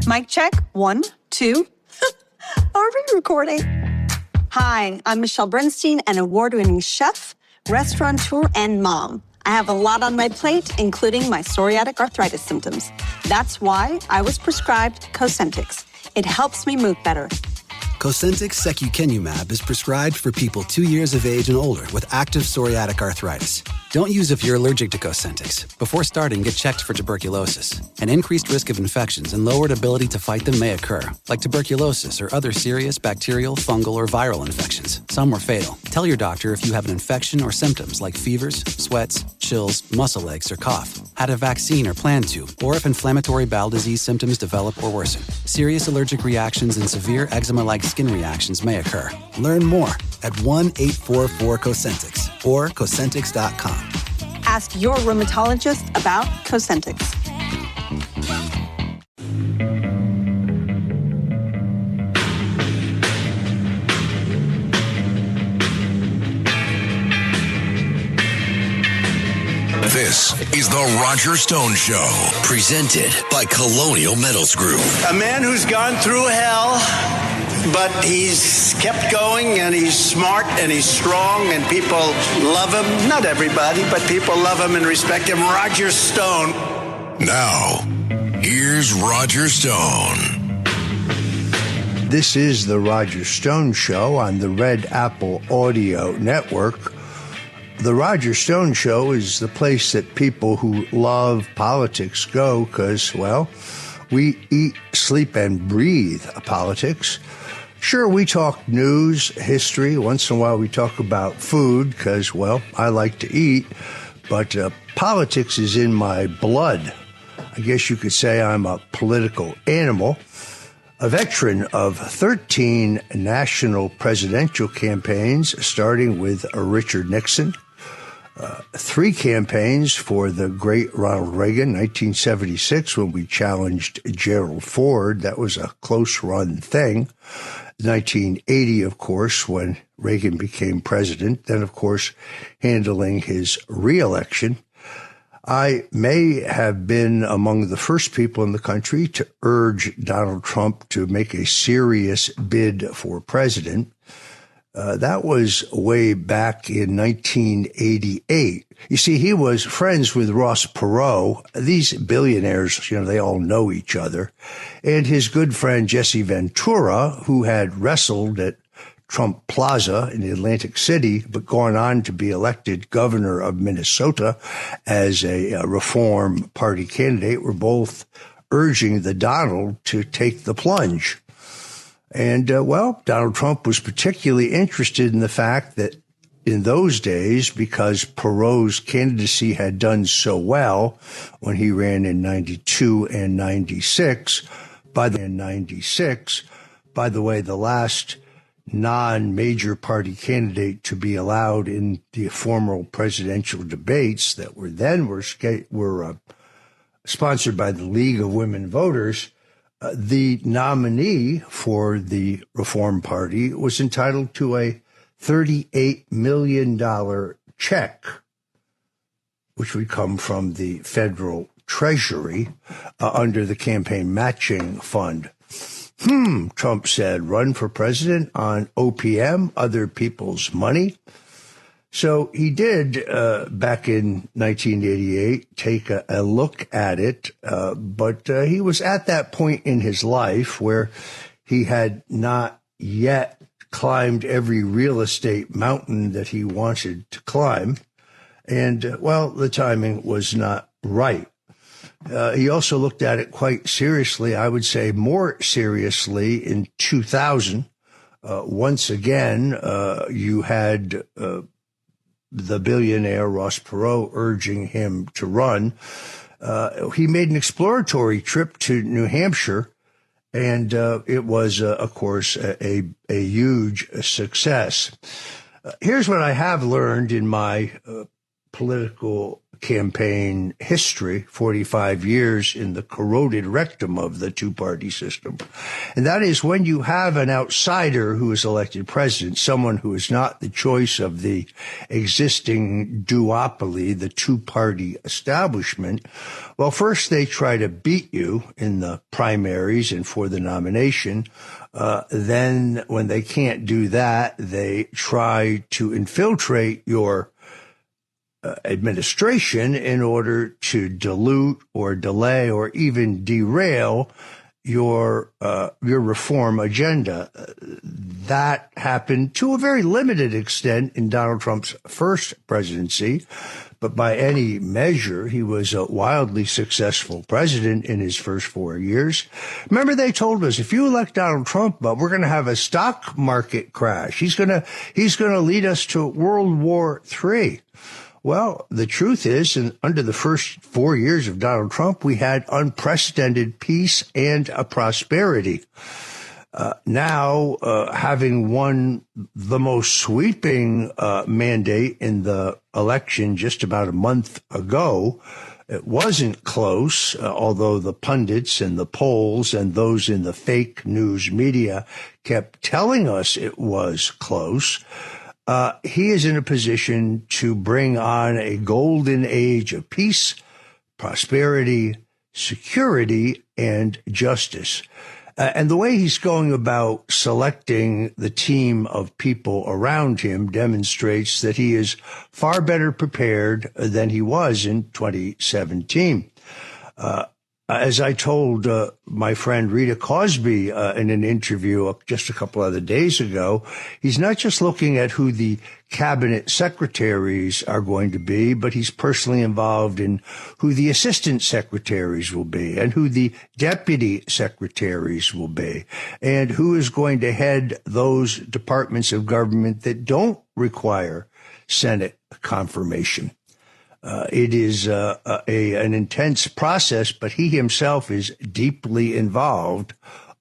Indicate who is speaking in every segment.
Speaker 1: Mic check. 1, 2. Are we recording? Hi, I'm Michelle Bernstein, an award-winning chef, restaurateur, and mom. I have a lot on my plate, including my psoriatic arthritis symptoms. That's why I was prescribed Cosentyx. It helps me move better.
Speaker 2: Cosentyx secukinumab is prescribed for people 2 years of age and older with active psoriatic arthritis. Don't use if you're allergic to Cosentyx. Before starting, get checked for tuberculosis. An increased risk of infections and lowered ability to fight them may occur, like tuberculosis or other serious bacterial, fungal, or viral infections. Some were fatal. Tell your doctor if you have an infection or symptoms like fevers, sweats, chills, muscle aches, or cough, had a vaccine or plan to, or if inflammatory bowel disease symptoms develop or worsen. Serious allergic reactions and severe eczema-like skin reactions may occur. Learn more at 1-844-COSENTYX or Cosentyx.com.
Speaker 1: Ask your rheumatologist about Cosentyx.
Speaker 3: This is the Roger Stone Show, presented by Colonial Metals Group.
Speaker 4: A man who's gone through hell, but he's kept going, and he's smart, and he's strong, and people love him. Not everybody, but people love him and respect him. Roger Stone.
Speaker 3: Now, here's Roger Stone.
Speaker 5: This is the Roger Stone Show on the Red Apple Audio Network. The Roger Stone Show is the place that people who love politics go because, well, we eat, sleep, and breathe politics. Sure, we talk news, history. Once in a while we talk about food because, well, I like to eat. But politics is in my blood. I guess you could say I'm a political animal. A veteran of 13 national presidential campaigns, starting with Richard Nixon. 3 campaigns for the great Ronald Reagan, 1976, when we challenged Gerald Ford. That was a close-run thing. 1980, of course, when Reagan became president. Then, of course, handling his re-election. I may have been among the first people in the country to urge Donald Trump to make a serious bid for president. That was way back in 1988. You see, he was friends with Ross Perot. These billionaires, they all know each other. And his good friend Jesse Ventura, who had wrestled at Trump Plaza in Atlantic City, but gone on to be elected governor of Minnesota as a Reform Party candidate, were both urging the Donald to take the plunge. And, Donald Trump was particularly interested in the fact that in those days, because Perot's candidacy had done so well when he ran in 92 and 96, by the way, the last non-major party candidate to be allowed in the formal presidential debates that were sponsored by the League of Women Voters, the nominee for the Reform Party was entitled to a $38 million check, which would come from the federal treasury under the campaign matching fund. Trump said, run for president on OPM, other people's money. So he did, back in 1988, take a look at it, but he was at that point in his life where he had not yet climbed every real estate mountain that he wanted to climb. And, the timing was not right. He also looked at it quite seriously, I would say more seriously, in 2000. Once again, you had the billionaire Ross Perot urging him to run. He made an exploratory trip to New Hampshire, and it was, of course, a huge success. Here's what I have learned in my political campaign history, 45 years in the corroded rectum of the two-party system. And that is when you have an outsider who is elected president, someone who is not the choice of the existing duopoly, the two-party establishment. Well, first they try to beat you in the primaries and for the nomination. Then when they can't do that, they try to infiltrate your administration in order to dilute or delay or even derail your reform agenda. That happened to a very limited extent in Donald Trump's first presidency, but by any measure, he was a wildly successful president in his first 4 years. Remember, they told us, if you elect Donald Trump, we're going to have a stock market crash. He's going to lead us to World War III. Well, the truth is, under the first 4 years of Donald Trump, we had unprecedented peace and prosperity. Now, having won the most sweeping mandate in the election just about a month ago, it wasn't close, although the pundits and the polls and those in the fake news media kept telling us it was close. He is in a position to bring on a golden age of peace, prosperity, security, and justice. And the way he's going about selecting the team of people around him demonstrates that he is far better prepared than he was in 2017. As I told my friend Rita Cosby in an interview just a couple other days ago, he's not just looking at who the cabinet secretaries are going to be, but he's personally involved in who the assistant secretaries will be and who the deputy secretaries will be and who is going to head those departments of government that don't require Senate confirmation. It is an intense process, but he himself is deeply involved,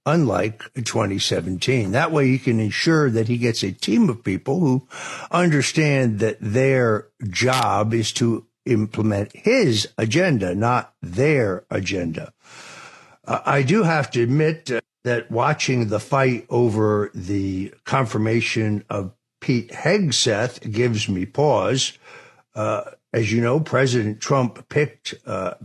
Speaker 5: unlike 2017. That way he can ensure that he gets a team of people who understand that their job is to implement his agenda, not their agenda. I do have to admit that watching the fight over the confirmation of Pete Hegseth gives me pause. As you know, President Trump picked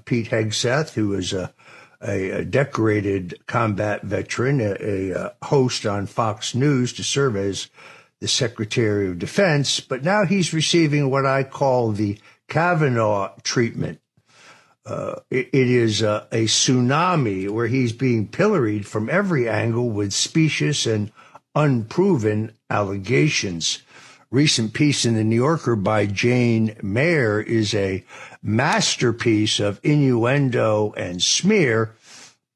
Speaker 5: Pete Hegseth, who is a decorated combat veteran, a host on Fox News, to serve as the Secretary of Defense. But now he's receiving what I call the Kavanaugh treatment. It is a tsunami where he's being pilloried from every angle with specious and unproven allegations. Recent piece in the New Yorker by Jane Mayer is a masterpiece of innuendo and smear,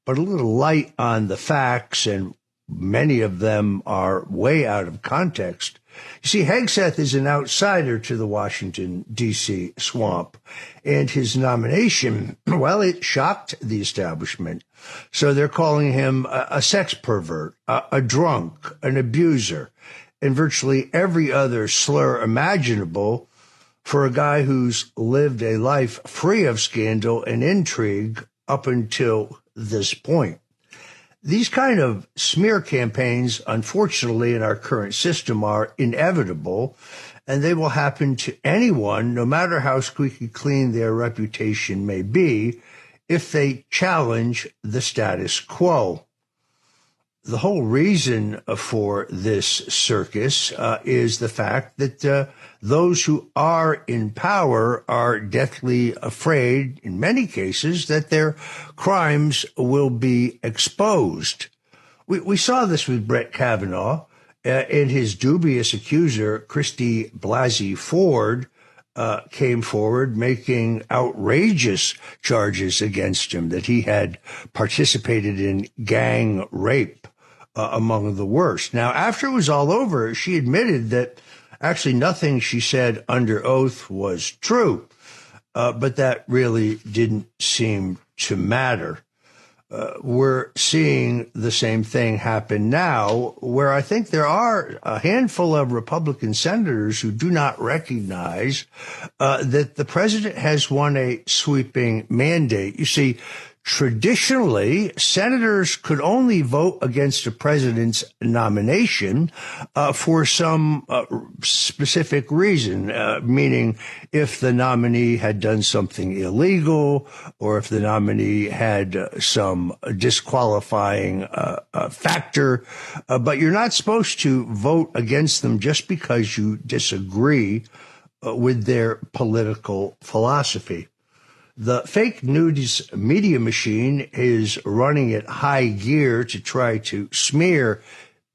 Speaker 5: but a little light on the facts, and many of them are way out of context. You see, Hegseth is an outsider to the Washington, D.C. swamp, and his nomination, well, it shocked the establishment. So they're calling him a sex pervert, a drunk, an abuser, and virtually every other slur imaginable for a guy who's lived a life free of scandal and intrigue up until this point. These kind of smear campaigns, unfortunately, in our current system are inevitable, and they will happen to anyone, no matter how squeaky clean their reputation may be, if they challenge the status quo. The whole reason for this circus is the fact that those who are in power are deathly afraid, in many cases, that their crimes will be exposed. We saw this with Brett Kavanaugh and his dubious accuser, Christy Blasey Ford, came forward making outrageous charges against him, that he had participated in gang rape. Among the worst. Now, after it was all over, she admitted that actually nothing she said under oath was true, but that really didn't seem to matter. We're seeing the same thing happen now, where I think there are a handful of Republican senators who do not recognize that the president has won a sweeping mandate. You see, traditionally, senators could only vote against a president's nomination for some specific reason, meaning if the nominee had done something illegal or if the nominee had some disqualifying factor. But you're not supposed to vote against them just because you disagree with their political philosophy. The fake news media machine is running at high gear to try to smear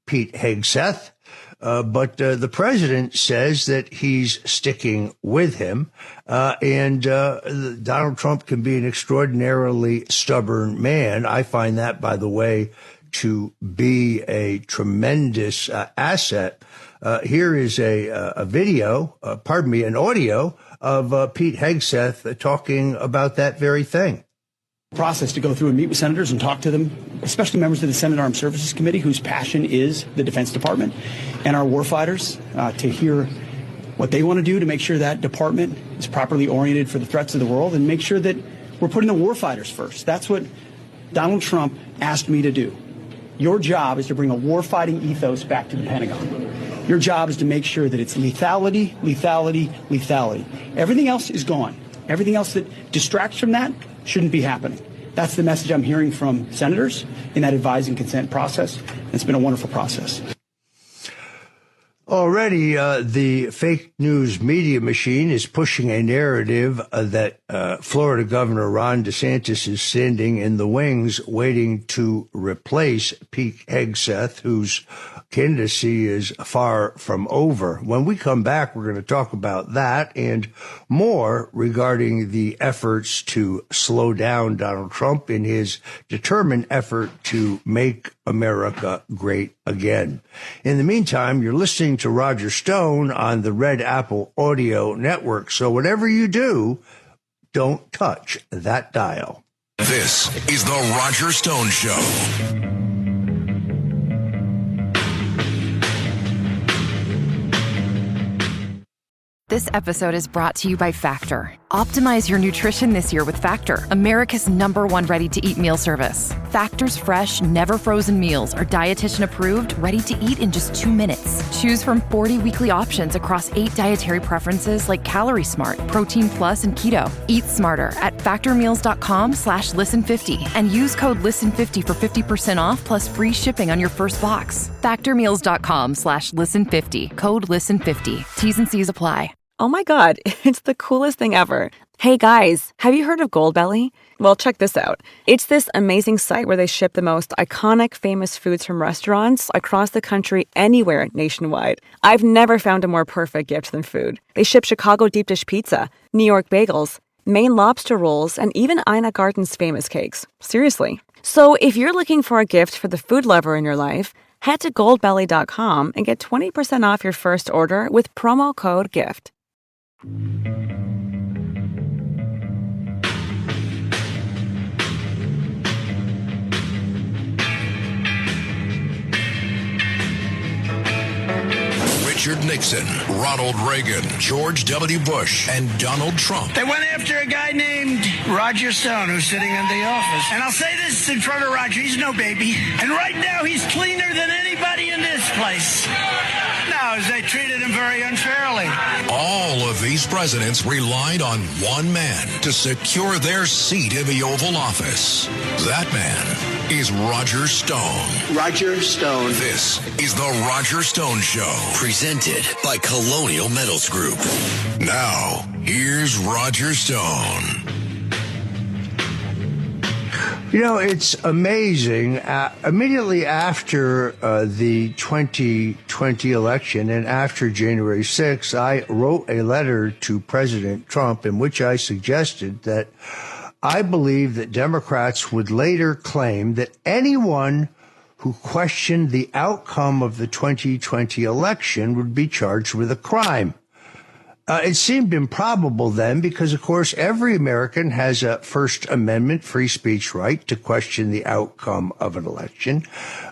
Speaker 5: Pete Hegseth, but the president says that he's sticking with him, and Donald Trump can be an extraordinarily stubborn man. I find that, by the way, to be a tremendous asset. Here is an audio of Pete Hegseth talking about that very thing.
Speaker 6: Process to go through and meet with senators and talk to them, especially members of the Senate Armed Services Committee, whose passion is the Defense Department, and our warfighters, to hear what they want to do to make sure that department is properly oriented for the threats of the world and make sure that we're putting the warfighters first. That's what Donald Trump asked me to do. Your job is to bring a warfighting ethos back to the Pentagon. Your job is to make sure that it's lethality, lethality, lethality. Everything else is gone. Everything else that distracts from that shouldn't be happening. That's the message I'm hearing from senators in that advise and consent process. It's been a wonderful process.
Speaker 5: Already, the fake news media machine is pushing a narrative that Florida Governor Ron DeSantis is standing in the wings waiting to replace Pete Hegseth, whose candidacy is far from over. When we come back, we're going to talk about that and more regarding the efforts to slow down Donald Trump in his determined effort to make America great again. In the meantime, you're listening to Roger Stone on the Red Apple Audio Network. So whatever you do, don't touch that dial.
Speaker 3: This is the Roger Stone Show.
Speaker 7: This episode is brought to you by Factor. Optimize your nutrition this year with Factor, America's #1 ready-to-eat meal service. Factor's fresh, never frozen meals are dietitian approved, ready to eat in just 2 minutes. Choose from 40 weekly options across 8 dietary preferences like Calorie Smart, Protein Plus, and Keto. Eat smarter at factormeals.com/listen50 and use code listen50 for 50% off plus free shipping on your first box. Factormeals.com/listen50, code listen50. T's and C's apply.
Speaker 8: Oh my God, it's the coolest thing ever. Hey guys, have you heard of Goldbelly? Well, check this out. It's this amazing site where they ship the most iconic, famous foods from restaurants across the country, anywhere nationwide. I've never found a more perfect gift than food. They ship Chicago deep dish pizza, New York bagels, Maine lobster rolls, and even Ina Garten's famous cakes. Seriously. So if you're looking for a gift for the food lover in your life, head to goldbelly.com and get 20% off your first order with promo code GIFT.
Speaker 3: Richard Nixon, Ronald Reagan, George W. Bush, and Donald Trump.
Speaker 4: They went after a guy named Roger Stone, who's sitting in the office. And I'll say this in front of Roger, he's no baby. And right now, he's cleaner than anybody in this place. No, they treated him very unfairly.
Speaker 3: All of these presidents relied on one man to secure their seat in the Oval Office. That man is Roger Stone.
Speaker 4: Roger Stone.
Speaker 3: This is the Roger Stone Show, presented by Colonial Metals Group. Now, here's Roger Stone.
Speaker 5: You know, it's amazing. Immediately after the 2020 election and after January 6th, I wrote a letter to President Trump in which I suggested that I believe that Democrats would later claim that anyone who questioned the outcome of the 2020 election would be charged with a crime. It seemed improbable then because, of course, every American has a First Amendment free speech right to question the outcome of an election.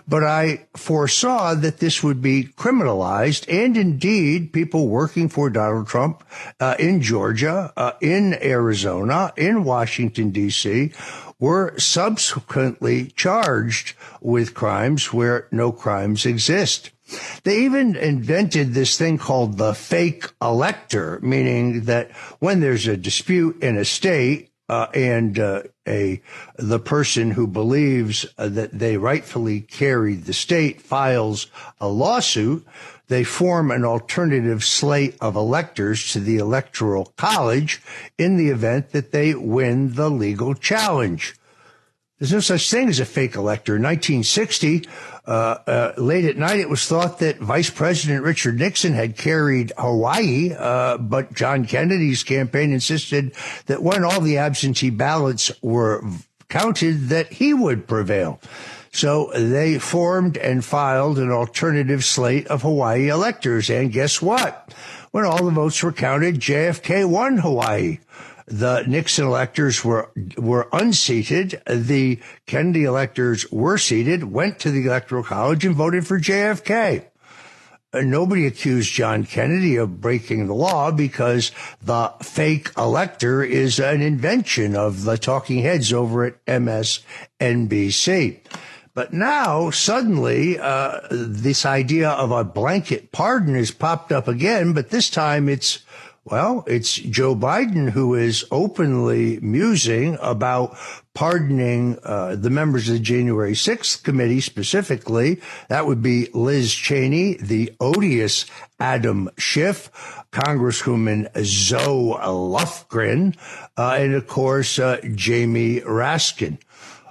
Speaker 5: But I foresaw that this would be criminalized, and indeed people working for Donald Trump in Georgia, in Arizona, in Washington, D.C., were subsequently charged with crimes where no crimes exist. They even invented this thing called the fake elector, meaning that when there's a dispute in a state and the person who believes that they rightfully carried the state files a lawsuit, they form an alternative slate of electors to the Electoral College in the event that they win the legal challenge. There's no such thing as a fake elector. In 1960, late at night, it was thought that Vice President Richard Nixon had carried Hawaii, but John Kennedy's campaign insisted that when all the absentee ballots were counted, that he would prevail. So they formed and filed an alternative slate of Hawaii electors. And guess what? When all the votes were counted, JFK won Hawaii. The Nixon electors were unseated. The Kennedy electors were seated, went to the Electoral College and voted for JFK. Nobody accused John Kennedy of breaking the law because the fake elector is an invention of the talking heads over at MSNBC. But now, suddenly, this idea of a blanket pardon has popped up again, but this time it's Joe Biden who is openly musing about pardoning the members of the January 6th committee specifically. That would be Liz Cheney, the odious Adam Schiff, Congresswoman Zoe Lufgren, and, of course, Jamie Raskin.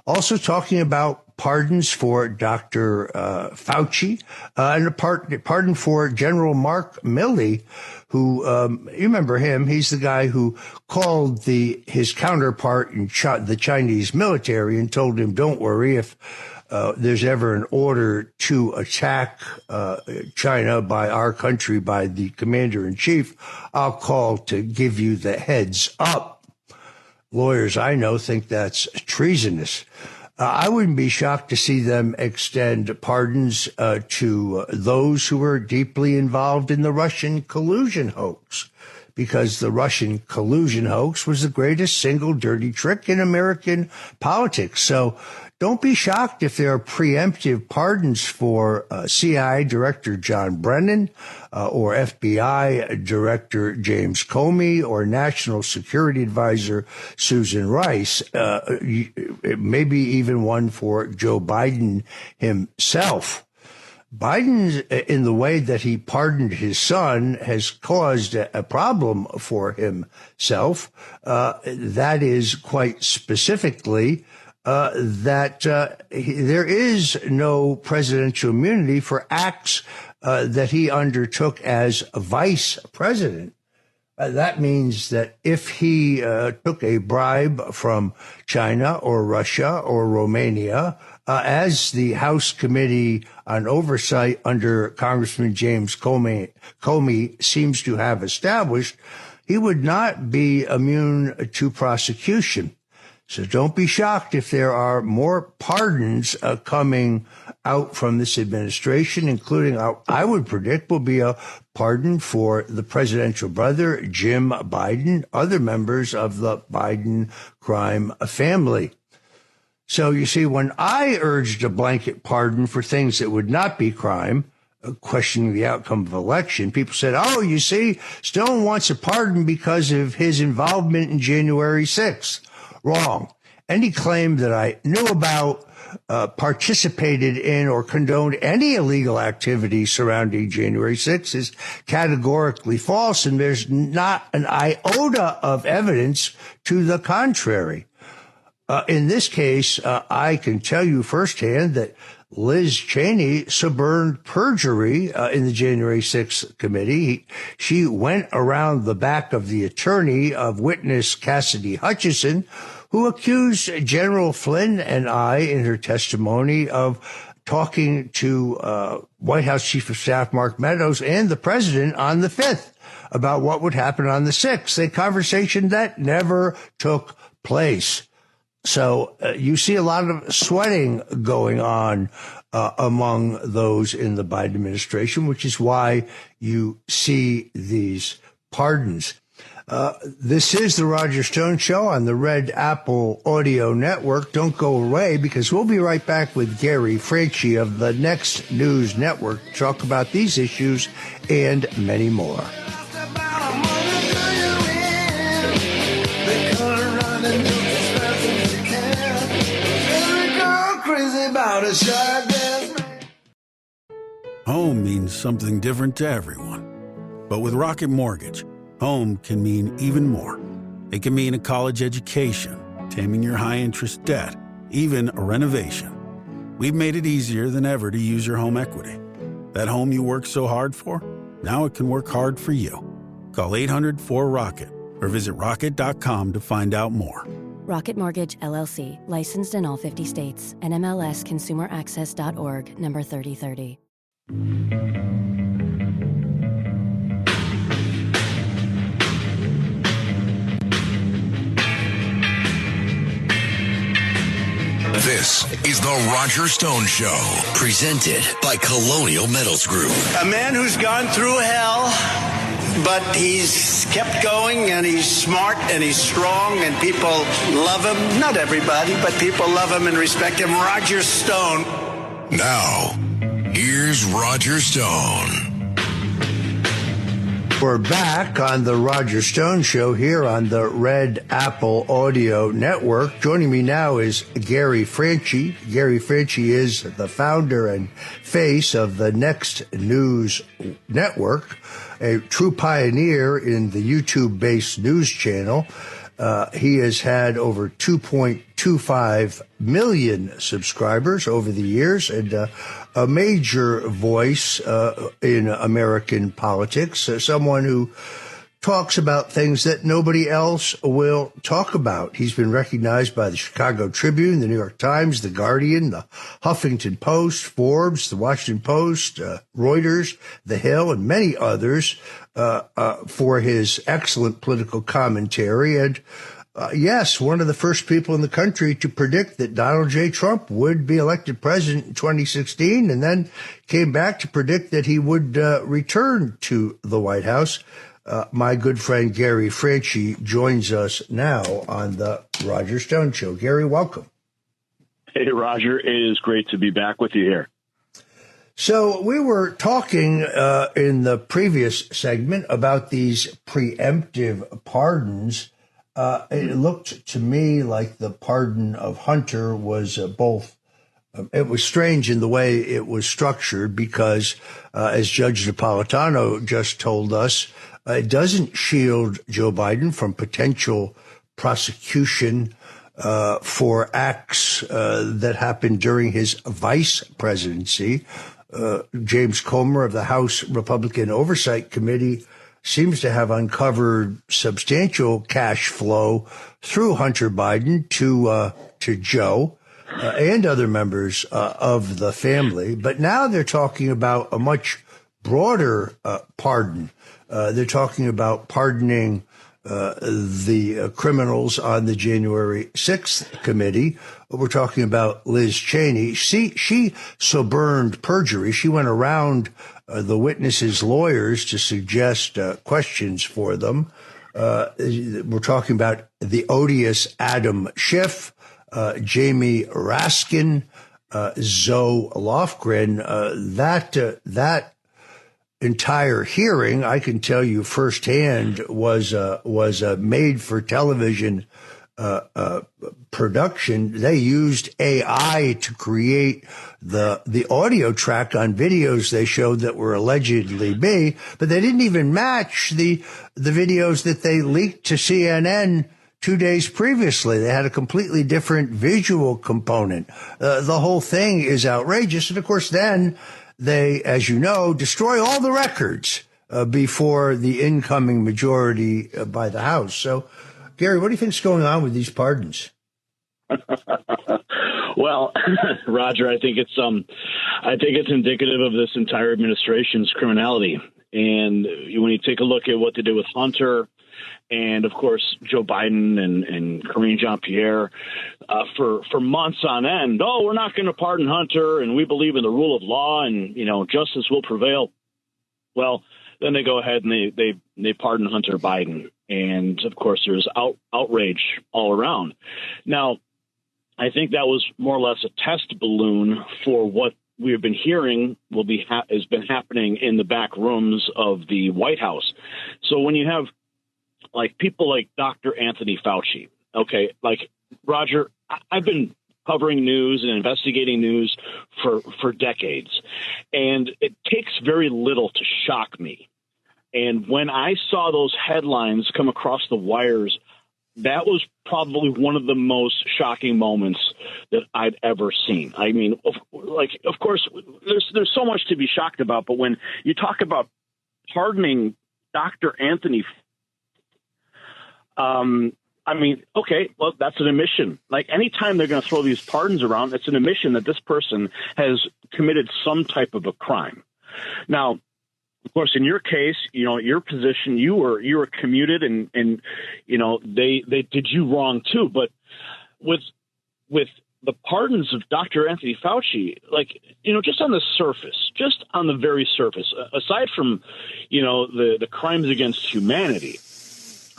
Speaker 5: Also talking about pardons for Dr. Fauci, and a pardon for General Mark Milley, who, you remember him, he's the guy who called his counterpart in the Chinese military and told him, don't worry, if there's ever an order to attack China by our country, by the commander-in-chief, I'll call to give you the heads up. Lawyers I know think that's treasonous. I wouldn't be shocked to see them extend pardons to those who were deeply involved in the Russian collusion hoax, because the Russian collusion hoax was the greatest single dirty trick in American politics. So don't be shocked if there are preemptive pardons for CIA Director John Brennan or FBI Director James Comey or National Security Advisor Susan Rice, maybe even one for Joe Biden himself. Biden, in the way that he pardoned his son, has caused a problem for himself. That is quite specifically that there is no presidential immunity for acts that he undertook as vice president. That means that if he took a bribe from China or Russia or Romania, as the House Committee on Oversight under Congressman James Comey seems to have established, he would not be immune to prosecution. So don't be shocked if there are more pardons coming out from this administration, including, I would predict, will be a pardon for the presidential brother, Jim Biden, other members of the Biden crime family. So you see, when I urged a blanket pardon for things that would not be crime, questioning the outcome of the election, people said, oh, you see, Stone wants a pardon because of his involvement in January 6th. Wrong. Any claim that I knew about, participated in, or condoned any illegal activity surrounding January 6th is categorically false, and there's not an iota of evidence to the contrary. In this case, I can tell you firsthand that Liz Cheney suborned perjury in the January 6th committee. She went around the back of the attorney of witness Cassidy Hutchison, who accused General Flynn and I in her testimony of talking to White House Chief of Staff Mark Meadows and the president on the 5th about what would happen on the 6th, a conversation that never took place. So you see a lot of sweating going on among those in the Biden administration, which is why you see these pardons. This is the Roger Stone Show on the Red Apple Audio Network. Don't go away, because we'll be right back with Gary Franchi of the Next News Network to talk about these issues and many more.
Speaker 9: Home means something different to everyone. But with Rocket Mortgage, home can mean even more. It can mean a college education, taming your high-interest debt, even a renovation. We've made it easier than ever to use your home equity. That home you worked so hard for, now it can work hard for you. Call 800-4ROCKET or visit rocket.com to find out more.
Speaker 10: Rocket Mortgage, LLC, licensed in all 50 states, and MLSConsumerAccess.org, number 3030.
Speaker 3: This is the Roger Stone Show, presented by Colonial Metals Group.
Speaker 4: A man who's gone through hell, but he's kept going, and he's smart, and he's strong, and people love him. Not everybody, but people love him and respect him. Roger Stone.
Speaker 3: Now, here's Roger Stone.
Speaker 5: We're back on the Roger Stone Show here on the Red Apple Audio Network. Joining me now is Gary Franchi. Gary Franchi is the founder and face of the Next News Network, a true pioneer in the YouTube-based news channel. He has had over 2.25 million subscribers over the years, and a major voice in American politics, someone who talks about things that nobody else will talk about. He's been recognized by the Chicago Tribune, the New York Times, the Guardian, the Huffington Post, Forbes, the Washington Post, Reuters, The Hill, and many others for his excellent political commentary. And yes, one of the first people in the country to predict that Donald J. Trump would be elected president in 2016, and then came back to predict that he would return to the White House. My good friend Gary Franchi joins us now on the Roger Stone Show. Gary, welcome.
Speaker 11: Hey, Roger. It is great to be back with you here.
Speaker 5: So we were talking in the previous segment about these preemptive pardons. It looked to me like the pardon of Hunter was both. It was strange in the way it was structured because, as Judge Napolitano just told us, it doesn't shield Joe Biden from potential prosecution for acts that happened during his vice presidency. James Comer of the House Republican Oversight Committee seems to have uncovered substantial cash flow through Hunter Biden to Joe and other members of the family. But now they're talking about a much broader pardon. They're talking about pardoning the criminals on the January 6th committee. We're talking about Liz Cheney. She suborned perjury. She went around the witnesses' lawyers to suggest questions for them. We're talking about the odious Adam Schiff, Jamie Raskin, Zoe Lofgren. That entire hearing, I can tell you firsthand, was a made-for-television production. They used AI to create the audio track on videos they showed that were allegedly me, but they didn't even match the videos that they leaked to CNN 2 days previously. They had a completely different visual component. The whole thing is outrageous. And of course, then they, as you know, destroy all the records before the incoming majority by the House. So, Gary, what do you think is going on with these pardons?
Speaker 11: Well, Roger, I think it's indicative of this entire administration's criminality. And when you take a look at what they did with Hunter, and of course Joe Biden and Karine Jean-Pierre, for months on end, we're not going to pardon Hunter, and we believe in the rule of law, and justice will prevail. Well, then they go ahead and they pardon Hunter Biden, and of course there's outrage all around. Now, I think that was more or less a test balloon for what we have been hearing has been happening in the back rooms of the White House. So when you have people like Dr. Anthony Fauci, okay, Roger, I've been covering news and investigating news for decades, and it takes very little to shock me. And when I saw those headlines come across the wires, that was probably one of the most shocking moments that I'd ever seen. I mean, of course, there's so much to be shocked about, but when you talk about pardoning Dr. Anthony, I mean, okay, well, that's an admission. Anytime they're going to throw these pardons around, it's an admission that this person has committed some type of a crime. Now, of course, in your case, your position, you were commuted and they did you wrong too. But with the pardons of Dr. Anthony Fauci, just on the surface, just on the very surface, aside from, the crimes against humanity,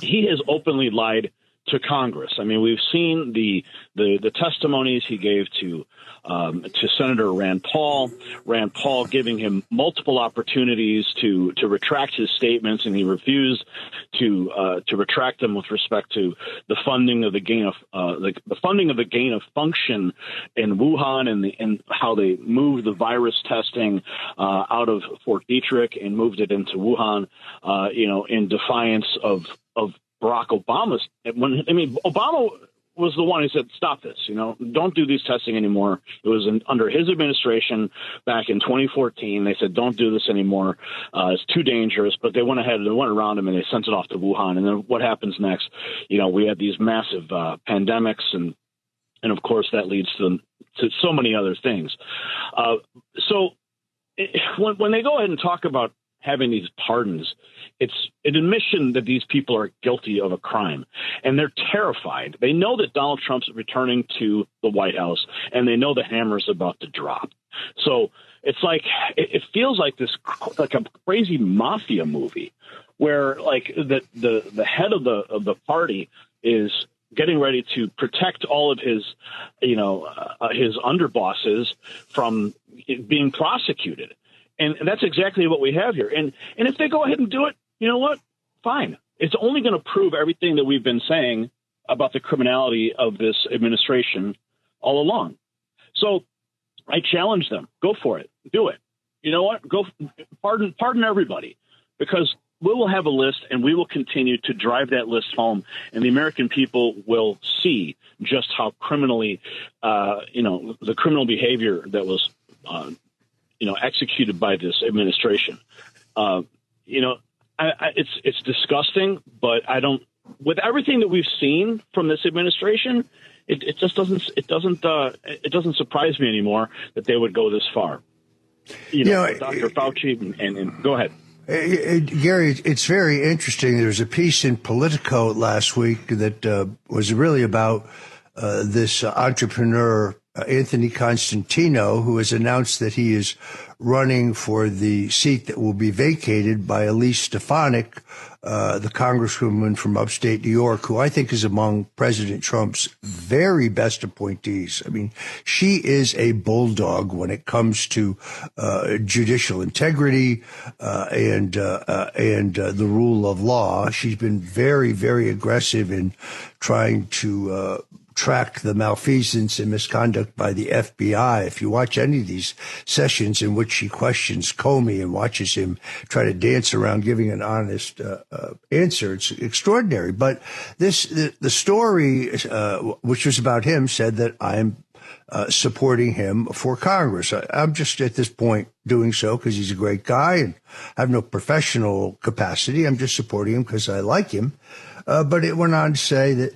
Speaker 11: he has openly lied to Congress. I mean, we've seen the testimonies he gave to Senator Rand Paul. Rand Paul giving him multiple opportunities to retract his statements, and he refused to retract them with respect to the funding of the gain of function in Wuhan and how they moved the virus testing out of Fort Detrick and moved it into Wuhan, in defiance of Barack Obama's. Obama was the one who said, stop this, don't do these testing anymore. It was under his administration back in 2014. They said, don't do this anymore. It's too dangerous. But they went ahead and they went around him and they sent it off to Wuhan. And then what happens next? We had these massive pandemics and of course that leads to so many other things. When they go ahead and talk about having these pardons, it's an admission that these people are guilty of a crime, and they're terrified. They know that Donald Trump's returning to the White House, and they know the hammer's about to drop. So it's it feels like a crazy mafia movie where the head of the party is getting ready to protect all of his underbosses from being prosecuted. And that's exactly what we have here. And if they go ahead and do it, you know what? Fine. It's only going to prove everything that we've been saying about the criminality of this administration all along. So I challenge them. Go for it. Do it. You know what? Go pardon everybody, because we will have a list and we will continue to drive that list home. And the American people will see just how criminally, the criminal behavior that was executed by this administration. It's disgusting, but with everything that we've seen from this administration, it doesn't surprise me anymore that they would go this far. Dr. Fauci and go ahead.
Speaker 5: Gary, it's very interesting. There was a piece in Politico last week that was really about this entrepreneur, Anthony Constantino, who has announced that he is running for the seat that will be vacated by Elise Stefanik, the congresswoman from upstate New York, who I think is among President Trump's very best appointees. I mean, she is a bulldog when it comes to judicial integrity and the rule of law. She's been very, very aggressive in trying to track the malfeasance and misconduct by the FBI. If you watch any of these sessions in which she questions Comey and watches him try to dance around giving an honest answer, it's extraordinary. But the story, which was about him, said that I'm supporting him for Congress. I'm just at this point doing so because he's a great guy and I have no professional capacity. I'm just supporting him because I like him. But it went on to say that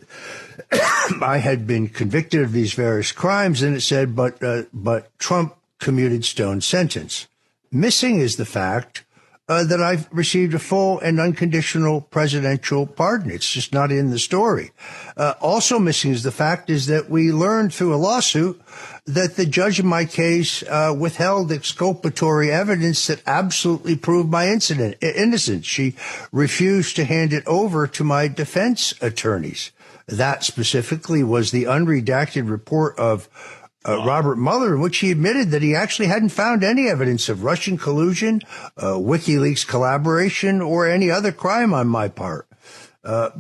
Speaker 5: I had been convicted of these various crimes, and it said, but Trump commuted Stone's sentence. Missing is the fact that I've received a full and unconditional presidential pardon. It's just not in the story. Also missing is the fact is that we learned through a lawsuit that the judge in my case withheld exculpatory evidence that absolutely proved my innocence. She refused to hand it over to my defense attorneys. That specifically was the unredacted report of Robert Mueller, in which he admitted that he actually hadn't found any evidence of Russian collusion, WikiLeaks collaboration, or any other crime on my part.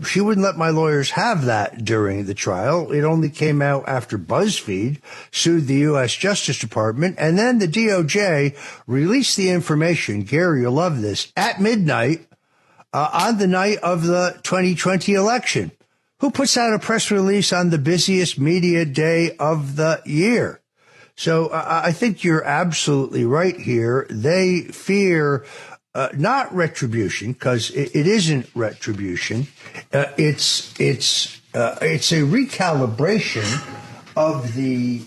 Speaker 5: She wouldn't let my lawyers have that during the trial. It only came out after BuzzFeed sued the U.S. Justice Department, and then the DOJ released the information, Gary, you'll love this, at midnight on the night of the 2020 election. Who puts out a press release on the busiest media day of the year? So I think you're absolutely right here. They fear not retribution, because it isn't retribution. It's a recalibration of the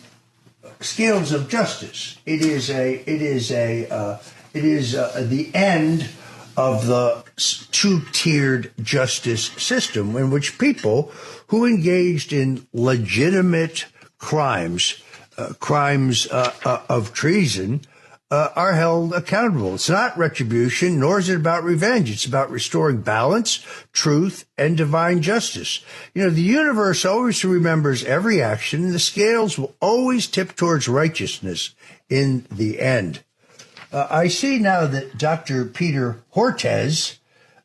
Speaker 5: scales of justice. It is the end of the two-tiered justice system in which people who engaged in legitimate crimes of treason, are held accountable. It's not retribution, nor is it about revenge. It's about restoring balance, truth, and divine justice. You know, the universe always remembers every action, and the scales will always tip towards righteousness in the end. I see now that Dr. Peter Hegseth,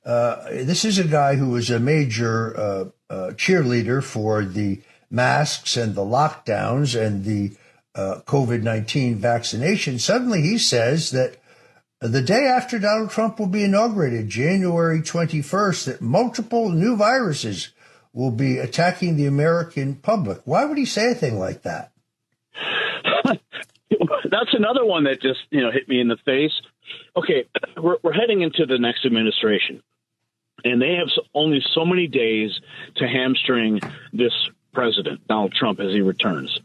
Speaker 5: this is a guy who was a major cheerleader for the masks and the lockdowns and the COVID-19 vaccination. Suddenly he says that the day after Donald Trump will be inaugurated, January 21st, that multiple new viruses will be attacking the American public. Why would he say a thing like that?
Speaker 11: That's another one that just, hit me in the face. Okay, we're heading into the next administration, and they have only so many days to hamstring this president, Donald Trump, as he returns.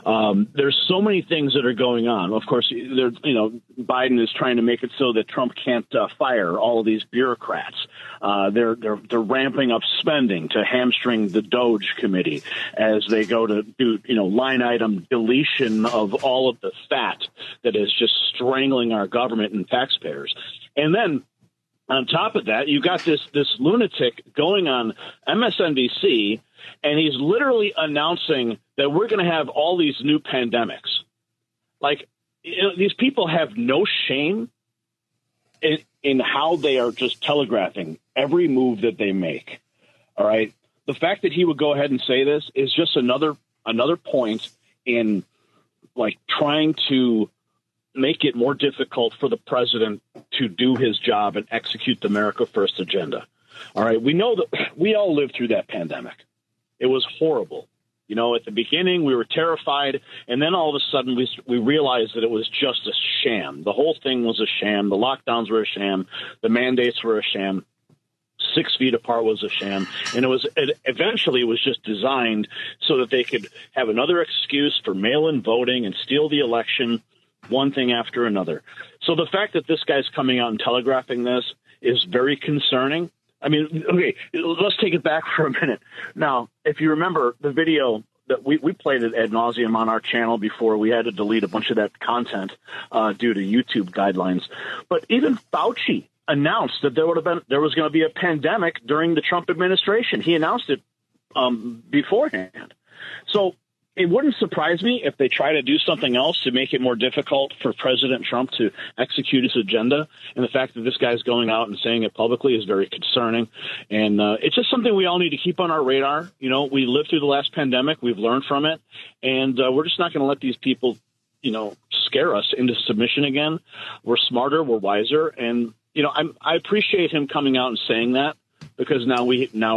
Speaker 11: There's so many things that are going on. Of course, Biden is trying to make it so that Trump can't fire all of these bureaucrats. They're ramping up spending to hamstring the Doge committee as they go to do, line item deletion of all of the fat that is just strangling our government and taxpayers. And then on top of that, you got this lunatic going on MSNBC, and he's literally announcing that we're going to have all these new pandemics. Like, these people have no shame in how they are just telegraphing every move that they make. All right. The fact that he would go ahead and say this is just another point in, like, trying to make it more difficult for the president to do his job and execute the America First agenda. All right. We know that we all lived through that pandemic. It was horrible. At the beginning, we were terrified. And then all of a sudden, we realized that it was just a sham. The whole thing was a sham. The lockdowns were a sham. The mandates were a sham. 6 feet apart was a sham. And eventually it was just designed so that they could have another excuse for mail-in voting and steal the election, one thing after another. So the fact that this guy's coming out and telegraphing this is very concerning. I mean, okay, let's take it back for a minute. Now, if you remember the video that we played it ad nauseum on our channel before, we had to delete a bunch of that content due to YouTube guidelines. But even Fauci announced that there was going to be a pandemic during the Trump administration. He announced it beforehand. So it wouldn't surprise me if they try to do something else to make it more difficult for President Trump to execute his agenda. And the fact that this guy's going out and saying it publicly is very concerning. And it's just something we all need to keep on our radar. We lived through the last pandemic. We've learned from it. And we're just not going to let these people, scare us into submission again. We're smarter. We're wiser. And, I appreciate him coming out and saying that, because now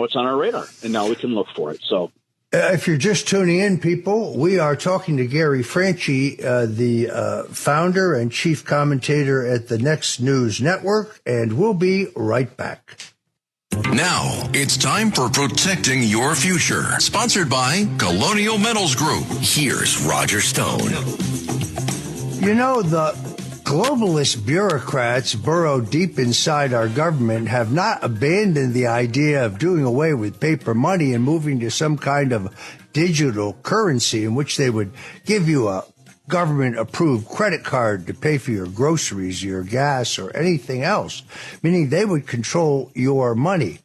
Speaker 11: it's on our radar and now we can look for it. So.
Speaker 5: If you're just tuning in, people, we are talking to Gary Franchi, the founder and chief commentator at the Next News Network, and we'll be right back.
Speaker 3: Now, it's time for Protecting Your Future, sponsored by Colonial Metals Group. Here's Roger Stone.
Speaker 5: You know, the globalist bureaucrats burrowed deep inside our government have not abandoned the idea of doing away with paper money and moving to some kind of digital currency in which they would give you a government-approved credit card to pay for your groceries, your gas, or anything else, meaning they would control your money.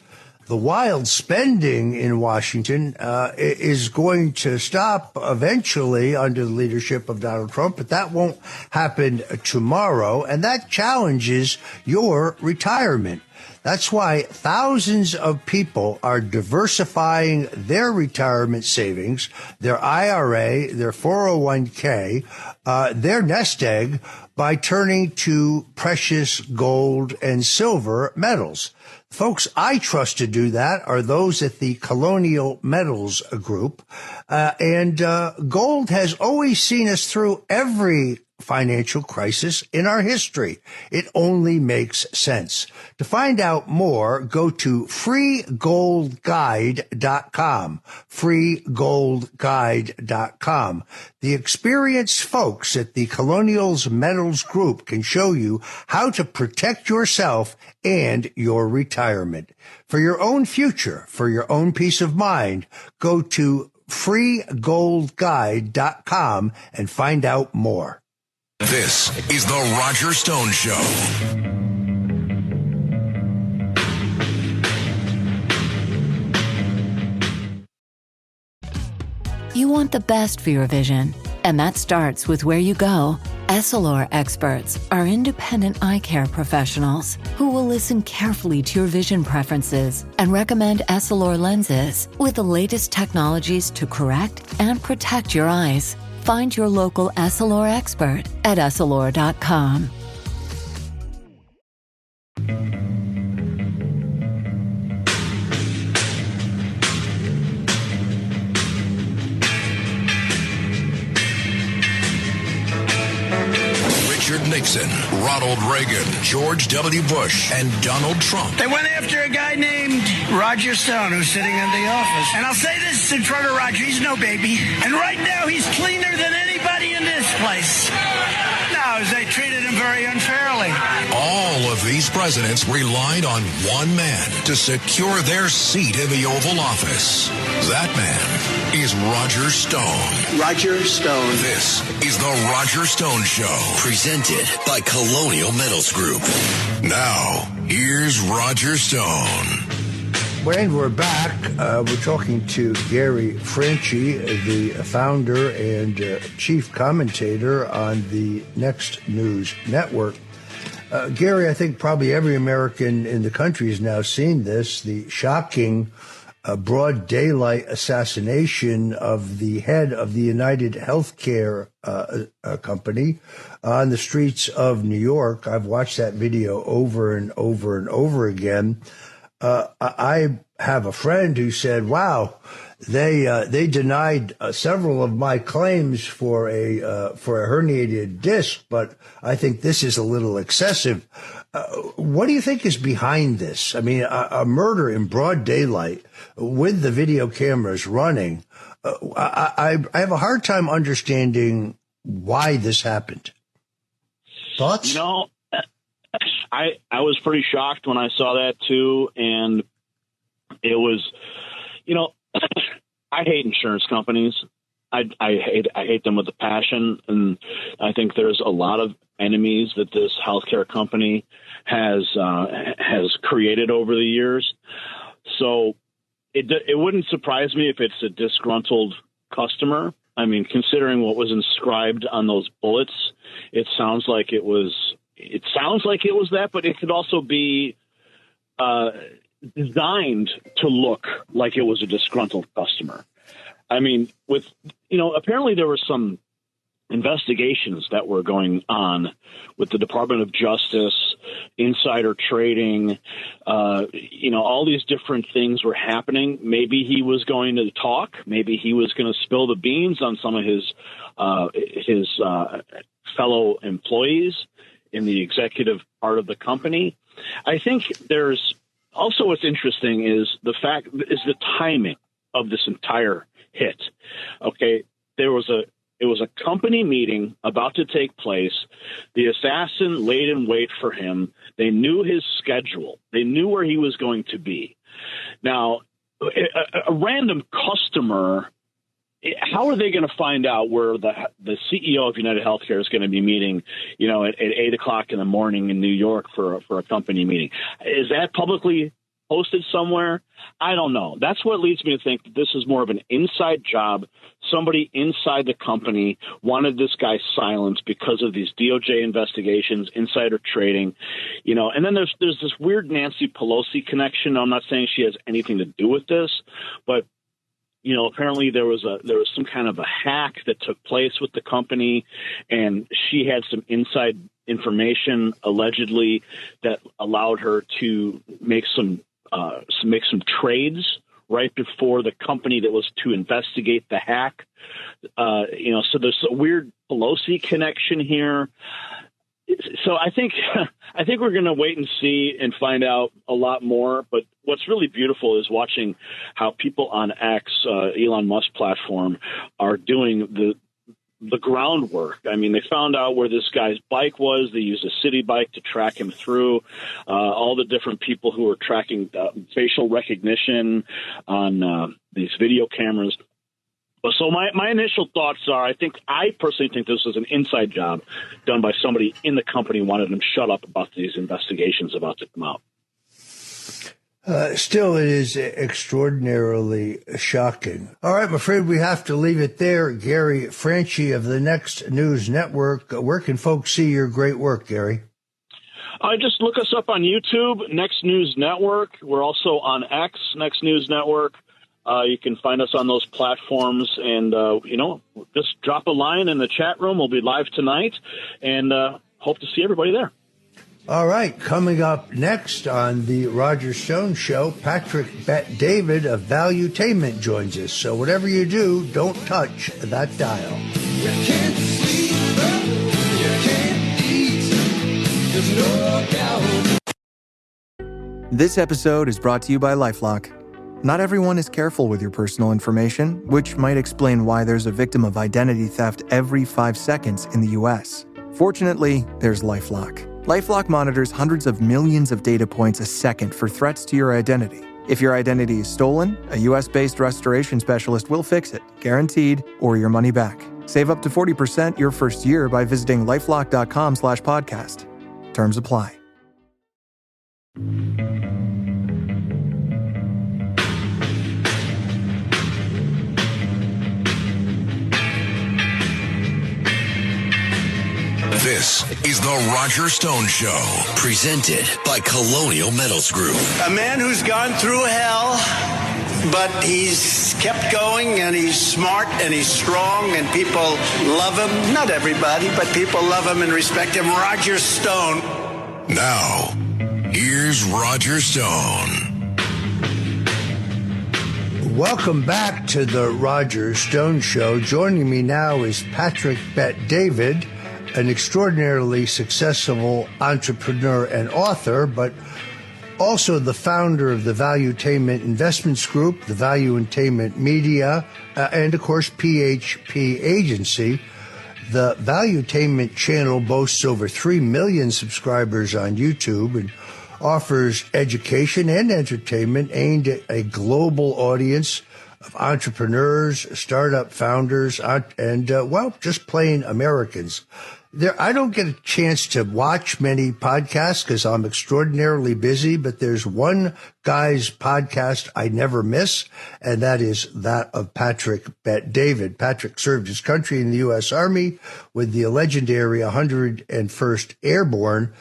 Speaker 5: The wild spending in Washington is going to stop eventually under the leadership of Donald Trump, but that won't happen tomorrow, and that challenges your retirement. That's why thousands of people are diversifying their retirement savings, their IRA, their 401k, their nest egg by turning to precious gold and silver metals. Folks I trust to do that are those at the Colonial Metals Group. And gold has always seen us through every financial crisis in our history. It only makes sense. To find out more, go to freegoldguide.com, freegoldguide.com. The experienced folks at the Colonial Metals Group can show you how to protect yourself and your retirement. For your own future, for your own peace of mind, go to freegoldguide.com and find out more.
Speaker 3: This is the Roger Stone Show.
Speaker 10: You want the best for your vision, and that starts with where you go. Essilor experts are independent eye care professionals who will listen carefully to your vision preferences and recommend Essilor lenses with the latest technologies to correct and protect your eyes. Find your local Essilor expert at Essilor.com.
Speaker 3: Richard Nixon, Ronald Reagan, George W. Bush, and Donald Trump.
Speaker 4: They went after a guy named Roger Stone, who's sitting in the office. And I'll say this in front of Roger, he's no baby. And right now, he's cleaner than anybody in this place. No, they treated him very unfairly.
Speaker 3: All of these presidents relied on one man to secure their seat in the Oval Office. That man is Roger Stone.
Speaker 4: Roger Stone.
Speaker 3: This is the Roger Stone Show, presented by Colonial Metals Group. Now, here's Roger Stone.
Speaker 5: Wayne, we're back. We're talking to Gary Franchi, the founder and chief commentator on the Next News Network. Gary, I think probably every American in the country has now seen this, the shocking broad daylight assassination of the head of the United Healthcare company on the streets of New York. I've watched that video over and over and over again. I have a friend who said, wow, they denied several of my claims for a herniated disc, but I think this is a little excessive. What do you think is behind this? I mean, a murder in broad daylight with the video cameras running. I have a hard time understanding why this happened. Thoughts?
Speaker 11: You know, I was pretty shocked when I saw that too, and it was, you know, I hate insurance companies. I hate them with a passion, and I think there's a lot of enemies that this healthcare company has created over the years. So it wouldn't surprise me if it's a disgruntled customer. I mean, considering what was inscribed on those bullets, it sounds like it was that, but it could also be designed to look like it was a disgruntled customer. I mean, apparently there were some investigations that were going on with the Department of Justice, insider trading, all these different things were happening. Maybe he was going to talk. Maybe he was going to spill the beans on some of his fellow employees in the executive part of the company. I think there's Also, what's interesting is the timing of this entire hit. Okay, it was a company meeting about to take place. The assassin laid in wait for him. They knew his schedule. They knew where he was going to be. Now, a random customer, how are they going to find out where the CEO of United Healthcare is going to be meeting, at 8 o'clock in the morning in New York for a company meeting? Is that publicly posted somewhere? I don't know. That's what leads me to think that this is more of an inside job. Somebody inside the company wanted this guy silenced because of these DOJ investigations, insider trading, and then there's this weird Nancy Pelosi connection. I'm not saying she has anything to do with this, but apparently there was some kind of a hack that took place with the company, and she had some inside information allegedly that allowed her to make some trades right before the company that was to investigate the hack. So there's a weird Pelosi connection here. So I think we're going to wait and see and find out a lot more. But what's really beautiful is watching how people on X, Elon Musk platform, are doing the groundwork. I mean, they found out where this guy's bike was. They used a city bike to track him through. All the different people who were tracking facial recognition on these video cameras. So my initial thoughts are, I personally think this was an inside job done by somebody in the company who wanted them shut up about these investigations about to come out.
Speaker 5: Still, it is extraordinarily shocking. All right, I'm afraid we have to leave it there. Gary Franchi of the Next News Network. Where can folks see your great work, Gary?
Speaker 11: Just look us up on YouTube, Next News Network. We're also on X, Next News Network. You can find us on those platforms, and, just drop a line in the chat room. We'll be live tonight, and hope to see everybody there.
Speaker 5: All right, coming up next on the Roger Stone Show, Patrick Bet-David of Valuetainment joins us. So whatever you do, don't touch that dial.
Speaker 12: You can't sleep, you can't eat, there's no doubt.
Speaker 13: This episode is brought to you by LifeLock. Not everyone is careful with your personal information, which might explain why there's a victim of identity theft every 5 seconds in the U.S. Fortunately, there's LifeLock. LifeLock monitors hundreds of millions of data points a second for threats to your identity. If your identity is stolen, a U.S.-based restoration specialist will fix it, guaranteed, or your money back. Save up to 40% your first year by visiting LifeLock.com/podcast. Terms apply.
Speaker 3: This is the Roger Stone Show, presented by Colonial Metals Group.
Speaker 4: A man who's gone through hell, but he's kept going, and he's smart, and he's strong, and people love him. Not everybody, but people love him and respect him. Roger Stone.
Speaker 3: Now, here's Roger Stone.
Speaker 5: Welcome back to the Roger Stone Show. Joining me now is Patrick Bet-David, an extraordinarily successful entrepreneur and author, but also the founder of the Valuetainment Investments Group, the Valuetainment Media, and of course PHP Agency. The Valuetainment channel boasts over 3 million subscribers on YouTube and offers education and entertainment aimed at a global audience of entrepreneurs, startup founders, and just plain Americans. I don't get a chance to watch many podcasts because I'm extraordinarily busy, but there's one guy's podcast I never miss, and that is that of Patrick Bet-David. Patrick served his country in the U.S. Army with the legendary 101st Airborne.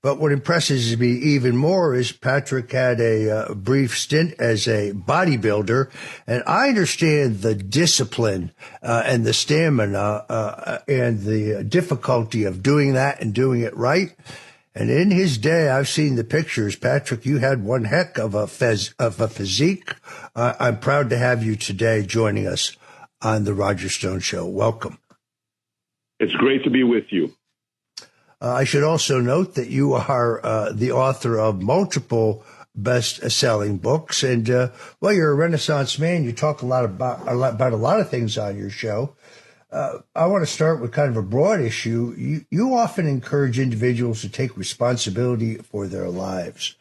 Speaker 5: But what impresses me even more is Patrick had a brief stint as a bodybuilder, and I understand the discipline and the stamina and the difficulty of doing that and doing it right. And in his day, I've seen the pictures. Patrick, you had one heck of a physique. I'm proud to have you today joining us on the Roger Stone Show. Welcome.
Speaker 14: It's great to be with you.
Speaker 5: I should also note that you are the author of multiple best-selling books. And, well, you're a Renaissance man. You talk about a lot of things on your show. I want to start with kind of a broad issue. You often encourage individuals to take responsibility for their lives.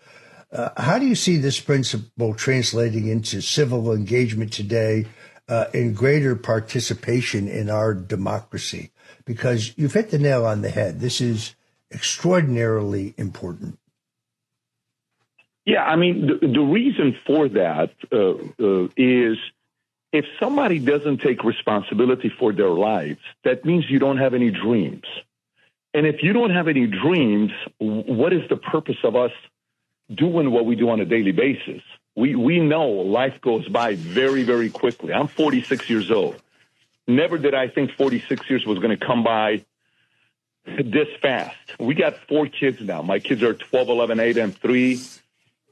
Speaker 5: How do you see this principle translating into civil engagement today and greater participation in our democracy? Because you've hit the nail on the head. This is extraordinarily important.
Speaker 14: Yeah, I mean, the reason for that is if somebody doesn't take responsibility for their lives, that means you don't have any dreams. And if you don't have any dreams, what is the purpose of us doing what we do on a daily basis? We know life goes by very, very quickly. I'm 46 years old. Never did I think 46 years was going to come by this fast. We got 4 kids now. My kids are 12, 11, 8, and 3.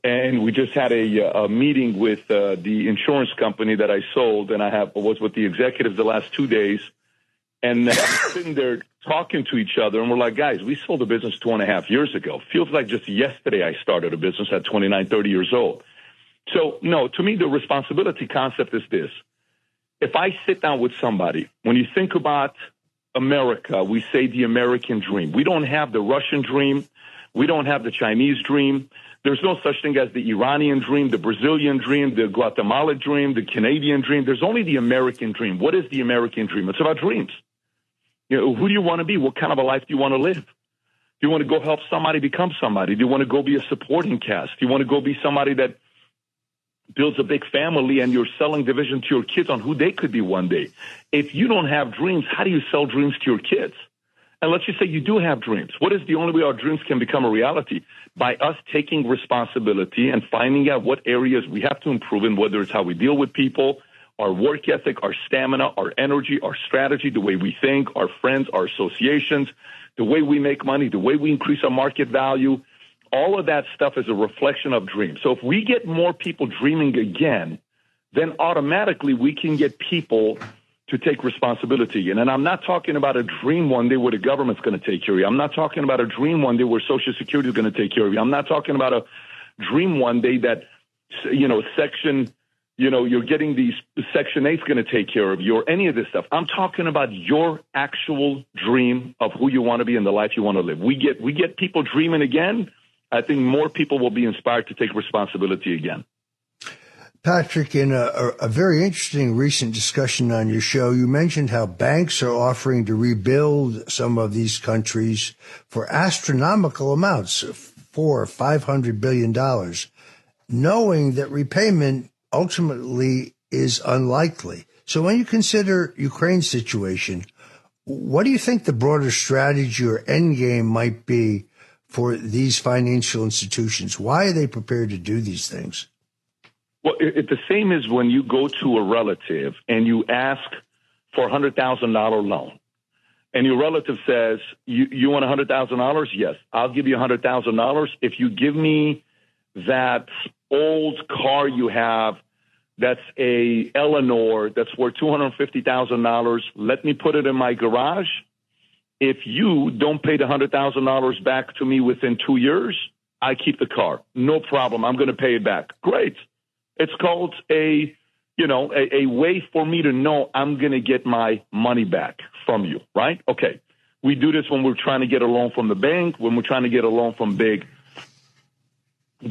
Speaker 14: And we just had a meeting with the insurance company that I sold, and was with the executives the last 2 days. And sitting there talking to each other, and we're like, guys, we sold a business 2.5 years ago. Feels like just yesterday I started a business at 29, 30 years old. So, no, to me, the responsibility concept is this. If I sit down with somebody, when you think about America, we say the American dream. We don't have the Russian dream. We don't have the Chinese dream. There's no such thing as the Iranian dream, the Brazilian dream, the Guatemala dream, the Canadian dream. There's only the American dream. What is the American dream? It's about dreams. You know, who do you want to be? What kind of a life do you want to live? Do you want to go help somebody become somebody? Do you want to go be a supporting cast? Do you want to go be somebody that builds a big family and you're selling division to your kids on who they could be one day? If you don't have dreams, how do you sell dreams to your kids? And let's just say you do have dreams. What is the only way our dreams can become a reality? By us taking responsibility and finding out what areas we have to improve in, whether it's how we deal with people, our work ethic, our stamina, our energy, our strategy, the way we think, our friends, our associations, the way we make money, the way we increase our market value. All of that stuff is a reflection of dreams. So if we get more people dreaming again, then automatically we can get people to take responsibility. And I'm not talking about a dream one day where the government's going to take care of you. I'm not talking about a dream one day where Social Security is going to take care of you. I'm not talking about a dream one day that, you're getting these Section 8's going to take care of you or any of this stuff. I'm talking about your actual dream of who you want to be and the life you want to live. We get people dreaming again. I think more people will be inspired to take responsibility again.
Speaker 5: Patrick, in a very interesting recent discussion on your show, you mentioned how banks are offering to rebuild some of these countries for astronomical amounts, $400 or $500 billion, knowing that repayment ultimately is unlikely. So when you consider Ukraine's situation, what do you think the broader strategy or end game might be for these financial institutions? Why are they prepared to do these things?
Speaker 14: Well, it's the same as when you go to a relative and you ask for a $100,000 loan. And your relative says, you want $100,000? Yes, I'll give you $100,000 if you give me that old car you have that's a Eleanor that's worth $250,000. Let me put it in my garage. If you don't pay the $100,000 back to me within 2 years, I keep the car. No problem. I'm going to pay it back. Great. It's called a way for me to know I'm going to get my money back from you, right? Okay. We do this when we're trying to get a loan from the bank, when we're trying to get a loan from the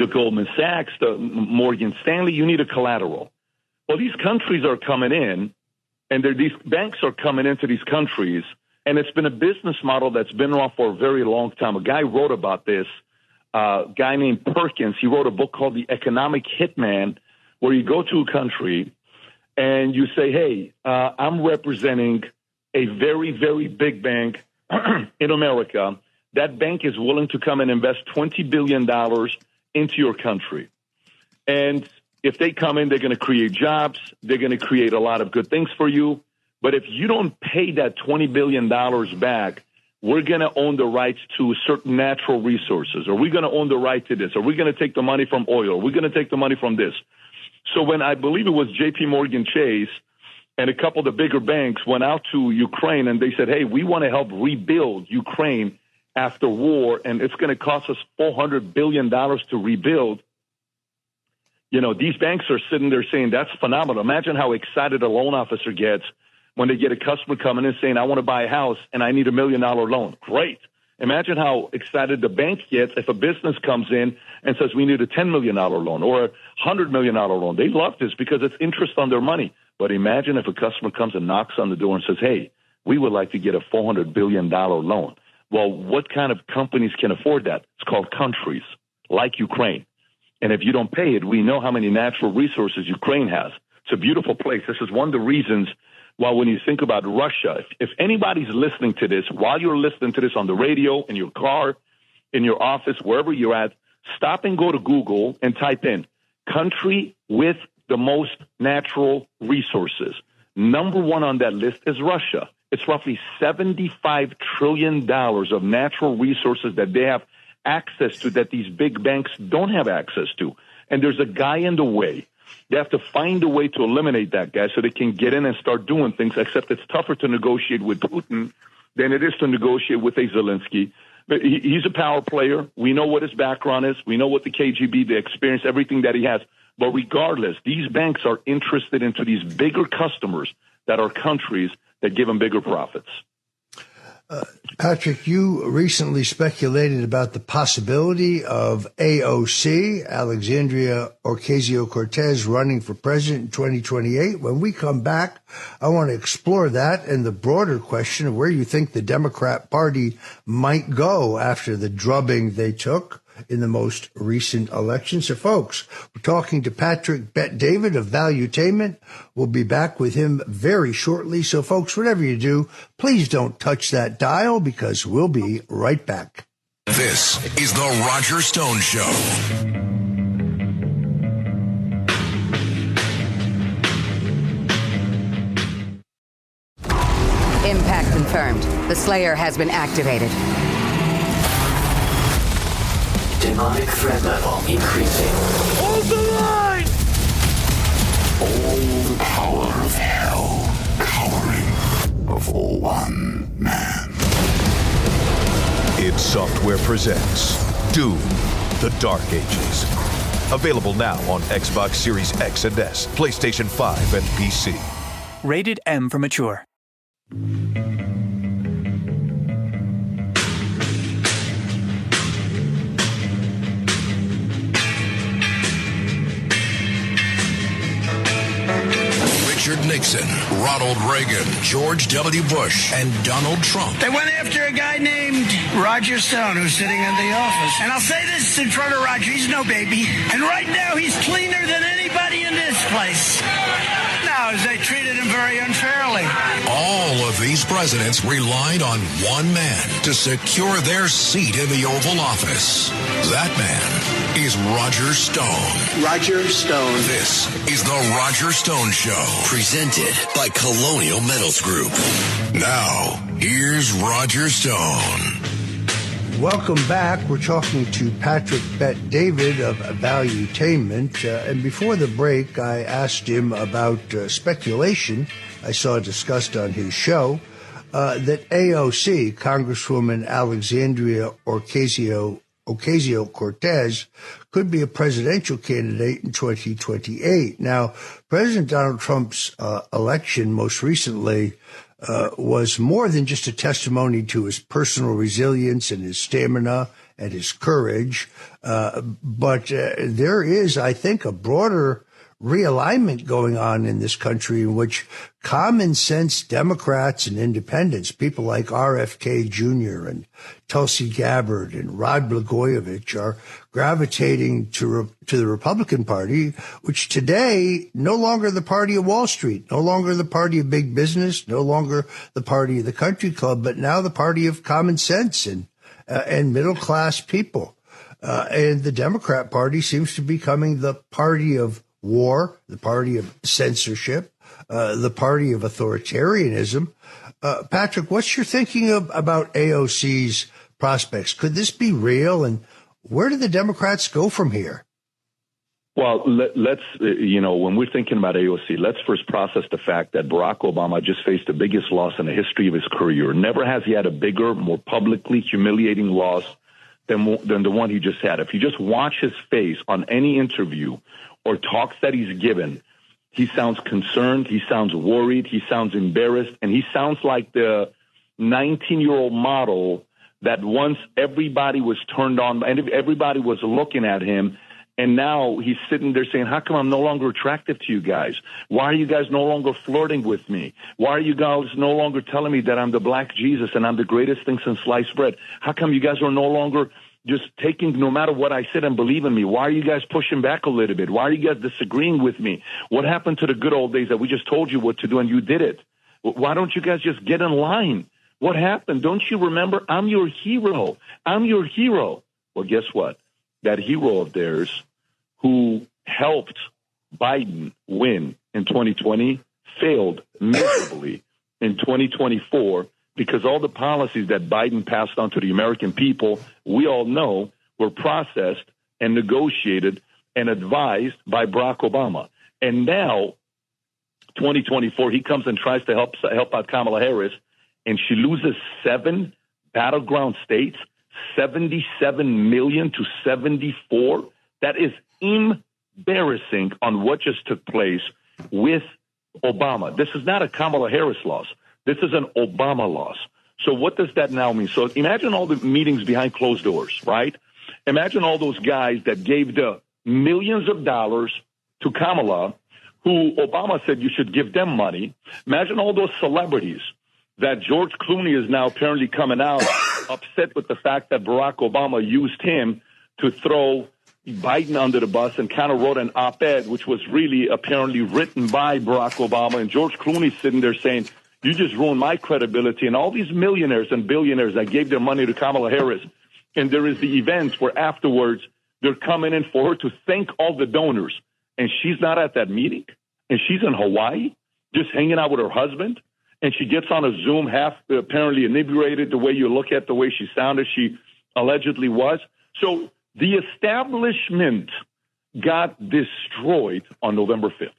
Speaker 14: Goldman Sachs, the Morgan Stanley. You need a collateral. Well, these countries are coming in, and these banks are coming into these countries, and it's been a business model that's been around for a very long time. A guy wrote about this, a guy named Perkins. He wrote a book called The Economic Hitman, where you go to a country and you say, hey, I'm representing a very, very big bank in America. That bank is willing to come and invest $20 billion into your country. And if they come in, they're going to create jobs. They're going to create a lot of good things for you. But if you don't pay that $20 billion back, we're going to own the rights to certain natural resources. Or we're going to own the right to this. Or we're going to take the money from oil. Or we're going to take the money from this. So when I believe it was J.P. Morgan Chase and a couple of the bigger banks went out to Ukraine and they said, hey, we want to help rebuild Ukraine after war, and it's going to cost us $400 billion to rebuild. These banks are sitting there saying, that's phenomenal. Imagine how excited a loan officer gets when they get a customer coming in saying, I want to buy a house and I need $1 million loan. Great. Imagine how excited the bank gets if a business comes in and says, we need a $10 million loan or a $100 million loan. They love this because it's interest on their money. But imagine if a customer comes and knocks on the door and says, hey, we would like to get a $400 billion loan. Well, what kind of companies can afford that? It's called countries like Ukraine. And if you don't pay it, we know how many natural resources Ukraine has. It's a beautiful place. This is one of the reasons why when you think about Russia, if anybody's listening to this, while you're listening to this on the radio, in your car, in your office, wherever you're at, stop and go to Google and type in country with the most natural resources. Number one on that list is Russia. It's roughly $75 trillion of natural resources that they have access to that these big banks don't have access to. And there's a guy in the way. They have to find a way to eliminate that guy so they can get in and start doing things, except it's tougher to negotiate with Putin than it is to negotiate with a Zelensky. But he's a power player. We know what his background is. We know what the KGB, the experience, everything that he has. But regardless, these banks are interested into these bigger customers that are countries that give them bigger profits.
Speaker 5: Patrick, you recently speculated about the possibility of AOC, Alexandria Ocasio-Cortez, running for president in 2028. When we come back, I want to explore that and the broader question of where you think the Democrat Party might go after the drubbing they took in the most recent election. So, folks, we're talking to Patrick Bet-David of Valuetainment. We'll be back with him very shortly. So, folks, whatever you do, please don't touch that dial because we'll be right back.
Speaker 3: This is the Roger Stone Show.
Speaker 15: Impact confirmed. The Slayer has been activated.
Speaker 16: Demonic threat level increasing.
Speaker 12: Hold the line!
Speaker 16: All the power of hell cowering before one man.
Speaker 17: id Software presents Doom, The Dark Ages. Available now on Xbox Series X and S, PlayStation 5, and PC.
Speaker 18: Rated M for mature.
Speaker 3: Richard Nixon, Ronald Reagan, George W. Bush, and Donald Trump.
Speaker 4: They went after a guy named Roger Stone, who's sitting in the office. And I'll say this in front of Roger, he's no baby. And right now, he's cleaner than anybody in this place. No, they treated him very unfairly.
Speaker 3: All of these presidents relied on one man to secure their seat in the Oval Office. That man is Roger Stone.
Speaker 4: Roger Stone.
Speaker 3: This is the Roger Stone Show, presented by Colonial Metals Group. Now, here's Roger Stone.
Speaker 5: Welcome back. We're talking to Patrick Bet-David of Valuetainment. And before the break, I asked him about speculation I saw discussed on his show that AOC, Congresswoman Alexandria Ocasio-Cortez, could be a presidential candidate in 2028. Now, President Donald Trump's election most recently was more than just a testimony to his personal resilience and his stamina and his courage. But there is, I think, a broader realignment going on in this country in which common sense Democrats and independents, people like RFK Jr. and Tulsi Gabbard and Rod Blagojevich, are gravitating to the Republican Party, which today no longer the party of Wall Street, no longer the party of big business, no longer the party of the country club, but now the party of common sense and middle class people. And the Democrat Party seems to be becoming the party of war, the party of censorship, the party of authoritarianism. Patrick, what's your thinking about AOC's prospects? Could this be real? And where do the Democrats go from here?
Speaker 14: Well, let's, when we're thinking about AOC, let's first process the fact that Barack Obama just faced the biggest loss in the history of his career. Never has he had a bigger, more publicly humiliating loss than the one he just had. If you just watch his face on any interview or talks that he's given, he sounds concerned, he sounds worried, he sounds embarrassed, and he sounds like the 19-year-old model that once everybody was turned on and everybody was looking at him, and now he's sitting there saying, how come I'm no longer attractive to you guys? Why are you guys no longer flirting with me? Why are you guys no longer telling me that I'm the black Jesus and I'm the greatest thing since sliced bread? How come you guys are no longer just taking no matter what I said and believe in me? Why are you guys pushing back a little bit? Why are you guys disagreeing with me? What happened to the good old days that we just told you what to do and you did it? Why don't you guys just get in line? What happened? Don't you remember? I'm your hero. I'm your hero. Well, guess what? That hero of theirs who helped Biden win in 2020 failed miserably in 2024 because all the policies that Biden passed on to the American people, we all know, were processed and negotiated and advised by Barack Obama. And now, 2024, he comes and tries to help out Kamala Harris, and she loses 7 battleground states, 77 million to 74. That is embarrassing on what just took place with Obama. This is not a Kamala Harris loss. This is an Obama loss. So what does that now mean? So imagine all the meetings behind closed doors, right? Imagine all those guys that gave the millions of dollars to Kamala, who Obama said you should give them money. Imagine all those celebrities that George Clooney is now apparently coming out upset with the fact that Barack Obama used him to throw Biden under the bus and kind of wrote an op-ed, which was really apparently written by Barack Obama. And George Clooney sitting there saying, you just ruined my credibility. And all these millionaires and billionaires that gave their money to Kamala Harris. And there is the event where afterwards they're coming in for her to thank all the donors. And she's not at that meeting. And she's in Hawaii just hanging out with her husband. And she gets on a Zoom, half apparently inebriated, the way you look at the way she sounded, she allegedly was. So the establishment got destroyed on November 5th.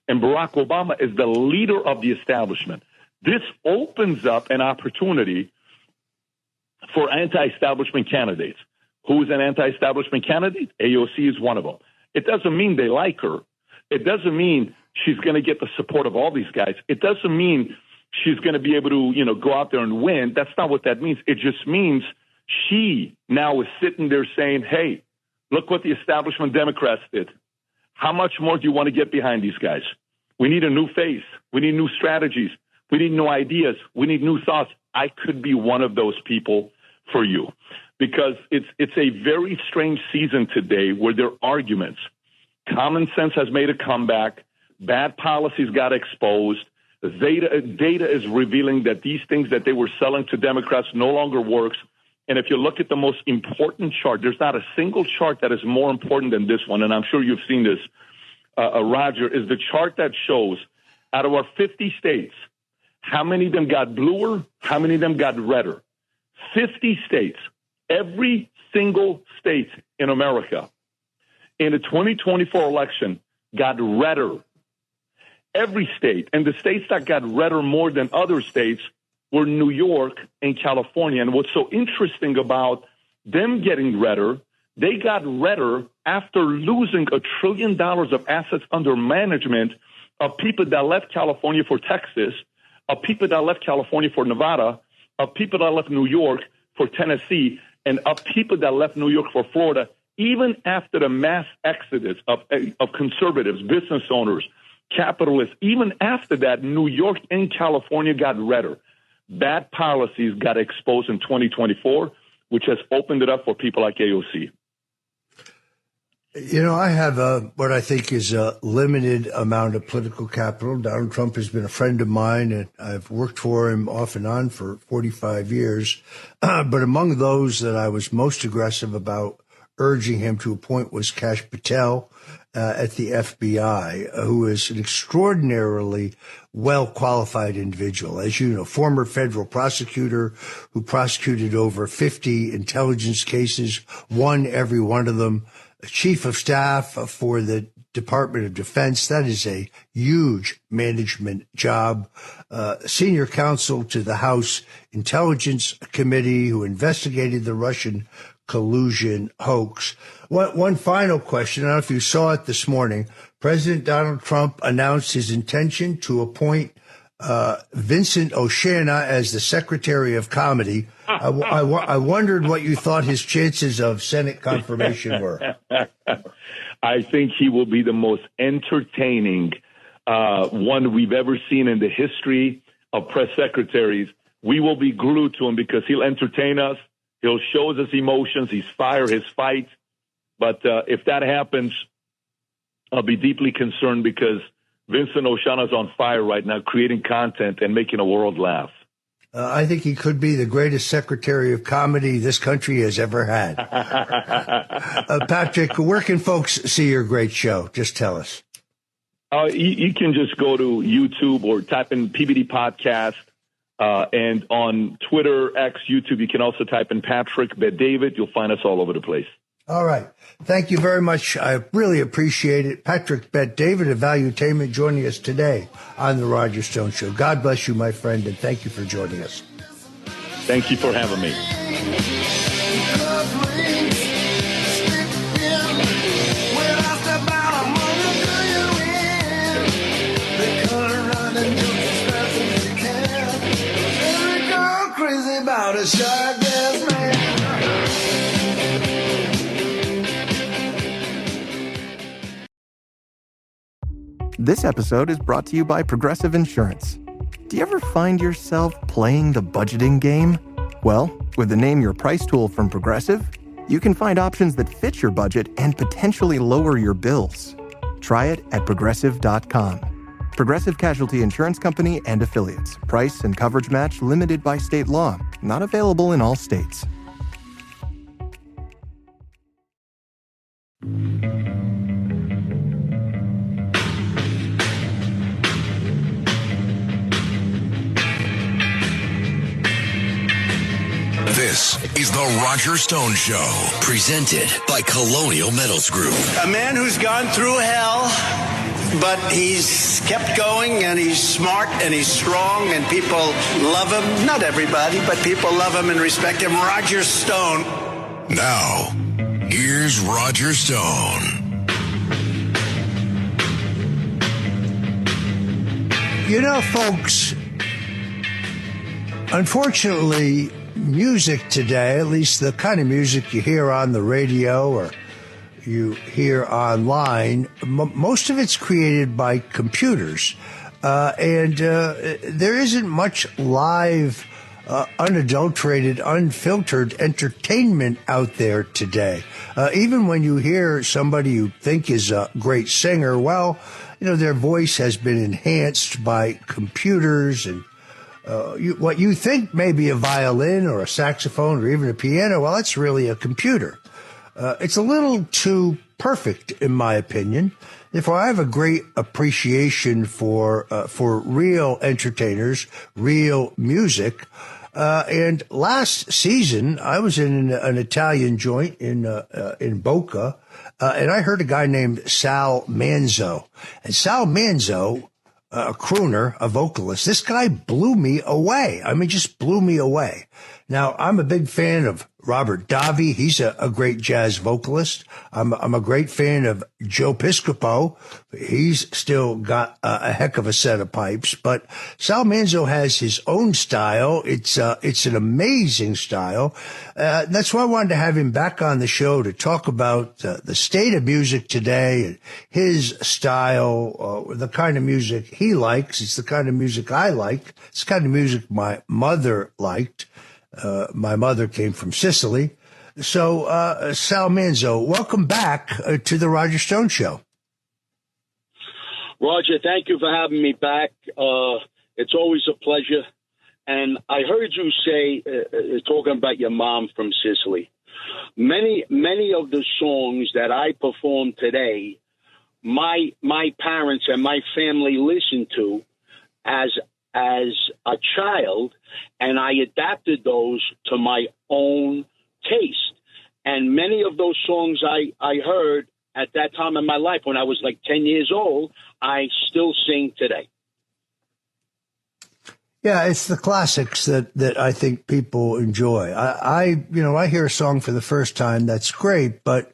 Speaker 14: And Barack Obama is the leader of the establishment. This opens up an opportunity for anti-establishment candidates. Who is an anti-establishment candidate? AOC is one of them. It doesn't mean they like her. It doesn't mean she's going to get the support of all these guys. It doesn't mean she's going to be able to, go out there and win. That's not what that means. It just means she now is sitting there saying, hey, look what the establishment Democrats did. How much more do you want to get behind these guys? We need a new face. We need new strategies. We need new ideas. We need new thoughts. I could be one of those people for you because it's a very strange season today where there are arguments. Common sense has made a comeback. Bad policies got exposed. Data is revealing that these things that they were selling to Democrats no longer works. And if you look at the most important chart, there's not a single chart that is more important than this one. And I'm sure you've seen this, Roger, is the chart that shows out of our 50 states, how many of them got bluer, how many of them got redder. 50 states, every single state in America in the 2024 election got redder. Every state, and the states that got redder more than other states were New York and California. And what's so interesting about them getting redder, they got redder after losing $1 trillion of assets under management of people that left California for Texas, of people that left California for Nevada, of people that left New York for Tennessee, and of people that left New York for Florida, even after the mass exodus of conservatives, business owners, capitalists. Even after that, New York and California got redder. Bad policies got exposed in 2024, which has opened it up for people like AOC.
Speaker 5: I have what I think is a limited amount of political capital. Donald Trump has been a friend of mine, and I've worked for him off and on for 45 years. But among those that I was most aggressive about urging him to appoint was Kash Patel at the FBI, who is an extraordinarily well-qualified individual. As you know, former federal prosecutor who prosecuted over 50 intelligence cases, won every one of them, chief of staff for the Department of Defense. That is a huge management job. Senior counsel to the House Intelligence Committee, who investigated the Russian collusion hoax. One final question. I don't know if you saw it this morning. President Donald Trump announced his intention to appoint Vincent O'Shannah as the Secretary of Comedy. I wondered what you thought his chances of Senate confirmation were.
Speaker 14: I think he will be the most entertaining one we've ever seen in the history of press secretaries. We will be glued to him because he'll entertain us. He'll show us his emotions, his fire, his fight. But if that happens, I'll be deeply concerned because Vincent O'Shannah's on fire right now, creating content and making a world laugh.
Speaker 5: I think he could be the greatest Secretary of Comedy this country has ever had. Patrick, where can folks see your great show? Just tell us.
Speaker 14: You can just go to YouTube or type in PBD Podcast. And on Twitter, X, YouTube, you can also type in Patrick Bet-David. You'll find us all over the place.
Speaker 5: All right. Thank you very much. I really appreciate it. Patrick Bet-David of Valuetainment joining us today on The Roger Stone Show. God bless you, my friend, and thank you for joining us.
Speaker 14: Thank you for having me.
Speaker 13: This episode is brought to you by Progressive Insurance. Do you ever find yourself playing the budgeting game? Well, with the Name Your Price tool from Progressive, you can find options that fit your budget and potentially lower your bills. Try it at Progressive.com. Progressive Casualty Insurance Company and Affiliates. Price and coverage match limited by state law. Not available in all states.
Speaker 3: This is The Roger Stone Show, presented by Colonial Metals Group.
Speaker 4: A man who's gone through hell, but he's kept going, and he's smart, and he's strong, and people love him. Not everybody, but people love him and respect him. Roger Stone.
Speaker 3: Now, here's Roger Stone.
Speaker 5: You know, folks, unfortunately, music today, at least the kind of music you hear on the radio or you hear online, most of it's created by computers. And there isn't much live, unadulterated, unfiltered entertainment out there today. Even when you hear somebody you think is a great singer, well, you know, their voice has been enhanced by computers, and what you think may be a violin or a saxophone or even a piano, well, that's really a computer. It's a little too perfect, in my opinion. Therefore, I have a great appreciation for real entertainers, real music. And last season, I was in an Italian joint in Boca, and I heard a guy named Sal Manzo. And Sal Manzo, a crooner, a vocalist, this guy blew me away. I mean, just blew me away. Now, I'm a big fan of Robert Davi. He's a great jazz vocalist. I'm a great fan of Joe Piscopo. He's still got a heck of a set of pipes. But Sal Manzo has his own style. It's an amazing style. That's why I wanted to have him back on the show to talk about the state of music today and his style, the kind of music he likes. It's the kind of music I like. It's the kind of music my mother liked. My mother came from Sicily. So, Sal Manzo, welcome back to the Roger Stone Show.
Speaker 19: Roger, thank you for having me back. It's always a pleasure. And I heard you say, talking about your mom from Sicily, many of the songs that I perform today, my parents and my family listened to as a child, and I adapted those to my own taste. And many of those songs I heard at that time in my life when I was like 10 years old, I still sing today.
Speaker 5: Yeah, it's the classics that I think people enjoy. I hear a song for the first time, that's great, but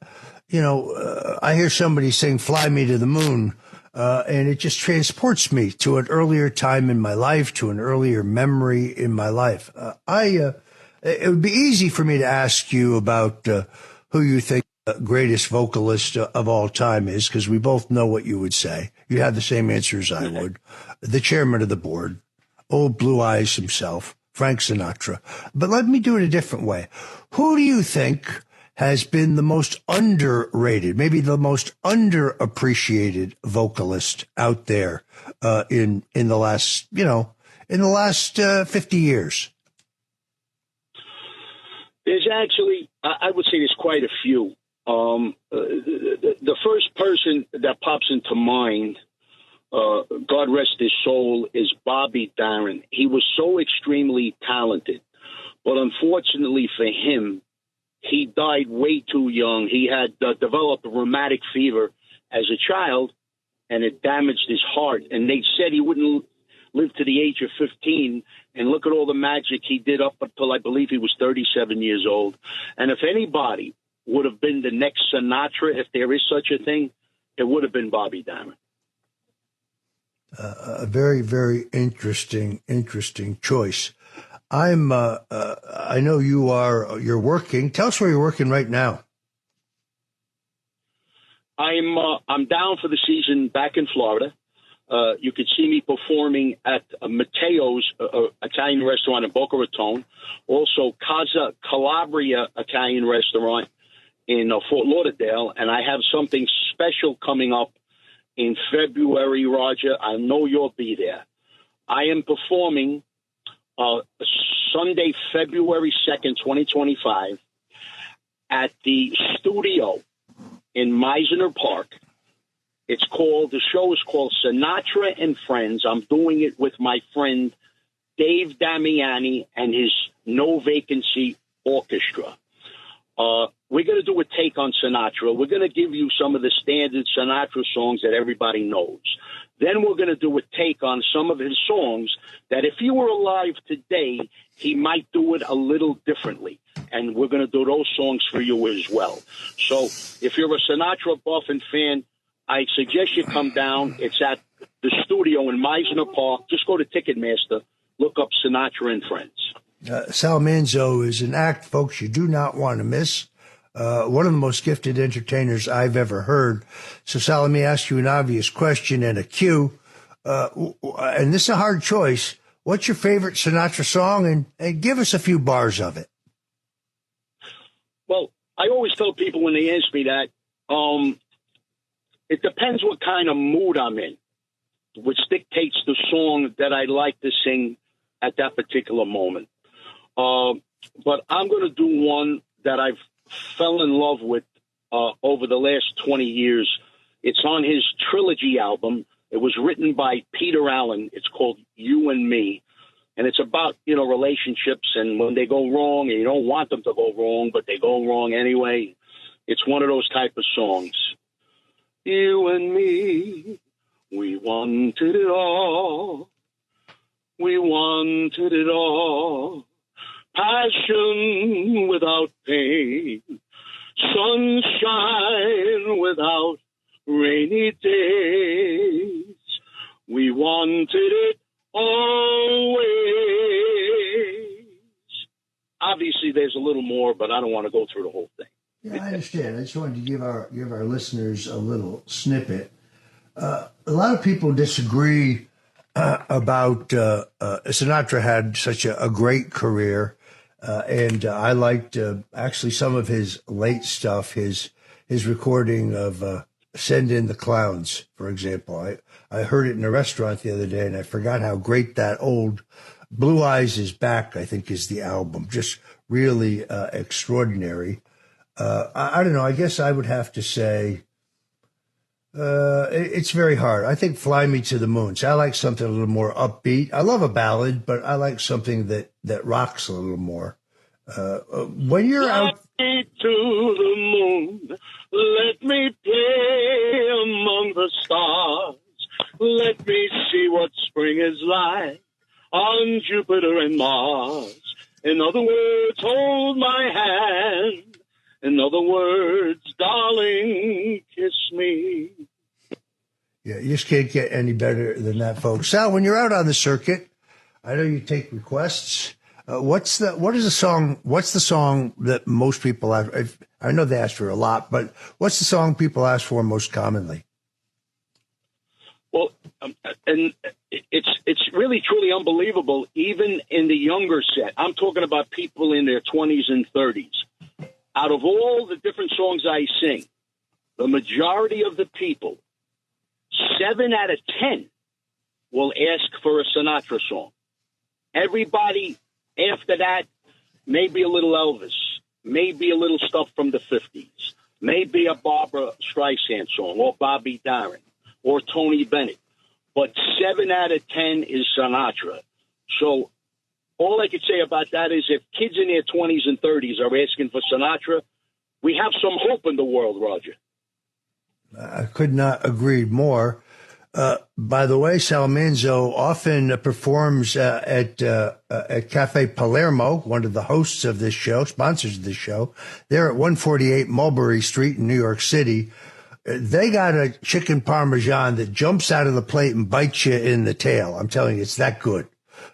Speaker 5: I hear somebody sing "Fly Me to the Moon," and it just transports me to an earlier time in my life, to an earlier memory in my life. It would be easy for me to ask you about who you think the greatest vocalist of all time is, because we both know what you would say. You have the same answer as I would. The chairman of the board. Old Blue Eyes himself, Frank Sinatra. But let me do it a different way. Who do you think has been the most underrated, maybe the most underappreciated vocalist out there in the last 50 years?
Speaker 19: There's actually, I would say there's quite a few. The first person that pops into mind, God rest his soul, is Bobby Darin. He was so extremely talented, but unfortunately for him, he died way too young. He had developed a rheumatic fever as a child, and it damaged his heart. And they said he wouldn't live to the age of 15. And look at all the magic he did up until I believe he was 37 years old. And if anybody would have been the next Sinatra, if there is such a thing, it would have been Bobby Darin.
Speaker 5: A very, very interesting choice. I know you're working. Tell us where you're working right now.
Speaker 19: I'm down for the season back in Florida. You could see me performing at Matteo's Italian restaurant in Boca Raton. Also Casa Calabria Italian restaurant in Fort Lauderdale. And I have something special coming up in February, Roger. I know you'll be there. I am performing Sunday, February 2nd, 2025, at the studio in Meisner Park. The show is called Sinatra and Friends. I'm doing it with my friend Dave Damiani and his No Vacancy Orchestra. We're going to do a take on Sinatra. We're going to give you some of the standard Sinatra songs that everybody knows. Then we're going to do a take on some of his songs that if he were alive today, he might do it a little differently. And we're going to do those songs for you as well. So if you're a Sinatra buff and fan, I suggest you come down. It's at the studio in Meisner Park. Just go to Ticketmaster, look up Sinatra and Friends.
Speaker 5: Sal Manzo is an act, folks, you do not want to miss. One of the most gifted entertainers I've ever heard. So, Sal, let me ask you an obvious question and a cue. And this is a hard choice. What's your favorite Sinatra song? And give us a few bars of it.
Speaker 19: Well, I always tell people when they ask me that, it depends what kind of mood I'm in, which dictates the song that I like to sing at that particular moment. But I'm going to do one that I've fell in love with over the last 20 years. It's on his trilogy album. It was written by Peter Allen. It's called You and Me. And it's about, relationships and when they go wrong and you don't want them to go wrong, but they go wrong anyway. It's one of those type of songs. You and me, we wanted it all. We wanted it all. Passion without pain. Sunshine without rainy days. We wanted it always. Obviously, there's a little more, but I don't want to go through the whole thing.
Speaker 5: Yeah, I understand. I just wanted to give our listeners a little snippet. A lot of people disagree about Sinatra had such a great career, and I liked actually some of his late stuff. His recording of "Send in the Clowns," for example. I heard it in a restaurant the other day, and I forgot how great that old "Blue Eyes Is Back," I think, is the album. Just really extraordinary. I don't know. I guess I would have to say it's very hard. I think "Fly Me to the Moon." So I like something a little more upbeat. I love a ballad, but I like something that rocks a little more. When you're out
Speaker 19: to the moon, let me play like on Jupiter and Mars. In other words, hold my hand. In other words, darling, kiss me.
Speaker 5: Yeah, you just can't get any better than that, folks. Sal, when you're out on the circuit, I know you take requests. What's the song that most people ask? I know they ask for a lot, but what's the song people ask for most commonly?
Speaker 19: Well, and it's really truly unbelievable. Even in the younger set, I'm talking about people in their 20s and 30s. Out of all the different songs I sing, the majority of the people, 7 out of 10, will ask for a Sinatra song. Everybody after that, maybe a little Elvis, maybe a little stuff from the 50s, maybe a Barbara Streisand song, or Bobby Darin, or Tony Bennett. But 7 out of 10 is Sinatra. So all I could say about that is if kids in their 20s and 30s are asking for Sinatra, we have some hope in the world, Roger.
Speaker 5: I could not agree more. By the way, Sal Manzo often performs at Cafe Palermo, one of the hosts of this show, sponsors of this show. They're at 148 Mulberry Street in New York City. They got a chicken parmesan that jumps out of the plate and bites you in the tail. I'm telling you, it's that good.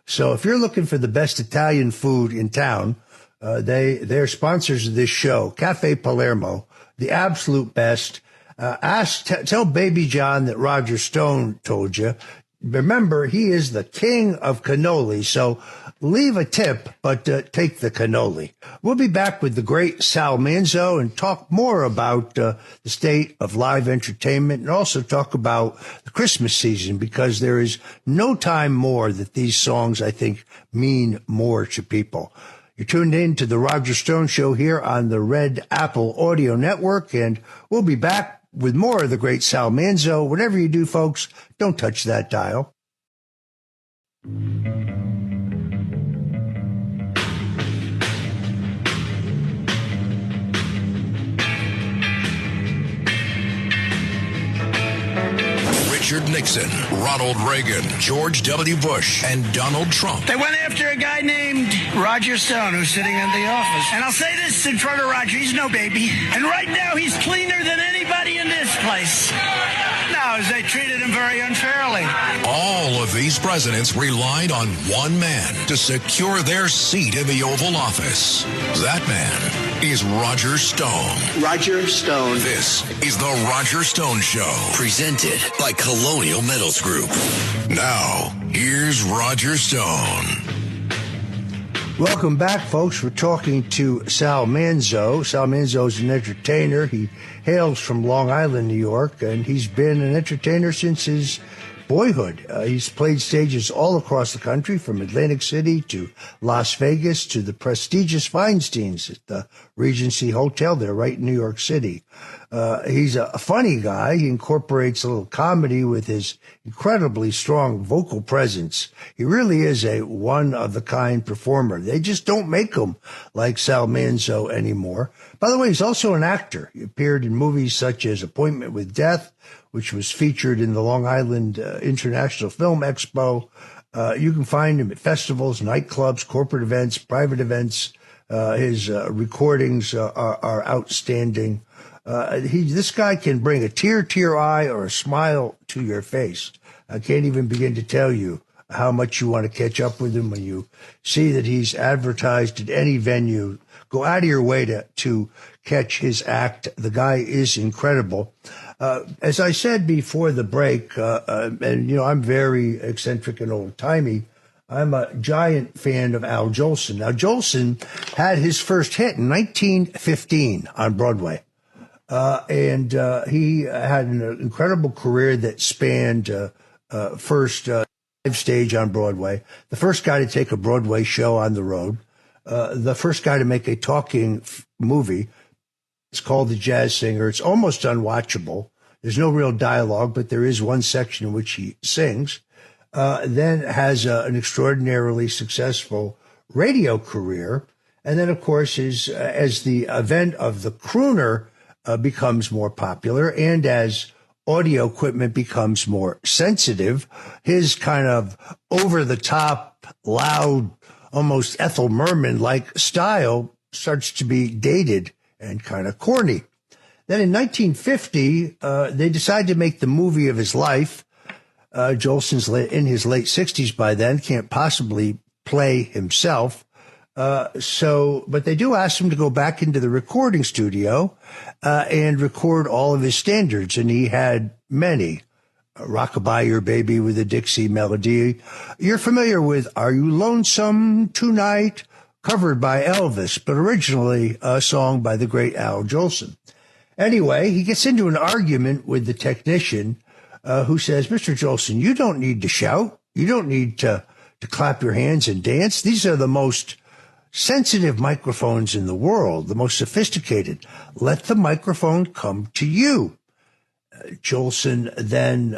Speaker 5: So if you're looking for the best Italian food in town, they're sponsors of this show. Cafe Palermo, the absolute best. Tell Baby John that Roger Stone told you. Remember, he is the king of cannoli, so leave a tip, but take the cannoli. We'll be back with the great Sal Manzo and talk more about the state of live entertainment and also talk about the Christmas season, because there is no time more that these songs, I think, mean more to people. You're tuned in to the Roger Stone Show here on the Red Apple Audio Network, and we'll be back with more of the great Sal Manzo. Whatever you do, folks, don't touch that dial.
Speaker 3: Richard Nixon, Ronald Reagan, George W. Bush, and Donald Trump.
Speaker 12: They went after a guy named Roger Stone, who's sitting in the office. And I'll say this in front of Roger, he's no baby. And right now, he's cleaner than anybody in this place. No, they treated him very unfairly.
Speaker 3: All of these presidents relied on one man to secure their seat in the Oval Office. That man is Roger Stone.
Speaker 4: Roger Stone.
Speaker 3: This is the Roger Stone Show, presented by Colonial Metals Group. Now, here's Roger Stone.
Speaker 5: Welcome back, folks. We're talking to Sal Manzo. Sal Manzo is an entertainer. He hails from Long Island, New York, and he's been an entertainer since his boyhood. He's played stages all across the country, from Atlantic City to Las Vegas to the prestigious Feinsteins at the Regency Hotel there, right in New York City. He's a funny guy. He incorporates a little comedy with his incredibly strong vocal presence. He really is a one-of-the-kind performer. They just don't make him like Sal Manzo anymore. By the way, he's also an actor. He appeared in movies such as Appointment with Death, which was featured in the Long Island International Film Expo. You can find him at festivals, nightclubs, corporate events, private events. His recordings are outstanding. This guy can bring a tear to your eye or a smile to your face. I can't even begin to tell you how much you want to catch up with him when you see that he's advertised at any venue. Go out of your way to catch his act. The guy is incredible. As I said before the break, and, you know, I'm very eccentric and old-timey, I'm a giant fan of Al Jolson. Now, Jolson had his first hit in 1915 on Broadway. And he had an incredible career that spanned first live stage on Broadway, the first guy to take a Broadway show on the road, the first guy to make a talking movie. It's called The Jazz Singer. It's almost unwatchable. There's no real dialogue, but there is one section in which he sings. Then has an extraordinarily successful radio career. And then, of course, as the event of the crooner becomes more popular, and as audio equipment becomes more sensitive. His kind of over-the-top, loud, almost Ethel Merman-like style starts to be dated and kind of corny. Then in 1950, they decide to make the movie of his life. Jolson's in his late 60s by then, can't possibly play himself. But they do ask him to go back into the recording studio and record all of his standards, and he had many. Rockabye Your Baby with a Dixie melody. You're familiar with Are You Lonesome Tonight? Covered by Elvis, but originally a song by the great Al Jolson. Anyway, he gets into an argument with the technician who says, Mr. Jolson, you don't need to shout. You don't need to clap your hands and dance. These are the most sensitive microphones in the world, the most sophisticated. Let the microphone come to you. Jolson then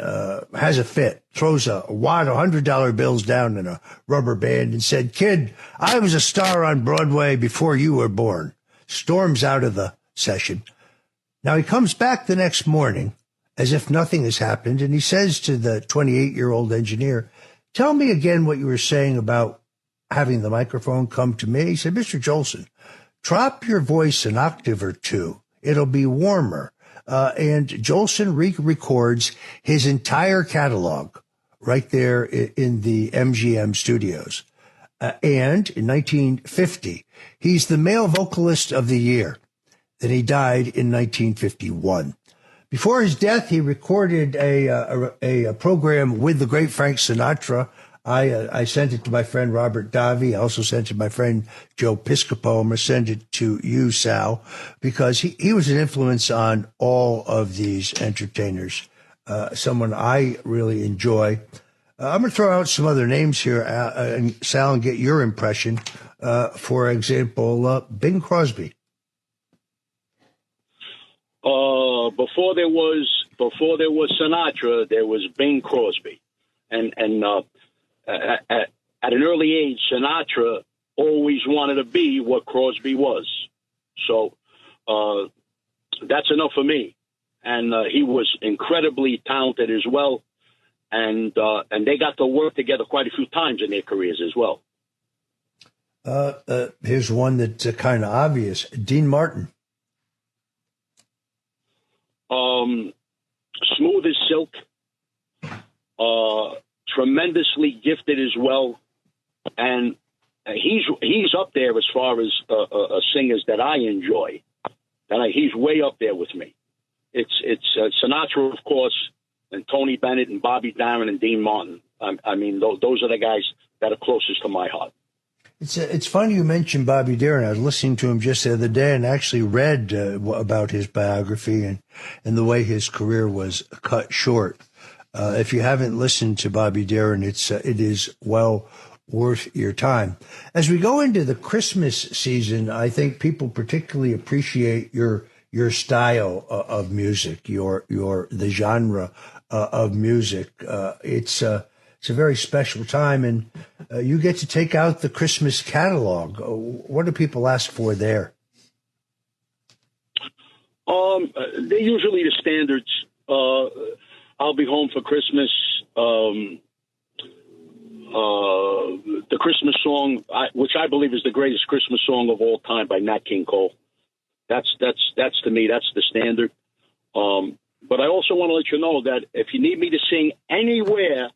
Speaker 5: has a fit, throws a wad of $100 bills down in a rubber band and said, kid, I was a star on Broadway before you were born. Storms out of the session. Now he comes back the next morning as if nothing has happened, and he says to the 28-year-old engineer, tell me again what you were saying about having the microphone come to me. He said, Mr. Jolson, drop your voice an octave or two. It'll be warmer. And Jolson re-records his entire catalog right there in the MGM studios. And in 1950, he's the male vocalist of the year. Then he died in 1951. Before his death, he recorded a program with the great Frank Sinatra. I sent it to my friend Robert Davi. I also sent it to my friend Joe Piscopo. I'm going to send it to you, Sal, because he was an influence on all of these entertainers, someone I really enjoy. I'm going to throw out some other names here, and Sal, and get your impression. For example, Bing Crosby.
Speaker 19: Before there was Sinatra, there was Bing Crosby, and at an early age, Sinatra always wanted to be what Crosby was. So that's enough for me. And he was incredibly talented as well. And they got to work together quite a few times in their careers as well.
Speaker 5: Here's one that's kind of obvious. Dean Martin.
Speaker 19: Smooth as silk. Tremendously gifted as well, and he's up there as far as singers that I enjoy. He's way up there with me. It's Sinatra, of course, and Tony Bennett and Bobby Darin and Dean Martin. I mean, those are the guys that are closest to my heart.
Speaker 5: It's funny you mentioned Bobby Darin. I was listening to him just the other day and actually read about his biography and the way his career was cut short. If you haven't listened to Bobby Darin, it is well worth your time. As we go into the Christmas season, I think people particularly appreciate your style of music, the genre of music. It's a very special time, and you get to take out the Christmas catalog. What do people ask for there?
Speaker 19: They're usually the standards. I'll Be Home for Christmas. The Christmas song, which I believe is the greatest Christmas song of all time, by Nat King Cole. That's to me, that's the standard. But I also want to let you know that if you need me to sing anywhere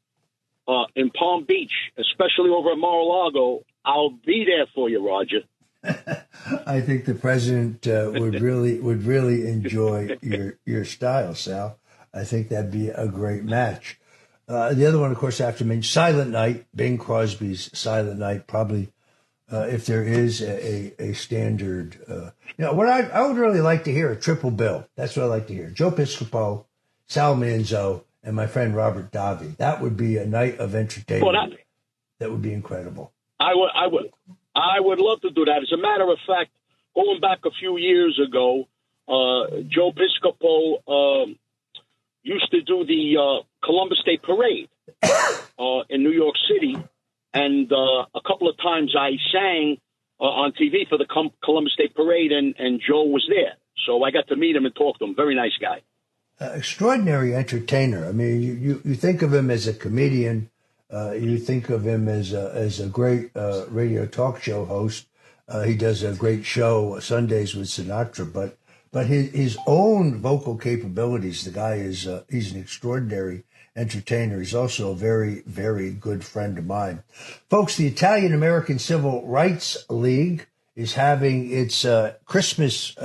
Speaker 19: in Palm Beach, especially over at Mar-a-Lago, I'll be there for you, Roger.
Speaker 5: I think the president would really enjoy your style, Sal. I think that'd be a great match. The other one, of course, I have to mention Silent Night, Bing Crosby's Silent Night, probably if there is a standard. What I would really like to hear, a triple bill. That's what I like to hear. Joe Piscopo, Sal Manzo, and my friend Robert Davi. That would be a night of entertainment. That would be incredible.
Speaker 19: I would love to do that. As a matter of fact, going back a few years ago, Joe Piscopo used to do the Columbus Day Parade in New York City. And a couple of times I sang on TV for the Columbus Day Parade, and Joe was there. So I got to meet him and talk to him. Very nice guy.
Speaker 5: extraordinary entertainer. I mean, you think of him as a comedian. You think of him as a great radio talk show host. He does a great show Sundays with Sinatra, but his own vocal capabilities. The guy he's an extraordinary entertainer. He's also a very, very good friend of mine. Folks, the Italian American Civil Rights League is having its Christmas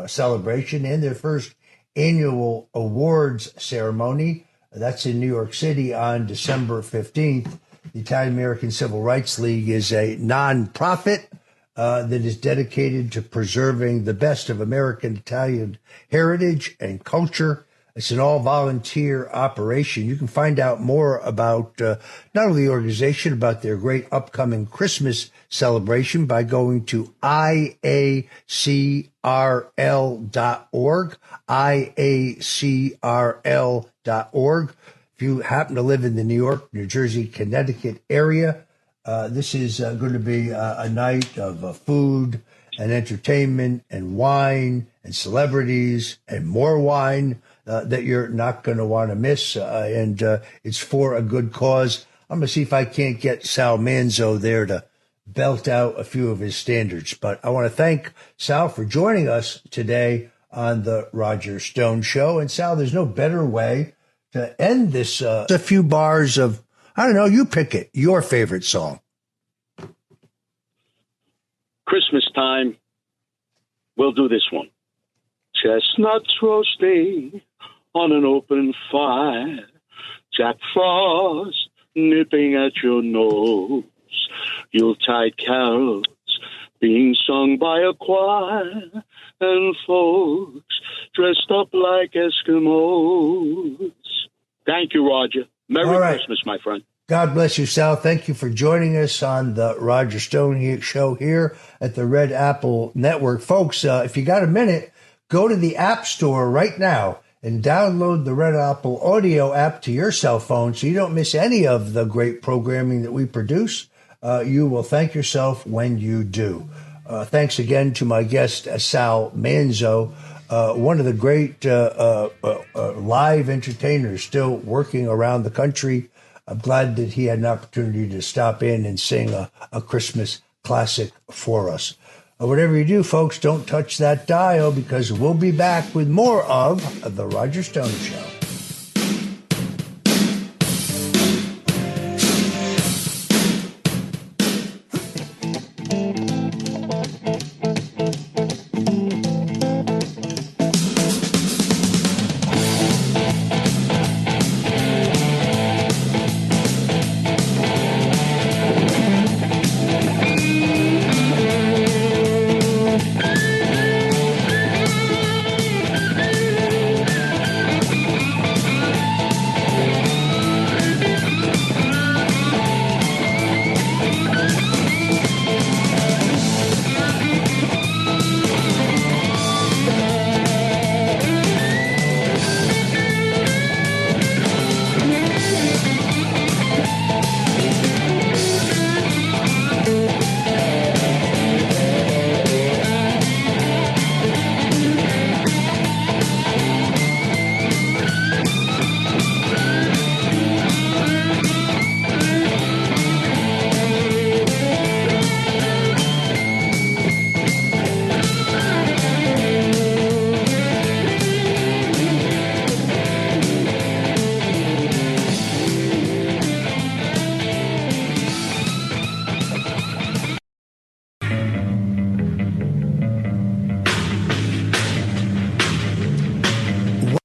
Speaker 5: celebration and their first annual awards ceremony. That's in New York City on December 15th. The Italian American Civil Rights League is a nonprofit that is dedicated to preserving the best of American Italian heritage and culture. It's an all-volunteer operation. You can find out more about not only the organization, about their great upcoming Christmas celebration by going to iacrl.org, iacrl.org. If you happen to live in the New York, New Jersey, Connecticut area, this is going to be a night of food and entertainment and wine and celebrities and more wine that you're not going to want to miss. And it's for a good cause. I'm going to see if I can't get Sal Manzo there to belt out a few of his standards. But I want to thank Sal for joining us today on the Roger Stone Show. And Sal, there's no better way to end this. A few bars of, I don't know, you pick it, your favorite song.
Speaker 19: Christmas time, we'll do this one. Chestnuts roasting on an open fire, Jack Frost nipping at your nose, Yuletide carols being sung by a choir, and folks dressed up like Eskimos. Thank you, Roger. Merry Christmas, my friend.
Speaker 5: God bless you, Sal. Thank you for joining us on the Roger Stone Show here at the Red Apple Network. Folks, if you got a minute, go to the App Store right now and download the Red Apple Audio app to your cell phone so you don't miss any of the great programming that we produce. You will thank yourself when you do. Thanks again to my guest, Sal Manzo, one of the great live entertainers still working around the country. I'm glad that he had an opportunity to stop in and sing a Christmas classic for us. Whatever you do, folks, don't touch that dial because we'll be back with more of The Roger Stone Show.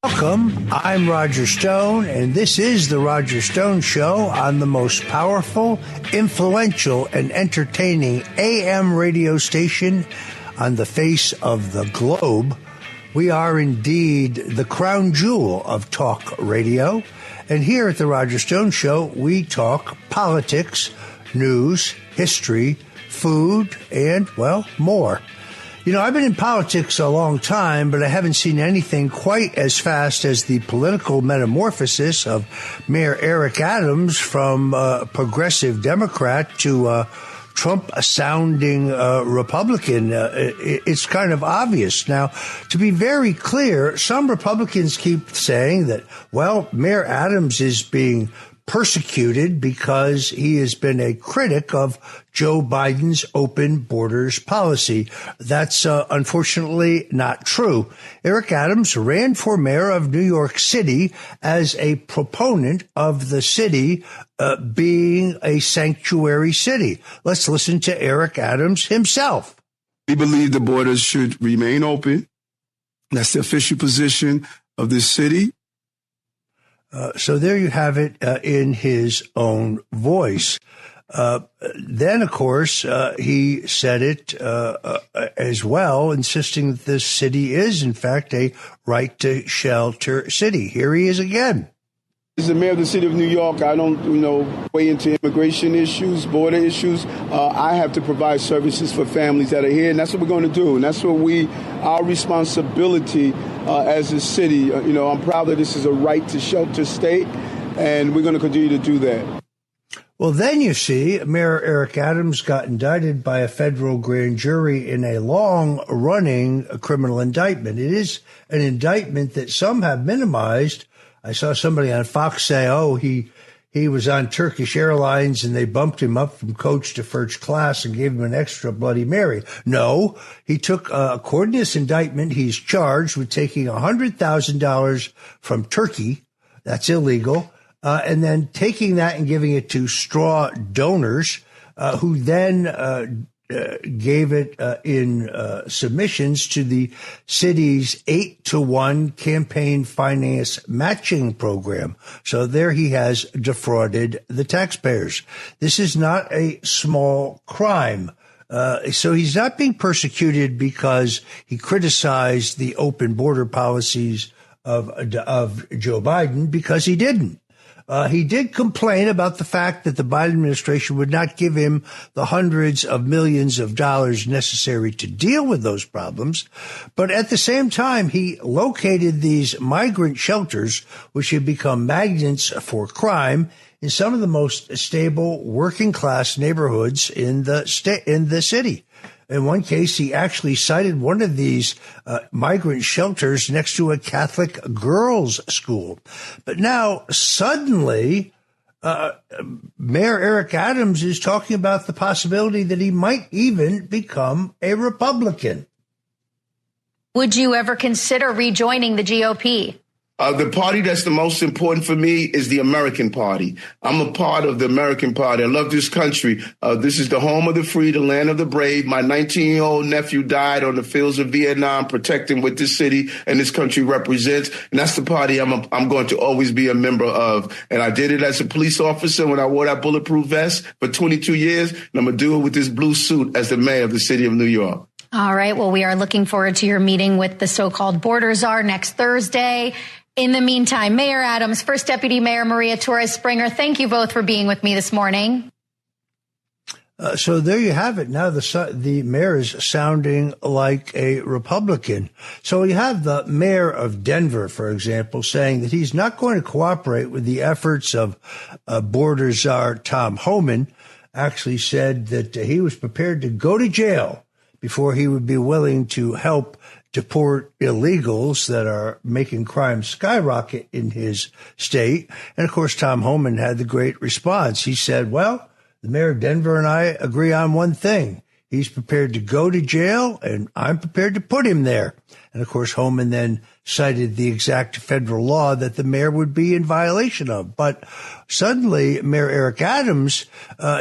Speaker 5: Welcome. I'm Roger Stone, and this is The Roger Stone Show on the most powerful, influential, and entertaining AM radio station on the face of the globe. We are indeed the crown jewel of talk radio. And here at The Roger Stone Show, we talk politics, news, history, food, and, well, more. You know, I've been in politics a long time, but I haven't seen anything quite as fast as the political metamorphosis of Mayor Eric Adams from progressive Democrat to Trump-sounding Republican. It's kind of obvious. Now, to be very clear, some Republicans keep saying that, well, Mayor Adams is being persecuted because he has been a critic of Joe Biden's open borders policy. That's unfortunately not true. Eric Adams ran for mayor of New York City as a proponent of the city being a sanctuary city. Let's listen to Eric Adams himself.
Speaker 20: We believe the borders should remain open. That's the official position of this city.
Speaker 5: So there you have it in his own voice. Then, of course, he said it as well, insisting that this city is, in fact, a right to shelter city. Here he is again.
Speaker 20: As the mayor of the city of New York, I don't, weigh into immigration issues, border issues. I have to provide services for families that are here, and that's what we're going to do. And that's what our responsibility as a city. I'm proud that this is a right to shelter state, and we're going to continue to do that.
Speaker 5: Well, then you see, Mayor Eric Adams got indicted by a federal grand jury in a long-running criminal indictment. It is an indictment that some have minimized. I saw somebody on Fox say, he was on Turkish Airlines and they bumped him up from coach to first class and gave him an extra Bloody Mary. No, he took, according to this indictment, he's charged with taking $100,000 from Turkey. That's illegal. And then taking that and giving it to straw donors, who then gave it in submissions to the city's 8-to-1 campaign finance matching program. So there he has defrauded the taxpayers. This is not a small crime. So he's not being persecuted because he criticized the open border policies of Joe Biden, because he didn't. He did complain about the fact that the Biden administration would not give him the hundreds of millions of dollars necessary to deal with those problems. But at the same time, he located these migrant shelters, which have become magnets for crime, in some of the most stable working class neighborhoods in the city. In one case, he actually cited one of these migrant shelters next to a Catholic girls' school. But now, suddenly, Mayor Eric Adams is talking about the possibility that he might even become a Republican.
Speaker 21: Would you ever consider rejoining the GOP?
Speaker 20: The party that's the most important for me is the American Party. I'm a part of the American Party. I love this country. This is the home of the free, the land of the brave. My 19-year-old nephew died on the fields of Vietnam, protecting what this city and this country represents. And that's the party I'm going to always be a member of. And I did it as a police officer when I wore that bulletproof vest for 22 years. And I'm going to do it with this blue suit as the mayor of the city of New York.
Speaker 21: All right. Well, we are looking forward to your meeting with the so-called border czar next Thursday. In the meantime, Mayor Adams, First Deputy Mayor Maria Torres Springer, thank you both for being with me this morning.
Speaker 5: So there you have it. Now the mayor is sounding like a Republican. So you have the mayor of Denver, for example, saying that he's not going to cooperate with the efforts of border czar Tom Homan. Actually said that he was prepared to go to jail before he would be willing to help deport illegals that are making crime skyrocket in his state. And of course, Tom Homan had the great response. He said, well, the mayor of Denver and I agree on one thing. He's prepared to go to jail, and I'm prepared to put him there. And of course, Homan then cited the exact federal law that the mayor would be in violation of. But suddenly, Mayor Eric Adams,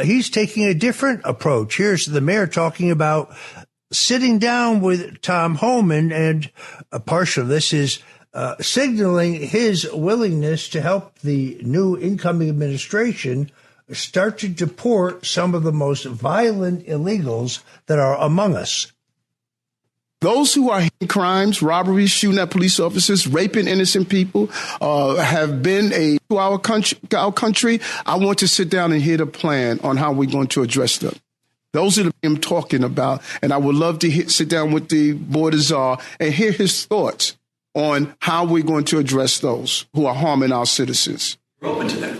Speaker 5: he's taking a different approach. Here's the mayor talking about sitting down with Tom Homan, and a partial of this is signaling his willingness to help the new incoming administration start to deport some of the most violent illegals that are among us.
Speaker 20: Those who are hate crimes, robberies, shooting at police officers, raping innocent people, have been to our country. I want to sit down and hear the plan on how we're going to address them. Those are the I'm talking about, and I would love to sit down with the border czar and hear his thoughts on how we're going to address those who are harming our citizens.
Speaker 22: We're open to that.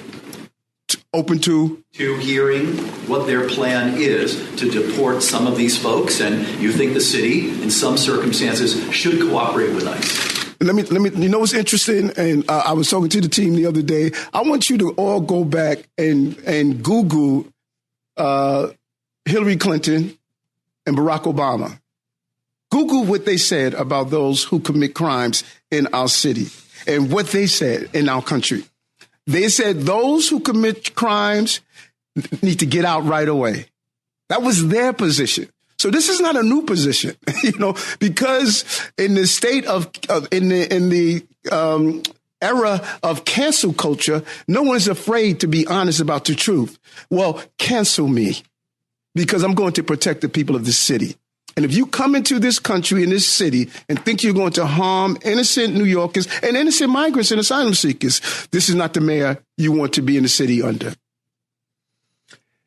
Speaker 2: open to
Speaker 22: hearing what their plan is to deport some of these folks, and you think the city, in some circumstances, should cooperate with ICE.
Speaker 2: Let me. You know what's interesting? And I was talking to the team the other day. I want you to all go back and Google Hillary Clinton and Barack Obama. Google what they said about those who commit crimes in our city and what they said in our country. They said those who commit crimes need to get out right away. That was their position. So this is not a new position, because in the state in the era of cancel culture, no one's afraid to be honest about the truth. Well, cancel me because I'm going to protect the people of this city. And if you come into this country, in this city, and think you're going to harm innocent New Yorkers and innocent migrants and asylum seekers, this is not the mayor you want to be in the city under.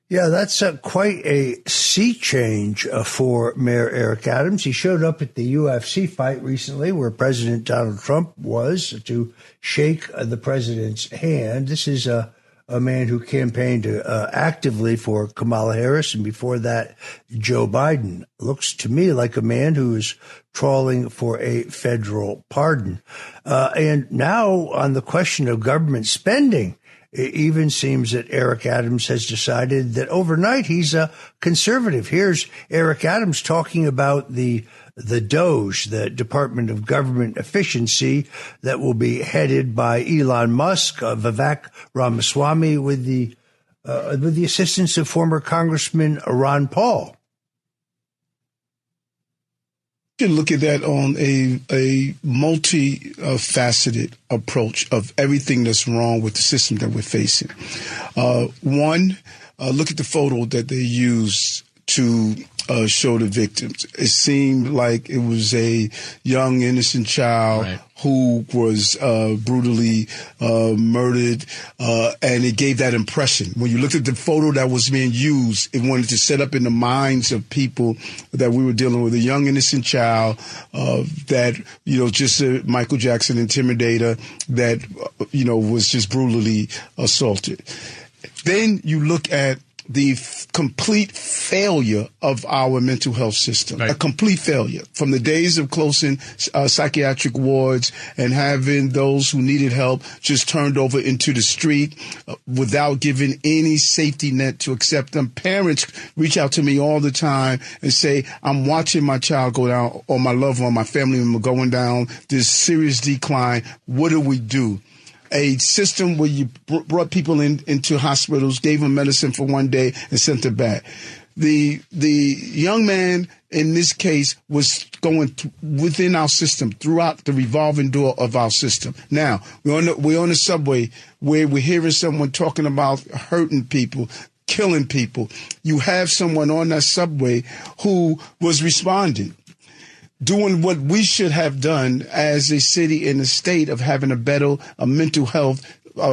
Speaker 5: Yeah, that's quite a sea change for Mayor Eric Adams. He showed up at the UFC fight recently where President Donald Trump was to shake the president's hand. This is a man who campaigned actively for Kamala Harris, and before that, Joe Biden. Looks to me like a man who is trawling for a federal pardon. And now on the question of government spending, it even seems that Eric Adams has decided that overnight he's a conservative. Here's Eric Adams talking about the DOGE, the Department of Government Efficiency, that will be headed by Elon Musk, Vivek Ramaswamy, with the assistance of former Congressman Ron Paul.
Speaker 2: You can look at that on a multi-faceted approach of everything that's wrong with the system that we're facing. One, look at the photo that they used to show the victims. It seemed like it was a young, innocent child who was brutally murdered, and it gave that impression. When you looked at the photo that was being used, it wanted to set up in the minds of people that we were dealing with a young, innocent child that, just a Michael Jackson intimidator that, was just brutally assaulted. Then you look at the complete failure of our mental health system, a complete failure from the days of closing psychiatric wards and having those who needed help just turned over into the street without giving any safety net to accept them. Parents reach out to me all the time and say, I'm watching my child go down, or my loved one, my family member going down this serious decline. What do we do? A system where you brought people into hospitals, gave them medicine for one day, and sent them back. The young man in this case was going within our system, throughout the revolving door of our system. Now, we're on the subway where we're hearing someone talking about hurting people, killing people. You have someone on that subway who was responding, doing what we should have done as a city and a state of having a mental health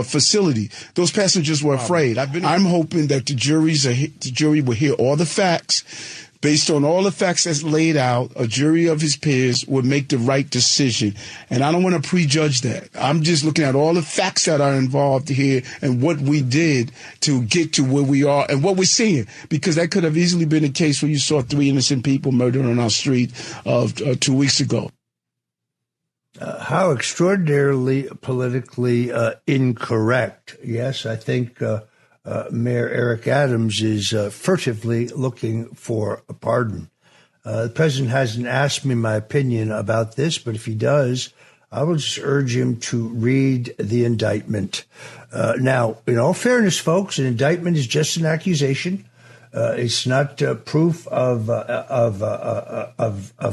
Speaker 2: facility. Those passengers were afraid. I'm hoping that the jury will hear all the facts. Based on all the facts that's laid out, a jury of his peers would make the right decision. And I don't want to prejudge that. I'm just looking at all the facts that are involved here and what we did to get to where we are and what we're seeing. Because that could have easily been a case where you saw 3 innocent people murdered on our street 2 weeks ago.
Speaker 5: How extraordinarily politically incorrect. Yes, I think Mayor Eric Adams is furtively looking for a pardon. The president hasn't asked me my opinion about this, but if he does, I will just urge him to read the indictment. Now, in all fairness, folks, an indictment is just an accusation. It's not proof of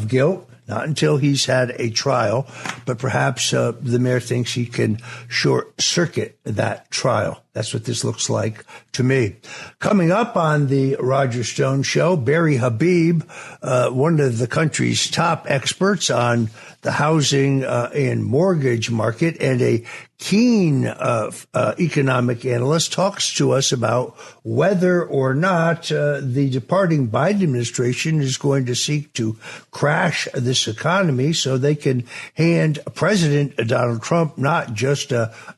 Speaker 5: guilt. Not until he's had a trial, but perhaps the mayor thinks he can short-circuit that trial. That's what this looks like to me. Coming up on the Roger Stone Show, Barry Habib, one of the country's top experts on the housing and mortgage market and a keen economic analyst, talks to us about whether or not the departing Biden administration is going to seek to crash this economy so they can hand President Donald Trump not just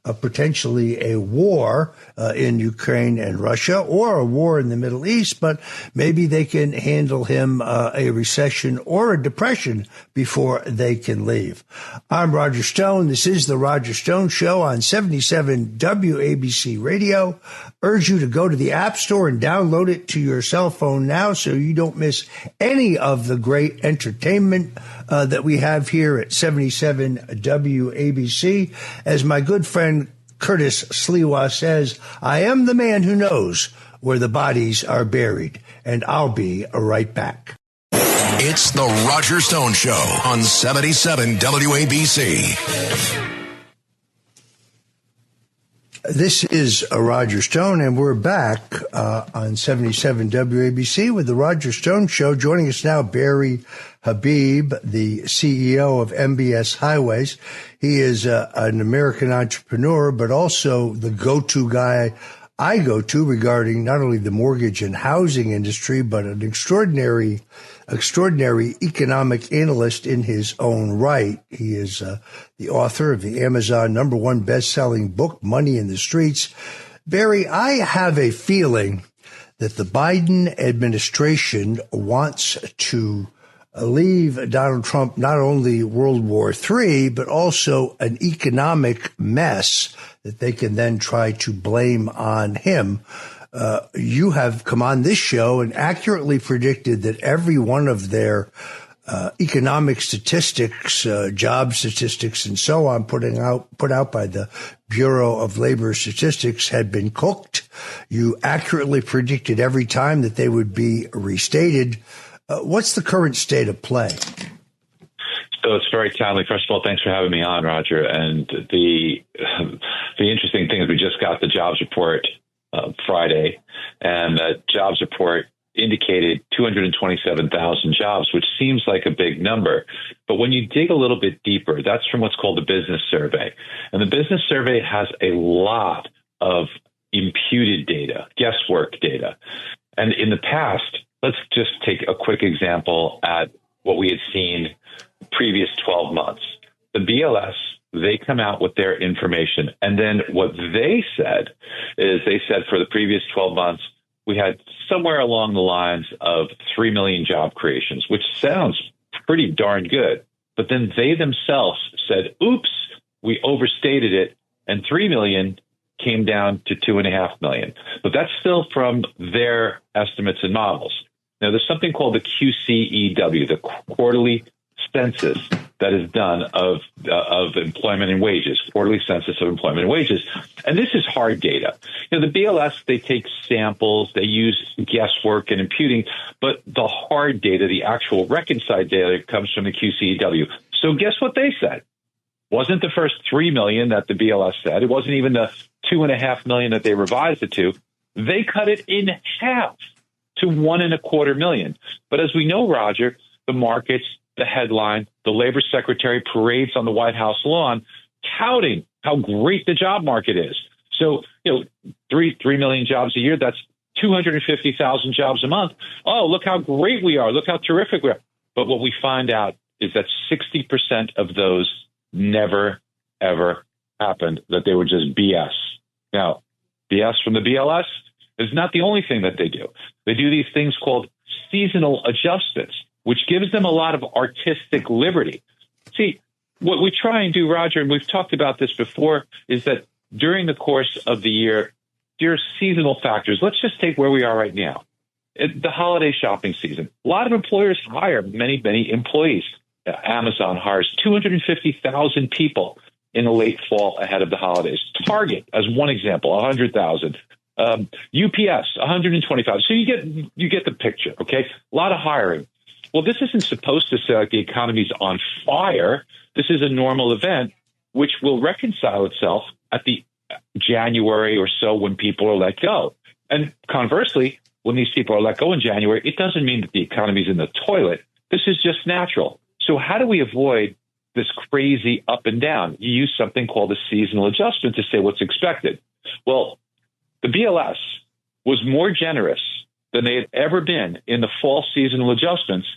Speaker 5: potentially a war, war in Ukraine and Russia or a war in the Middle East, but maybe they can handle him a recession or a depression before they can leave. I'm Roger Stone. This is The Roger Stone Show on 77 WABC Radio. Urge you to go to the App Store and download it to your cell phone now so you don't miss any of the great entertainment that we have here at 77 WABC. As my good friend Curtis Sliwa says, I am the man who knows where the bodies are buried, and I'll be right back.
Speaker 3: It's the Roger Stone Show on 77 WABC.
Speaker 5: This is Roger Stone, and we're back on 77 WABC with the Roger Stone Show. Joining us now, Barry Habib, the CEO of MBS Highways. He is an American entrepreneur, but also the go-to guy I go to regarding not only the mortgage and housing industry, but an extraordinary economic analyst in his own right. He is the author of the Amazon #1 best-selling book, Money in the Streets. Barry, I have a feeling that the Biden administration wants to leave Donald Trump not only World War III, but also an economic mess that they can then try to blame on him. You have come on this show and accurately predicted that every one of their economic statistics, job statistics, and so on, put out by the Bureau of Labor Statistics had been cooked. You accurately predicted every time that they would be restated. What's the current state of play?
Speaker 1: So it's very timely. First of all, thanks for having me on, Roger. And the interesting thing is we just got the jobs report Friday, and the jobs report indicated 227,000 jobs, which seems like a big number. But when you dig a little bit deeper, that's from what's called the business survey. And the business survey has a lot of imputed data, guesswork data. And in the past, let's just take a quick example at what we had seen previous 12 months. The BLS, they come out with their information. And then what they said is they said for the previous 12 months, we had somewhere along the lines of 3 million job creations, which sounds pretty darn good. But then they themselves said, oops, we overstated it, and 3 million came down to 2.5 million. But that's still from their estimates and models. Now, there's something called the QCEW, the quarterly census that is done of employment and wages, quarterly census of employment and wages. And this is hard data. You know, the BLS, they take samples, they use guesswork and imputing, but the hard data, the actual reconciled data, comes from the QCEW. So guess what they said? Wasn't the first 3 million that the BLS said. It wasn't even the 2.5 million that they revised it to. They cut it in half to 1.25 million. But as we know, Roger, the markets, the headline, the labor secretary parades on the White House lawn touting how great the job market is. So, you know, 3 million jobs a year, that's 250,000 jobs a month. Oh, look how great we are. Look how terrific we are. But what we find out is that 60% of those never, ever happened, that they were just BS. Now, BS from the BLS is not the only thing that they do. They do these things called seasonal adjustments, which gives them a lot of artistic liberty. See, what we try and do, Roger, and we've talked about this before, is that during the course of the year, there are seasonal factors. Let's just take where we are right now. The holiday shopping season. A lot of employers hire many, many employees. Amazon hires 250,000 people in the late fall ahead of the holidays. Target, as one example, 100,000. UPS, 125. So you get the picture, okay? A lot of hiring. Well, this isn't supposed to say like the economy's on fire. This is a normal event which will reconcile itself at the January or so when people are let go. And conversely, when these people are let go in January, it doesn't mean that the economy's in the toilet. This is just natural. So how do we avoid this crazy up and down? You use something called a seasonal adjustment to say what's expected. Well, the BLS was more generous than they had ever been in the fall seasonal adjustments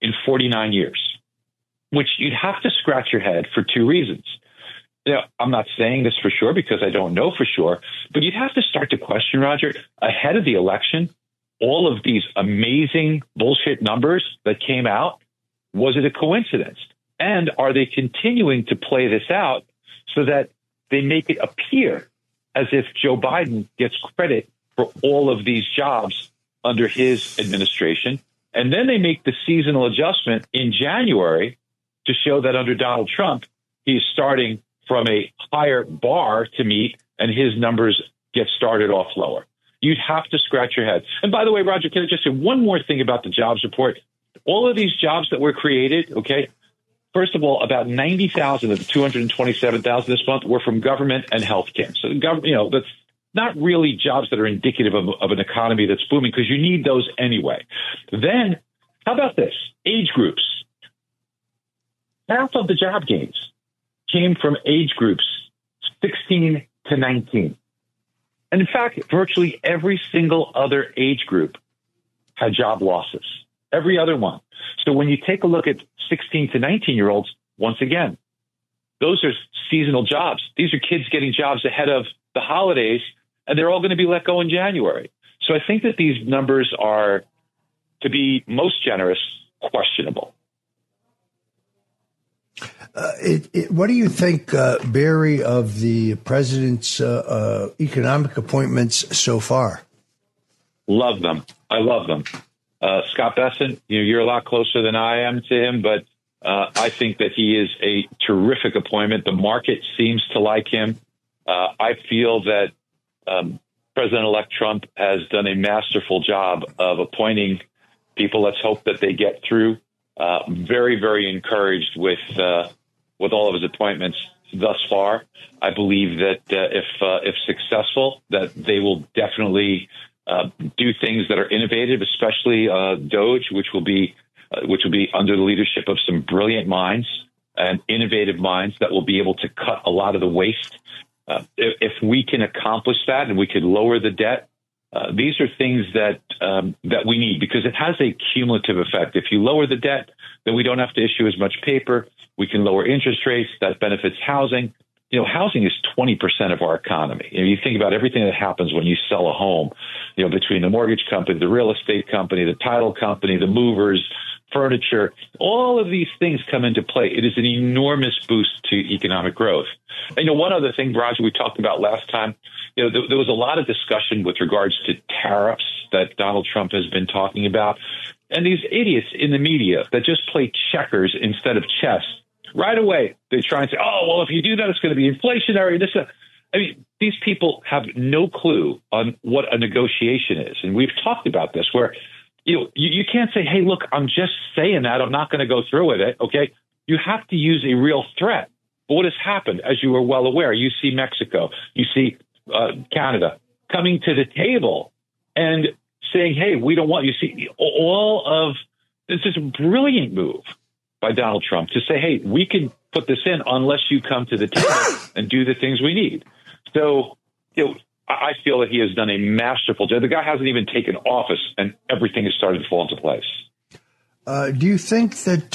Speaker 1: in 49 years, which you'd have to scratch your head for two reasons. I'm not saying this for sure because I don't know for sure, but you'd have to start to question, Roger, ahead of the election, all of these amazing bullshit numbers that came out. Was it a coincidence? And are they continuing to play this out so that they make it appear as if Joe Biden gets credit for all of these jobs under his administration? And then they make the seasonal adjustment in January to show that under Donald Trump, he's starting from a higher bar to meet, and his numbers get started off lower. You'd have to scratch your head. And by the way, Roger, can I just say one more thing about the jobs report? All of these jobs that were created, okay, first of all, about 90,000 of the 227,000 this month were from government and healthcare. So the government, that's not really jobs that are indicative of an economy that's booming because you need those anyway. Then, how about this? Age groups. Half of the job gains came from age groups 16 to 19. And in fact, virtually every single other age group had job losses. Every other one. So when you take a look at 16 to 19-year-olds, once again, those are seasonal jobs. These are kids getting jobs ahead of the holidays, and they're all going to be let go in January. So I think that these numbers are, to be most generous, questionable.
Speaker 5: What do you think, Barry, of the president's economic appointments so far?
Speaker 1: Love them. I love them. Scott Bessent, you're a lot closer than I am to him, but I think that he is a terrific appointment. The market seems to like him. I feel that President-elect Trump has done a masterful job of appointing people. Let's hope that they get through. Very, very encouraged with all of his appointments thus far. I believe that if successful, that they will definitely do things that are innovative, especially DOGE, which will be under the leadership of some brilliant minds and innovative minds that will be able to cut a lot of the waste. If we can accomplish that and we could lower the debt, these are things that we need because it has a cumulative effect. If you lower the debt, then we don't have to issue as much paper. We can lower interest rates. That benefits housing. Housing is 20% of our economy. You think about everything that happens when you sell a home, between the mortgage company, the real estate company, the title company, the movers, furniture, all of these things come into play. It is an enormous boost to economic growth. And one other thing, Roger, we talked about last time, there was a lot of discussion with regards to tariffs that Donald Trump has been talking about. And these idiots in the media that just play checkers instead of chess, right away, they try and say, oh, well, if you do that, it's going to be inflationary. These people have no clue on what a negotiation is. And we've talked about this where, you can't say, hey, look, I'm just saying that. I'm not going to go through with it. OK, you have to use a real threat. But what has happened, as you are well aware, you see Mexico, you see Canada coming to the table and saying, hey, we don't want you see all of this is a brilliant move by Donald Trump to say, hey, we can put this in unless you come to the table and do the things we need. So, I feel that he has done a masterful job. The guy hasn't even taken office and everything has started to fall into place.
Speaker 5: Do you think that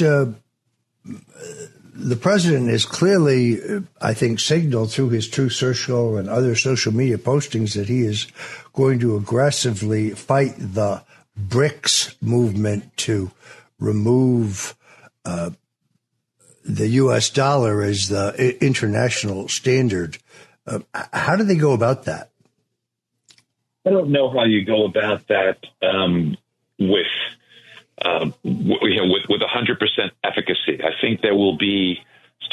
Speaker 5: the president is clearly, I think, signaled through his Truth Social and other social media postings that he is going to aggressively fight the BRICS movement to remove the U.S. dollar as the international standard? How do they go about that?
Speaker 1: I don't know how you go about that with 100% efficacy. I think there will be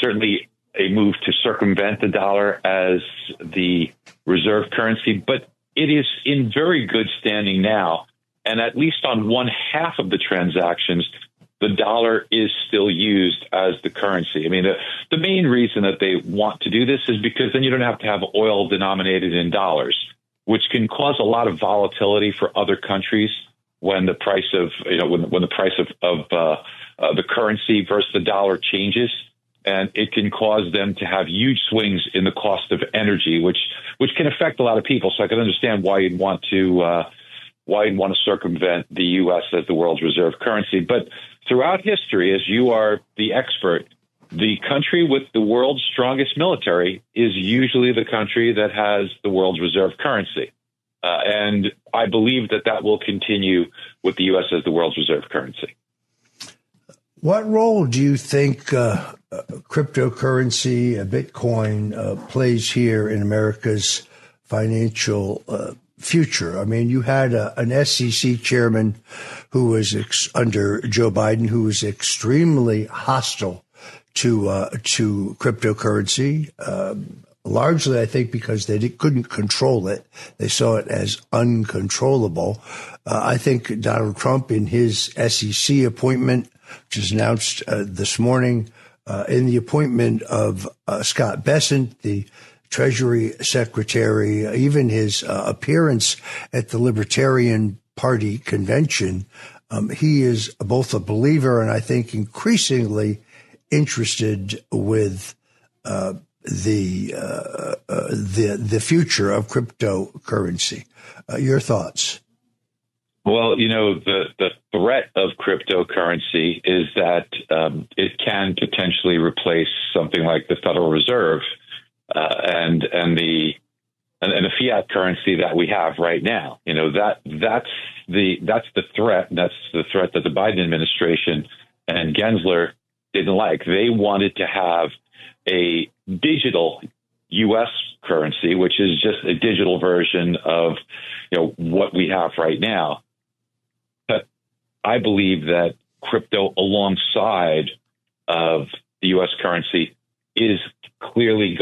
Speaker 1: certainly a move to circumvent the dollar as the reserve currency, but it is in very good standing now. And at least on one half of the transactions, the dollar is still used as the currency. The main reason that they want to do this is because then you don't have to have oil denominated in dollars, which can cause a lot of volatility for other countries when the price of when the price of the currency versus the dollar changes, and it can cause them to have huge swings in the cost of energy, which can affect a lot of people. So I can understand why you'd want to circumvent the U.S. as the world's reserve currency. But throughout history, as you are the expert, the country with the world's strongest military is usually the country that has the world's reserve currency. And I believe that will continue with the U.S. as the world's reserve currency.
Speaker 5: What role do you think cryptocurrency, Bitcoin, plays here in America's financial future? I mean, you had an SEC chairman who was under Joe Biden, who was extremely hostile to cryptocurrency, largely, I think, because they couldn't control it. They saw it as uncontrollable. I think Donald Trump, in his SEC appointment, which was announced this morning, in the appointment of Scott Bessent, the Treasury Secretary, even his appearance at the Libertarian Party convention, he is both a believer and I think increasingly interested with the future of cryptocurrency. Your thoughts?
Speaker 1: Well, the threat of cryptocurrency is that it can potentially replace something like the Federal Reserve and the fiat currency that we have right now. That's the threat. That's the threat that the Biden administration and Gensler didn't like. They wanted to have a digital U.S. currency, which is just a digital version of what we have right now. But I believe that crypto, alongside of the U.S. currency, is clearly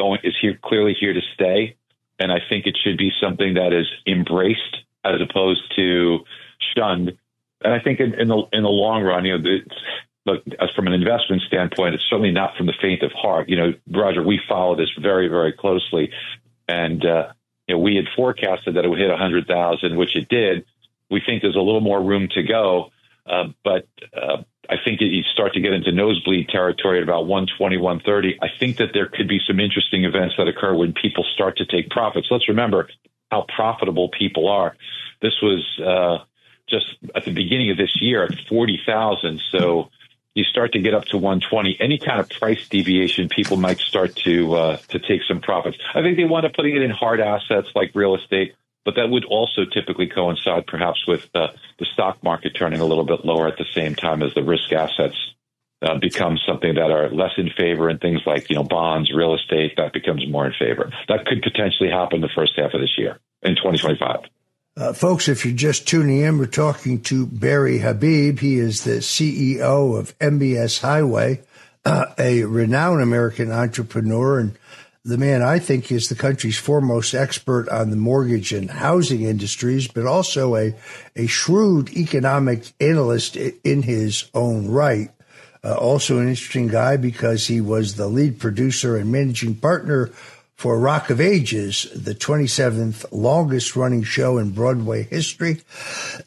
Speaker 1: here to stay, and I think it should be something that is embraced as opposed to shunned. And I think in the long run, look, from an investment standpoint, it's certainly not from the faint of heart. Roger, we follow this very, very closely, and we had forecasted that it would hit 100,000, which it did. We think there's a little more room to go, but I think you start to get into nosebleed territory at about 120, 130. I think that there could be some interesting events that occur when people start to take profits. Let's remember how profitable people are. This was just at the beginning of this year at 40,000. So you start to get up to 120. Any kind of price deviation, people might start to take some profits. I think they wind up putting it in hard assets like real estate, but that would also typically coincide perhaps with the stock market turning a little bit lower at the same time as the risk assets become something that are less in favor, and things like bonds, real estate, that becomes more in favor. That could potentially happen the first half of this year in 2025.
Speaker 5: Folks, if you're just tuning in, we're talking to Barry Habib. He is the CEO of MBS Highway, a renowned American entrepreneur, and the man I think is the country's foremost expert on the mortgage and housing industries, but also a shrewd economic analyst in his own right. Also an interesting guy because he was the lead producer and managing partner for Rock of Ages, the 27th longest running show in Broadway history,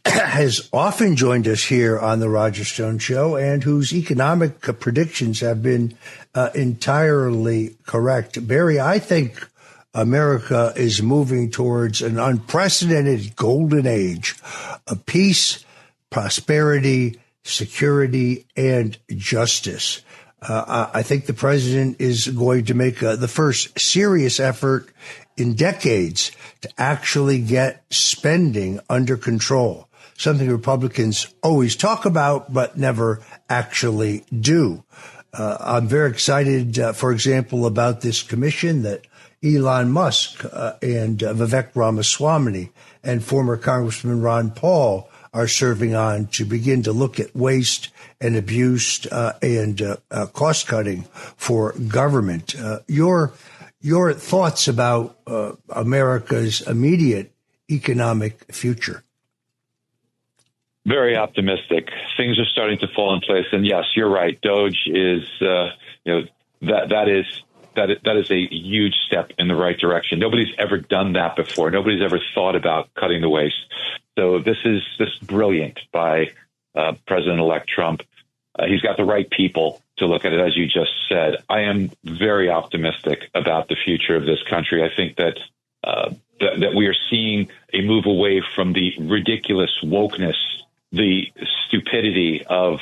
Speaker 5: has often joined us here on the Roger Stone Show, and whose economic predictions have been entirely correct. Barry, I think America is moving towards an unprecedented golden age of peace, prosperity, security, and justice. I think the president is going to make the first serious effort in decades to actually get spending under control, something Republicans always talk about but never actually do. I'm very excited, for example, about this commission that Elon Musk and Vivek Ramaswamy and former Congressman Ron Paul are serving on to begin to look at waste and abuse and cost cutting for government. Your thoughts about America's immediate economic future?
Speaker 1: Very optimistic. Things are starting to fall in place, and yes, you're right. Doge is, that is a huge step in the right direction. Nobody's ever done that before. Nobody's ever thought about cutting the waste. So this is brilliant by President-elect Trump. He's got the right people to look at it, as you just said. I am very optimistic about the future of this country. I think that we are seeing a move away from the ridiculous wokeness, the stupidity of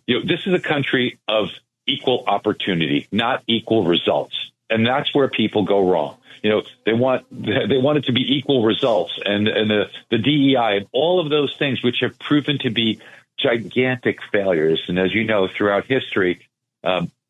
Speaker 1: this is a country of equal opportunity, not equal results. And that's where people go wrong. They want it to be equal results, and the DEI and all of those things, which have proven to be gigantic failures. And as you know, throughout history,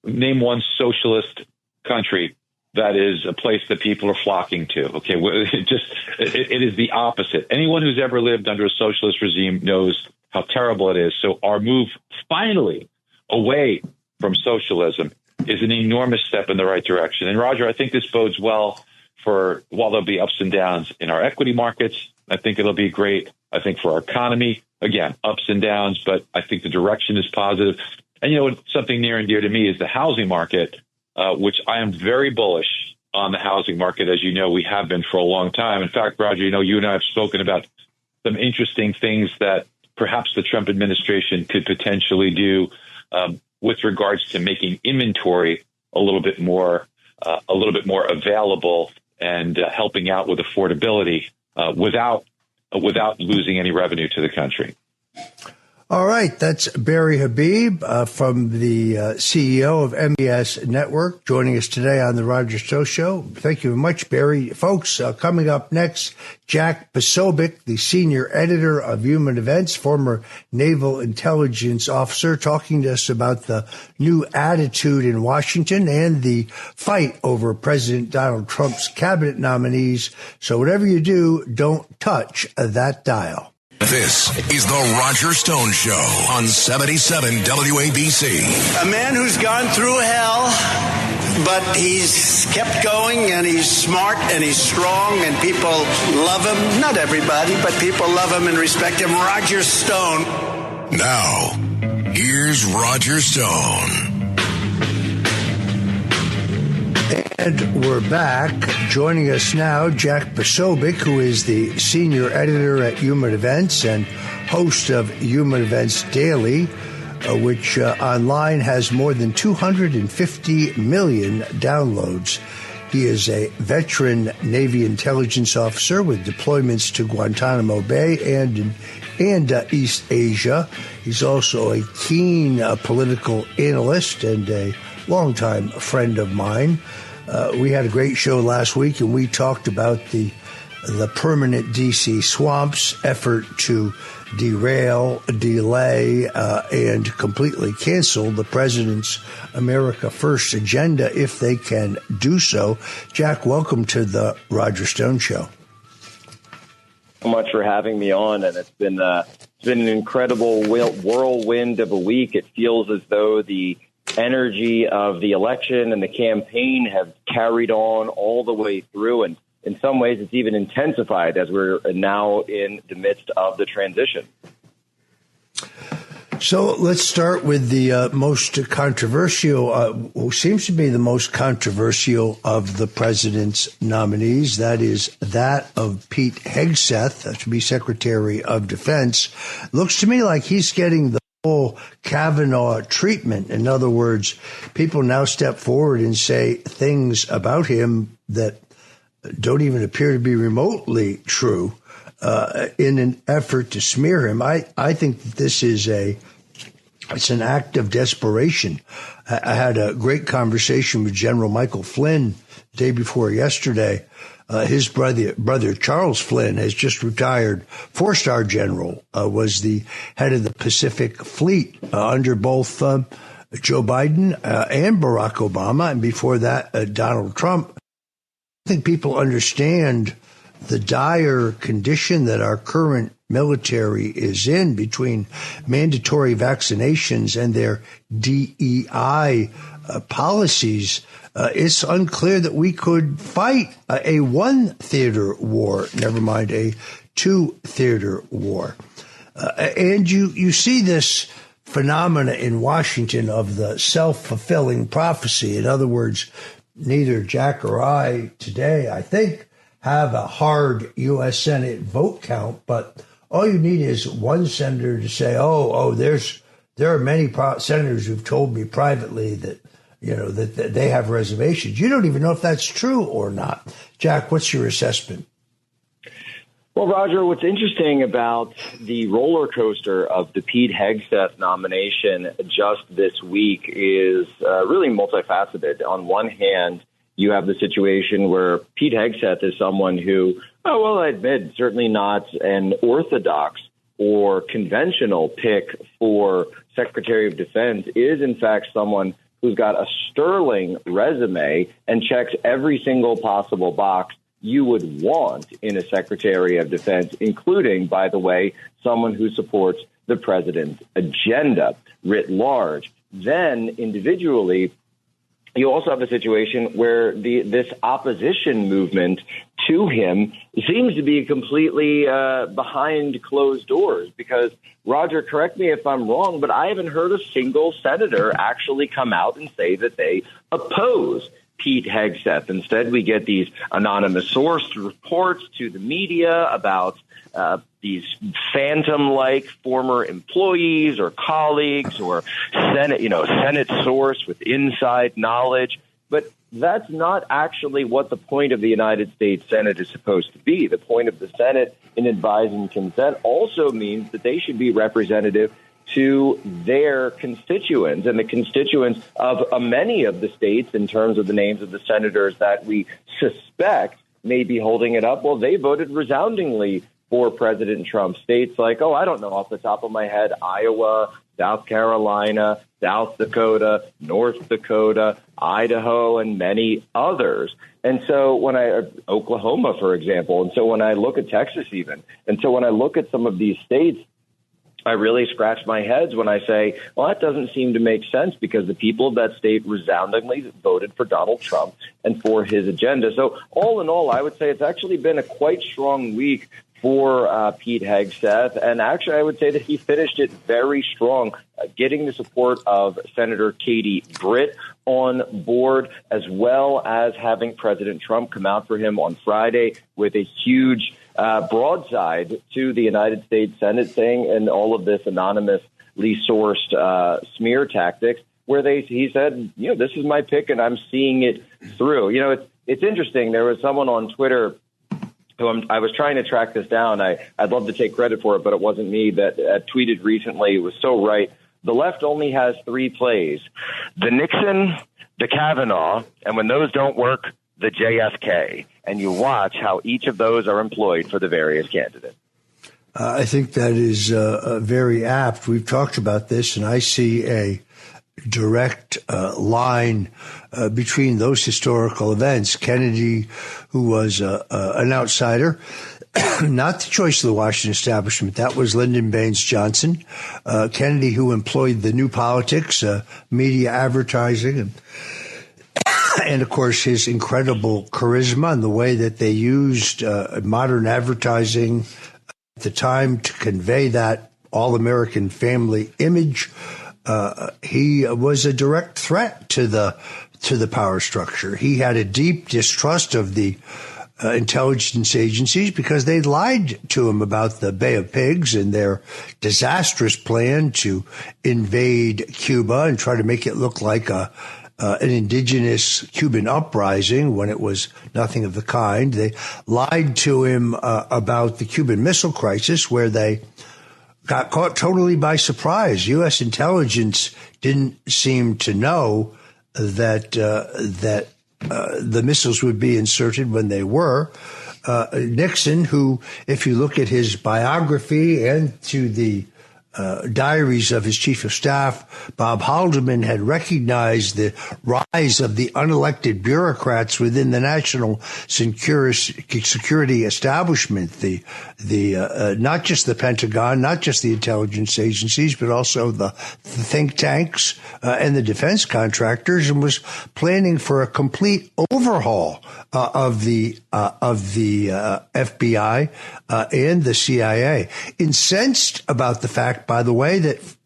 Speaker 1: name one socialist country that is a place that people are flocking to. Okay, it is the opposite. Anyone who's ever lived under a socialist regime knows how terrible it is. So our move finally away from socialism is an enormous step in the right direction. And Roger, I think this bodes well while there'll be ups and downs in our equity markets. I think it'll be great. I think for our economy, again, ups and downs, but I think the direction is positive. And something near and dear to me is the housing market, which I am very bullish on the housing market. As you know, we have been for a long time. In fact, Roger, you and I have spoken about some interesting things that perhaps the Trump administration could potentially do with regards to making inventory a little bit more available and helping out with affordability without losing any revenue to the country.
Speaker 5: All right, that's Barry Habib from the CEO of MBS Network joining us today on the Roger Stone Show. Thank you very much, Barry. Folks, coming up next, Jack Posobiec, the senior editor of Human Events, former naval intelligence officer, talking to us about the new attitude in Washington and the fight over President Donald Trump's cabinet nominees. So whatever you do, don't touch that dial.
Speaker 3: This is the Roger Stone Show on 77 WABC.
Speaker 4: A man who's gone through hell, but he's kept going, and he's smart and he's strong, and people love him. Not everybody, but people love him and respect him. Roger Stone.
Speaker 3: Now, here's Roger Stone.
Speaker 5: And we're back. Joining us now, Jack Posobiec, who is the senior editor at Human Events and host of Human Events Daily, which online has more than 250 million downloads. He is a veteran Navy intelligence officer with deployments to Guantanamo Bay and East Asia. He's also a keen political analyst and a longtime friend of mine. We had a great show last week, and we talked about the permanent D.C. swamps effort to derail, delay, and completely cancel the president's America First agenda if they can do so. Jack, welcome to the Roger Stone Show.
Speaker 6: So much for having me on, and it's been an incredible whirlwind of a week. It feels as though the energy of the election and the campaign have carried on all the way through, and in some ways it's even intensified as we're now in the midst of the transition.
Speaker 5: So let's start with the most controversial, seems to be the most controversial of the president's nominees. That is that of Pete Hegseth to be Secretary of Defense. Looks to me like he's getting the full Kavanaugh treatment. In other words, people now step forward and say things about him that don't even appear to be remotely true in an effort to smear him. I think that this is it's an act of desperation. I had a great conversation with General Michael Flynn the day before yesterday. His brother Charles Flynn has just retired, 4-star general, was the head of the Pacific Fleet under both Joe Biden and Barack Obama, and before that, Donald Trump. I think people understand the dire condition that our current military is in between mandatory vaccinations and their DEI policies. It's unclear that we could fight a 1-theater war, never mind a 2-theater war. And you see this phenomena in Washington of the self-fulfilling prophecy. In other words, neither Jack or I today, I think, have a hard U.S. Senate vote count, but all you need is one senator to say, there are many senators who've told me privately that, that they have reservations. You don't even know if that's true or not. Jack, what's your assessment?
Speaker 6: Well, Roger, what's interesting about the roller coaster of the Pete Hegseth nomination just this week is really multifaceted. On one hand, you have the situation where Pete Hegseth is someone who, I admit, certainly not an orthodox or conventional pick for Secretary of Defense, is in fact someone who's got a sterling resume and checks every single possible box you would want in a Secretary of Defense, including, by the way, someone who supports the president's agenda writ large. Then individually, you also have a situation where this opposition movement to him seems to be completely behind closed doors because, Roger, correct me if I'm wrong, but I haven't heard a single senator actually come out and say that they oppose Pete Hegseth. Instead, we get these anonymous source reports to the media about these phantom-like former employees or colleagues or Senate source with inside knowledge. But that's not actually what the point of the United States Senate is supposed to be. The point of the Senate in advising consent also means that they should be representative to their constituents and the constituents of many of the states in terms of the names of the senators that we suspect may be holding it up. Well, they voted resoundingly for President Trump. States like, I don't know off the top of my head, Iowa, South Carolina, South Dakota, North Dakota, Idaho, and many others. And so Oklahoma, for example. And so when I look at Texas even, and so when I look at some of these states, I really scratch my head when I say, well, that doesn't seem to make sense because the people of that state resoundingly voted for Donald Trump and for his agenda. So all in all, I would say it's actually been a quite strong week for Pete Hegseth. And actually, I would say that he finished it very strong, getting the support of Senator Katie Britt on board, as well as having President Trump come out for him on Friday with a huge broadside to the United States Senate saying, and all of this anonymously sourced smear tactics, where he said, this is my pick and I'm seeing it through. It's interesting. There was someone on Twitter who I was trying to track this down. I'd love to take credit for it, but it wasn't me, that tweeted recently. It was so right. The left only has 3 plays: the Nixon, the Kavanaugh, and when those don't work, the JFK. And you watch how each of those are employed for the various candidates.
Speaker 5: I think that is very apt. We've talked about this, and I see a direct line between those historical events. Kennedy, who was an outsider, not the choice of the Washington establishment. That was Lyndon Baines Johnson. Kennedy, who employed the new politics, media advertising, and of course, his incredible charisma and the way that they used modern advertising at the time to convey that all-American family image. He was a direct threat to the power structure. He had a deep distrust of the intelligence agencies because they lied to him about the Bay of Pigs and their disastrous plan to invade Cuba and try to make it look like an indigenous Cuban uprising when it was nothing of the kind. They lied to him about the Cuban Missile Crisis, where they got caught totally by surprise. U.S. intelligence didn't seem to know that the missiles would be inserted when they were. Nixon, who, if you look at his biography and to the diaries of his chief of staff, Bob Haldeman, had recognized the rise of the unelected bureaucrats within the national security establishment, the not just the Pentagon, not just the intelligence agencies, but also the think tanks and the defense contractors, and was planning for a complete overhaul of the FBI and the CIA. Incensed about the fact, by the way,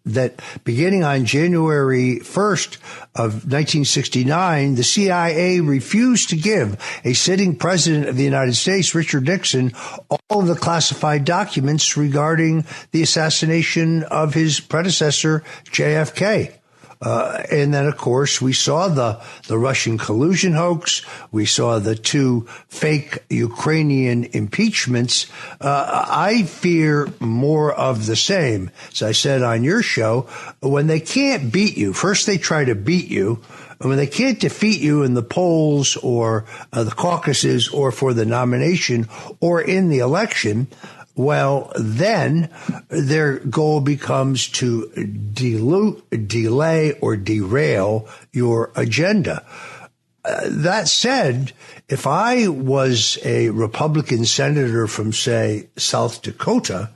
Speaker 5: that beginning on January 1st of 1969, the CIA refused to give a sitting president of the United States, Richard Nixon, all of the classified documents regarding the assassination of his predecessor, JFK. And then, of course, we saw the Russian collusion hoax. We saw the 2 fake Ukrainian impeachments. I fear more of the same. As I said on your show, when they can't beat you, first they try to beat you. And when they can't defeat you in the polls or the caucuses or for the nomination or in the election, well, then their goal becomes to delay, or derail your agenda. That said, if I was a Republican senator from, say, South Dakota,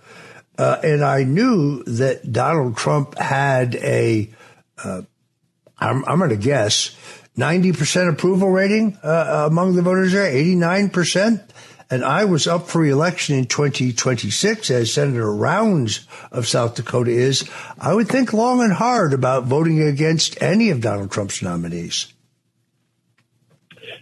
Speaker 5: and I knew that Donald Trump had I'm going to guess, 90% approval rating among the voters there, 89%. And I was up for re-election in 2026, as Senator Rounds of South Dakota is, I would think long and hard about voting against any of Donald Trump's nominees.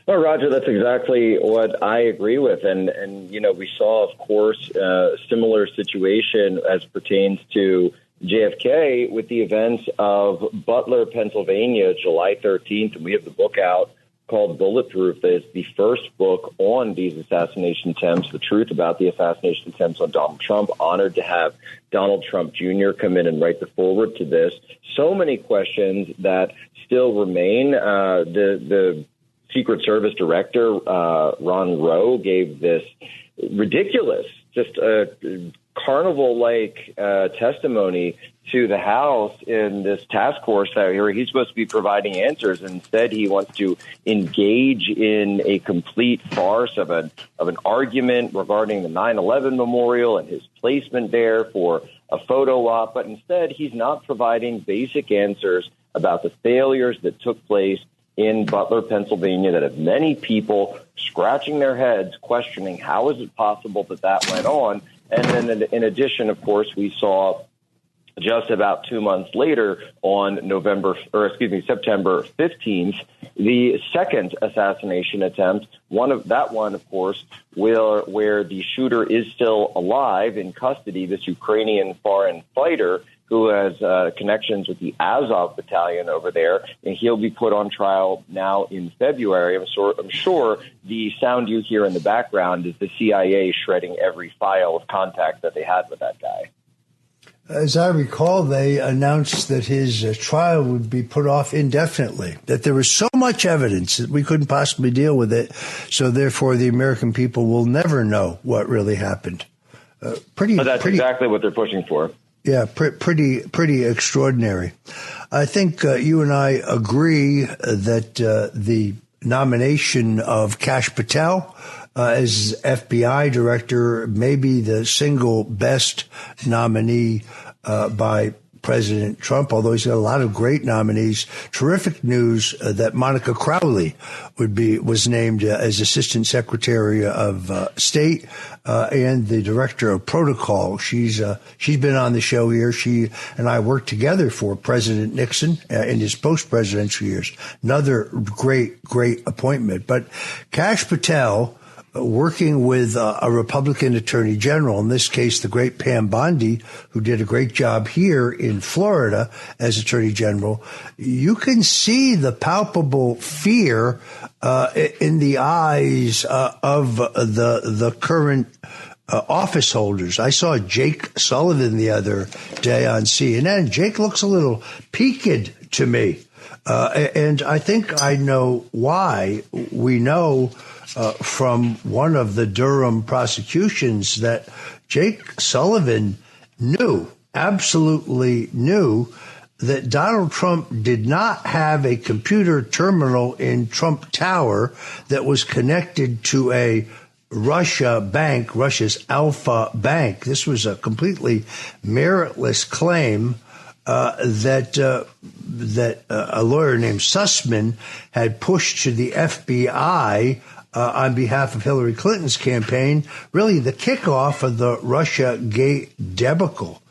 Speaker 6: Well, Roger, that's exactly what I agree with. And we saw, of course, a similar situation as pertains to JFK with the events of Butler, Pennsylvania, July 13th. And we have the book out called Bulletproof. That is the first book on these assassination attempts, the truth about the assassination attempts on Donald Trump. Honored to have Donald Trump Jr. come in and write the foreword to this. So many questions that still remain. The Secret Service Director, Ron Rowe, gave this ridiculous, just a carnival-like testimony to the House in this task force where he's supposed to be providing answers. Instead, he wants to engage in a complete farce of an argument regarding the 9/11 memorial and his placement there for a photo op. But instead, he's not providing basic answers about the failures that took place in Butler, Pennsylvania, that have many people scratching their heads, questioning how is it possible that went on. And then in addition, of course, we saw just about 2 months later on September 15th, the second assassination attempt, of course, where the shooter is still alive in custody, this Ukrainian foreign fighter who has connections with the Azov battalion over there, and he'll be put on trial now in February. I'm sure the sound you hear in the background is the CIA shredding every file of contact that they had with that guy.
Speaker 5: As I recall, they announced that his trial would be put off indefinitely, that there was so much evidence that we couldn't possibly deal with it, so therefore the American people will never know what really happened. That's
Speaker 6: exactly what they're pushing for.
Speaker 5: Yeah, pretty extraordinary. I think you and I agree that the nomination of Kash Patel as FBI director may be the single best nominee by President Trump, although he's got a lot of great nominees. Terrific news that Monica Crowley was named as Assistant Secretary of State and the Director of Protocol. She's been on the show here. She and I worked together for President Nixon in his post-presidential years. Another great appointment. But Kash Patel, working with a Republican attorney general, in this case, the great Pam Bondi, who did a great job here in Florida as attorney general, you can see the palpable fear in the eyes of the current office holders. I saw Jake Sullivan the other day on CNN. Jake looks a little peaked to me. And I think I know why. We know from one of the Durham prosecutions that Jake Sullivan absolutely knew that Donald Trump did not have a computer terminal in Trump Tower that was connected to a Russia's Alpha Bank. This was a completely meritless claim that a lawyer named Sussman had pushed to the FBI on behalf of Hillary Clinton's campaign, really the kickoff of the Russiagate debacle.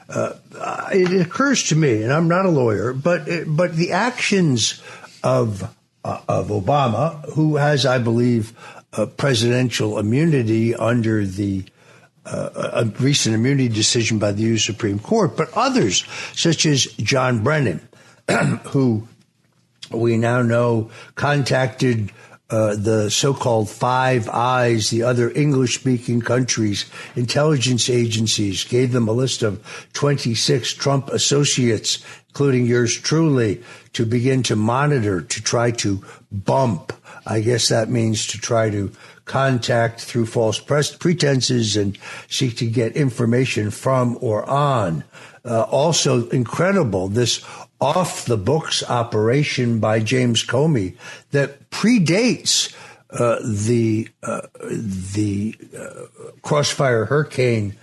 Speaker 5: It occurs to me, and I'm not a lawyer, but the actions of Obama, who has, I believe, presidential immunity under the a recent immunity decision by the U.S. Supreme Court, but others, such as John Brennan, who we now know contacted the so-called Five Eyes, the other English-speaking countries' intelligence agencies, gave them a list of 26 Trump associates, including yours truly, to begin to monitor, to try to bump. I guess that means to try to contact through false pretenses and seek to get information from or on. Also incredible, this off-the-books operation by James Comey that predates the Crossfire Hurricane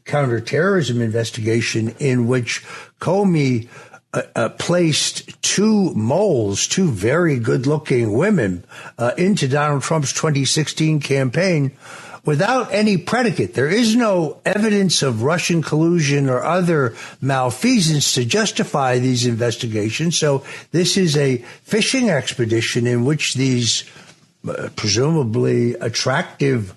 Speaker 5: counterterrorism investigation, in which Comey placed two very good-looking women into Donald Trump's 2016 campaign without any predicate. There is no evidence of Russian collusion or other malfeasance to justify these investigations. So this is a fishing expedition in which these presumably attractive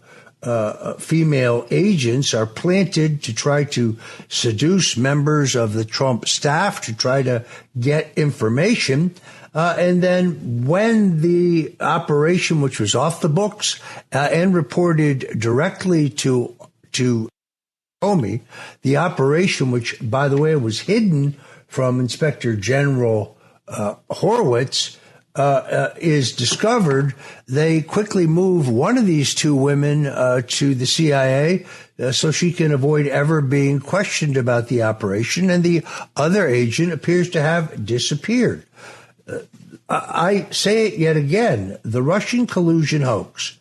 Speaker 5: female agents are planted to try to seduce members of the Trump staff to try to get information. And then when the operation, which was off the books and reported directly to Comey, the operation, which, by the way, was hidden from Inspector General Horowitz, is discovered, they quickly move one of these two women to the CIA so she can avoid ever being questioned about the operation, and the other agent appears to have disappeared. I say it yet again, the Russian collusion hoax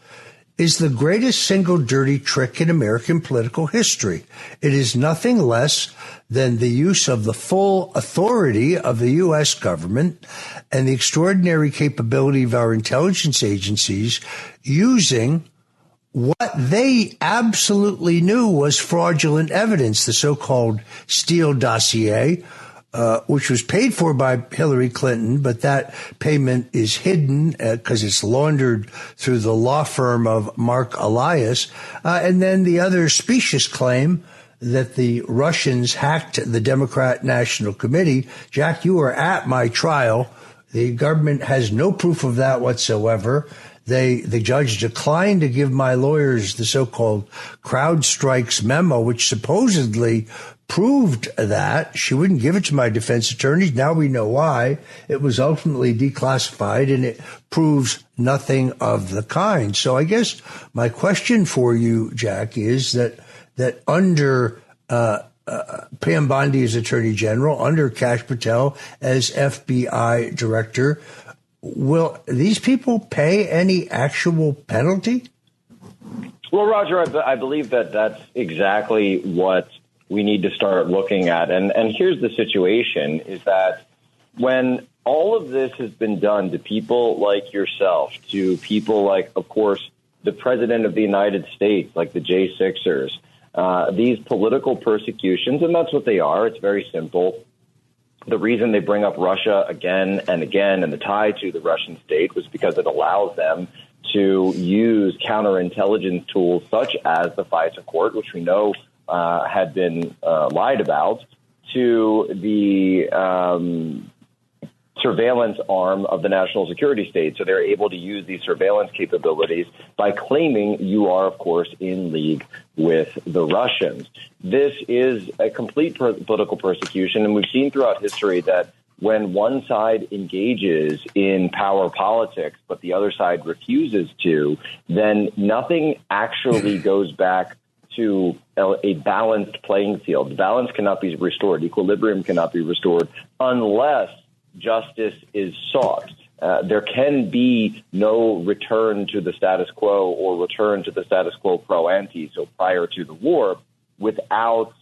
Speaker 5: is the greatest single dirty trick in American political history. It is nothing less than the use of the full authority of the U.S. government and the extraordinary capability of our intelligence agencies using what they absolutely knew was fraudulent evidence, the so-called Steele dossier, which was paid for by Hillary Clinton, but that payment is hidden because it's laundered through the law firm of Mark Elias. And then the other specious claim that the Russians hacked the Democrat National Committee. Jack, you were at my trial. The government has no proof of that whatsoever. The judge declined to give my lawyers the so-called CrowdStrikes memo, which supposedly proved that. She wouldn't give it to my defense attorneys. Now we know why. It was ultimately declassified, and it proves nothing of the kind. So I guess my question for you, Jack, is that under Pam Bondi as Attorney General, under Kash Patel as FBI Director, will these people pay any actual penalty?
Speaker 6: Well, Roger, I believe that that's exactly what we need to start looking at. And here's the situation, is that when all of this has been done to people like yourself, to people like, of course, the President of the United States, like the J6ers, these political persecutions, and that's what they are. It's very simple. The reason they bring up Russia again and again and the tie to the Russian state was because it allows them to use counterintelligence tools such as the FISA court, which we know had been lied about, to the surveillance arm of the national security state. So they're able to use these surveillance capabilities by claiming you are, of course, in league with the Russians. This is a complete political persecution, and we've seen throughout history that when one side engages in power politics, but the other side refuses to, then nothing actually goes back to a balanced playing field. Balance cannot be restored. Equilibrium cannot be restored unless justice is sought. There can be no return to the status quo or return to the status quo pro ante, so prior to the war, without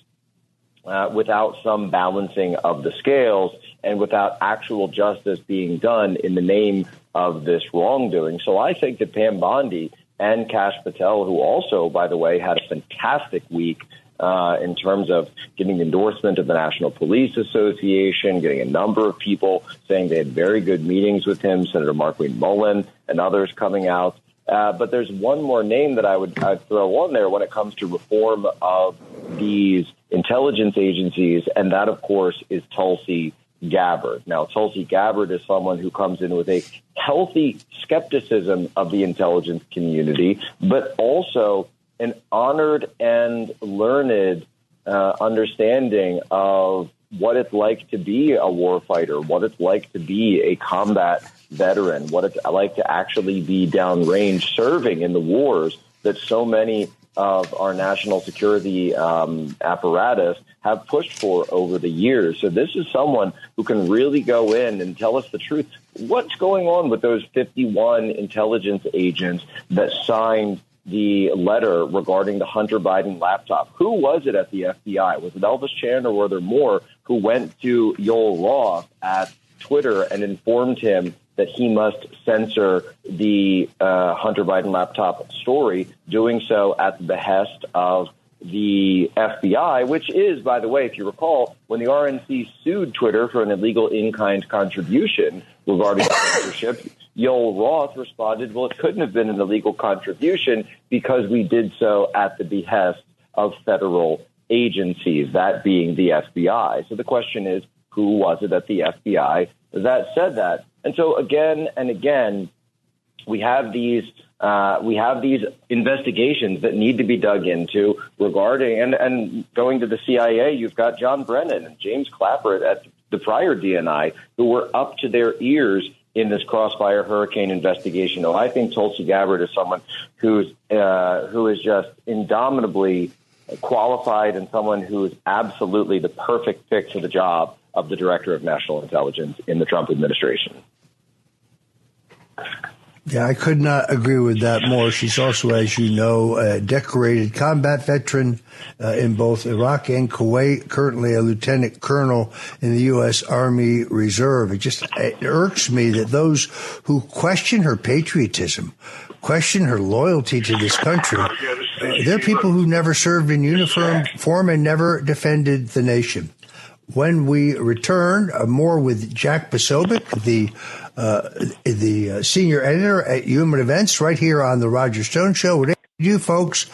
Speaker 6: some balancing of the scales and without actual justice being done in the name of this wrongdoing. So I think that Pam Bondi and Kash Patel, who also, by the way, had a fantastic week in terms of getting endorsement of the National Police Association, getting a number of people saying they had very good meetings with him, Senator Markwayne Mullin and others coming out. But there's one more name that I'd throw on there when it comes to reform of these intelligence agencies, and that, of course, is Tulsi Gabbard. Now, Tulsi Gabbard is someone who comes in with a healthy skepticism of the intelligence community, but also an honored and learned understanding of what it's like to be a warfighter, what it's like to be a combat veteran, what it's like to actually be downrange serving in the wars that so many of our national security apparatus have pushed for over the years. So this is someone who can really go in and tell us the truth. What's going on with those 51 intelligence agents that signed the letter regarding the Hunter Biden laptop? Who was it at the FBI? Was it Elvis Chan, or were there more who went to Yoel Roth at Twitter and informed him that he must censor the Hunter Biden laptop story, doing so at the behest of the FBI, which is, by the way, if you recall, when the RNC sued Twitter for an illegal in-kind contribution regarding censorship, Yoel Roth responded, well, it couldn't have been an illegal contribution because we did so at the behest of federal agencies, that being the FBI. So the question is, who was it at the FBI that said that? And so again and again, we have these investigations that need to be dug into regarding, and going to the CIA, you've got John Brennan and James Clapper at the prior DNI who were up to their ears in this Crossfire Hurricane investigation. Oh, I think Tulsi Gabbard is someone who is just indomitably qualified and someone who is absolutely the perfect fit for the job of the Director of National Intelligence in the Trump administration.
Speaker 5: Yeah, I could not agree with that more. She's also, as you know, a decorated combat veteran in both Iraq and Kuwait, currently a lieutenant colonel in the U.S. Army Reserve. It irks me that those who question her patriotism, question her loyalty to this country, they're people who never served in uniform and never defended the nation. When we return, more with Jack Posobiec, the senior editor at Human Events, right here on the Roger Stone Show. Whatever you do, folks,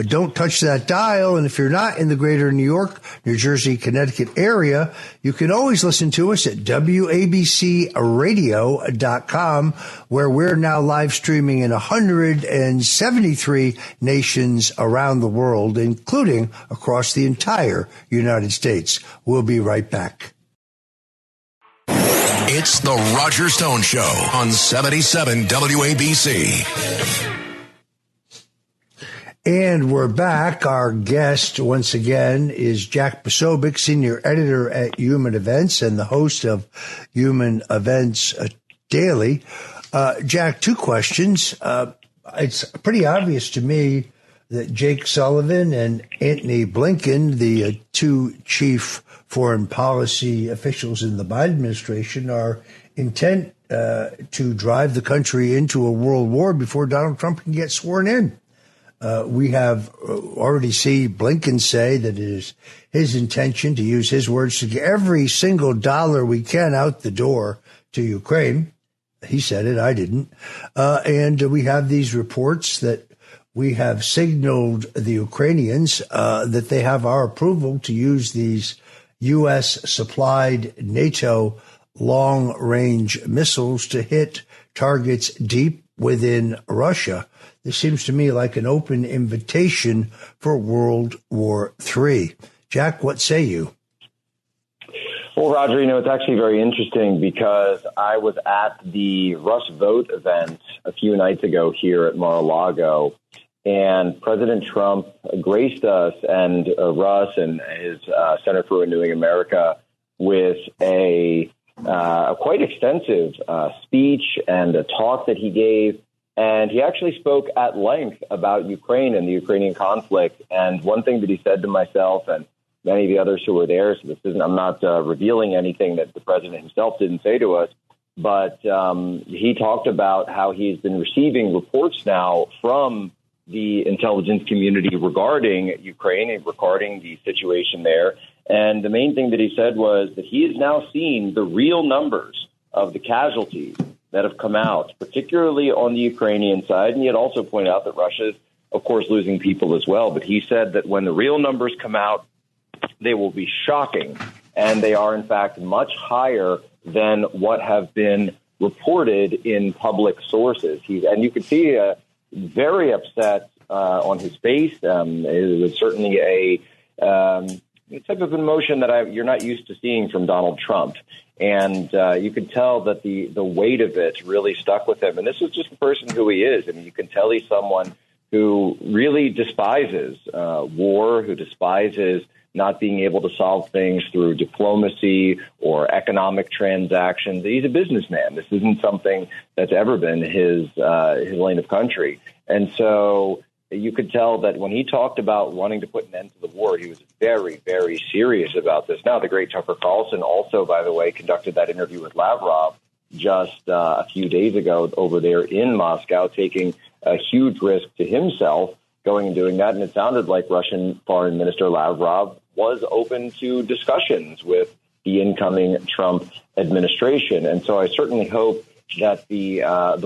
Speaker 5: don't touch that dial. And if you're not in the greater New York, New Jersey, Connecticut area, you can always listen to us at WABCRadio.com, where we're now live streaming in 173 nations around the world, including across the entire United States. We'll be right back.
Speaker 3: It's the Roger Stone Show on 77 WABC.
Speaker 5: And we're back. Our guest, once again, is Jack Posobiec, senior editor at Human Events and the host of Human Events Daily. Jack, two questions. It's pretty obvious to me that Jake Sullivan and Antony Blinken, the two chief foreign policy officials in the Biden administration, are intent to drive the country into a world war before Donald Trump can get sworn in. We have already seen Blinken say that it is his intention, to use his words, to get every single dollar we can out the door to Ukraine. He said it, I didn't. And we have these reports that we have signaled the Ukrainians that they have our approval to use these U.S.-supplied NATO long-range missiles to hit targets deep within Russia. This seems to me like an open invitation for World War III. Jack, what say you?
Speaker 6: Well, Roger, it's actually very interesting because I was at the Russ Vote event a few nights ago here at Mar-a-Lago, and President Trump graced us and Russ and his Center for Renewing America with a quite extensive speech and a talk that he gave. And he actually spoke at length about Ukraine and the Ukrainian conflict. And one thing that he said to myself and many of the others who were there, so I'm not revealing anything that the president himself didn't say to us, but he talked about how he's been receiving reports now from the intelligence community regarding Ukraine and regarding the situation there. And the main thing that he said was that he has now seen the real numbers of the casualties that have come out, particularly on the Ukrainian side. And he had also pointed out that Russia is, of course, losing people as well. But he said that when the real numbers come out, they will be shocking and they are, in fact, much higher than what have been reported in public sources. And you could see very upset on his face. It was certainly a type of emotion that you're not used to seeing from Donald Trump. And you could tell that the weight of it really stuck with him. And this is just the person who he is. I mean, you can tell he's someone who really despises war, who despises not being able to solve things through diplomacy or economic transactions. He's a businessman. This isn't something that's ever been his lane of country. And so you could tell that when he talked about wanting to put an end to the war, he was very, very serious about this. Now, the great Tucker Carlson also, by the way, conducted that interview with Lavrov just a few days ago over there in Moscow, taking a huge risk to himself going and doing that. And it sounded like Russian Foreign Minister Lavrov was open to discussions with the incoming Trump administration. And so I certainly hope that the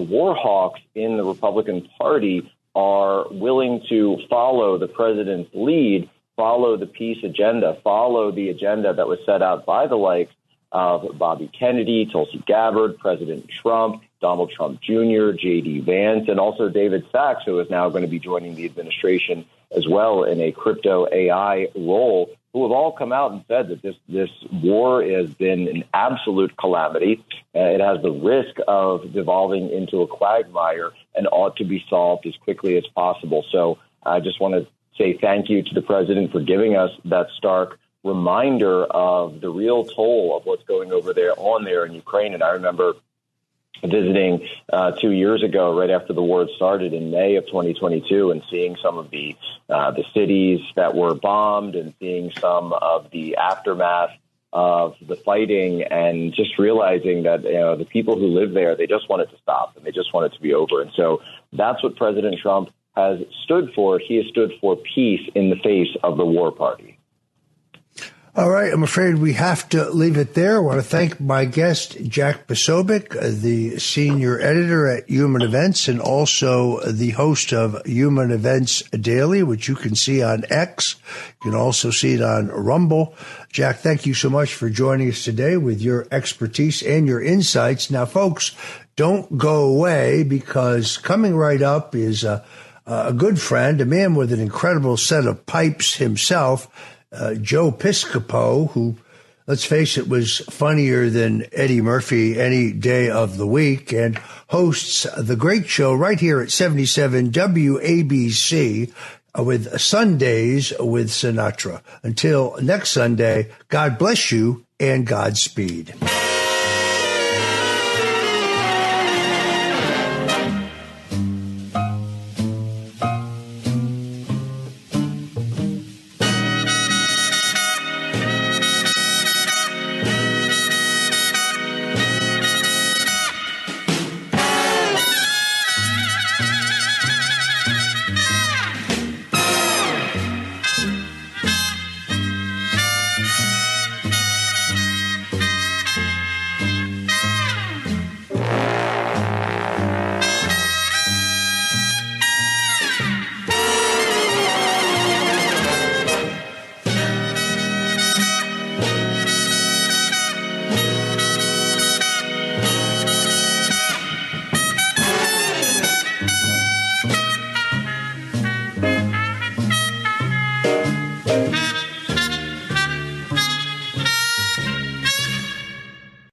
Speaker 6: war hawks in the Republican Party are willing to follow the president's lead, follow the peace agenda, follow the agenda that was set out by the likes of Bobby Kennedy, Tulsi Gabbard, President Trump, Donald Trump Jr., J.D. Vance, and also David Sachs, who is now going to be joining the administration as well in a crypto AI role, who have all come out and said that this war has been an absolute calamity. It has the risk of devolving into a quagmire and ought to be solved as quickly as possible. So I just want to say thank you to the president for giving us that stark reminder of the real toll of what's going on there in Ukraine. And I remember visiting 2 years ago, right after the war started in May of 2022, and seeing some of the cities that were bombed and seeing some of the aftermath of the fighting, and just realizing that the people who live there, they just want it to stop and they just want it to be over. And so that's what President Trump has stood for. He has stood for peace in the face of the war party.
Speaker 5: All right, I'm afraid we have to leave it there. I want to thank my guest, Jack Posobiec, the senior editor at Human Events and also the host of Human Events Daily, which you can see on X. You can also see it on Rumble. Jack, thank you so much for joining us today with your expertise and your insights. Now, folks, don't go away, because coming right up is a good friend, a man with an incredible set of pipes himself, Joe Piscopo, who, let's face it, was funnier than Eddie Murphy any day of the week, and hosts the great show right here at 77 WABC with Sundays with Sinatra. Until next Sunday, God bless you and Godspeed.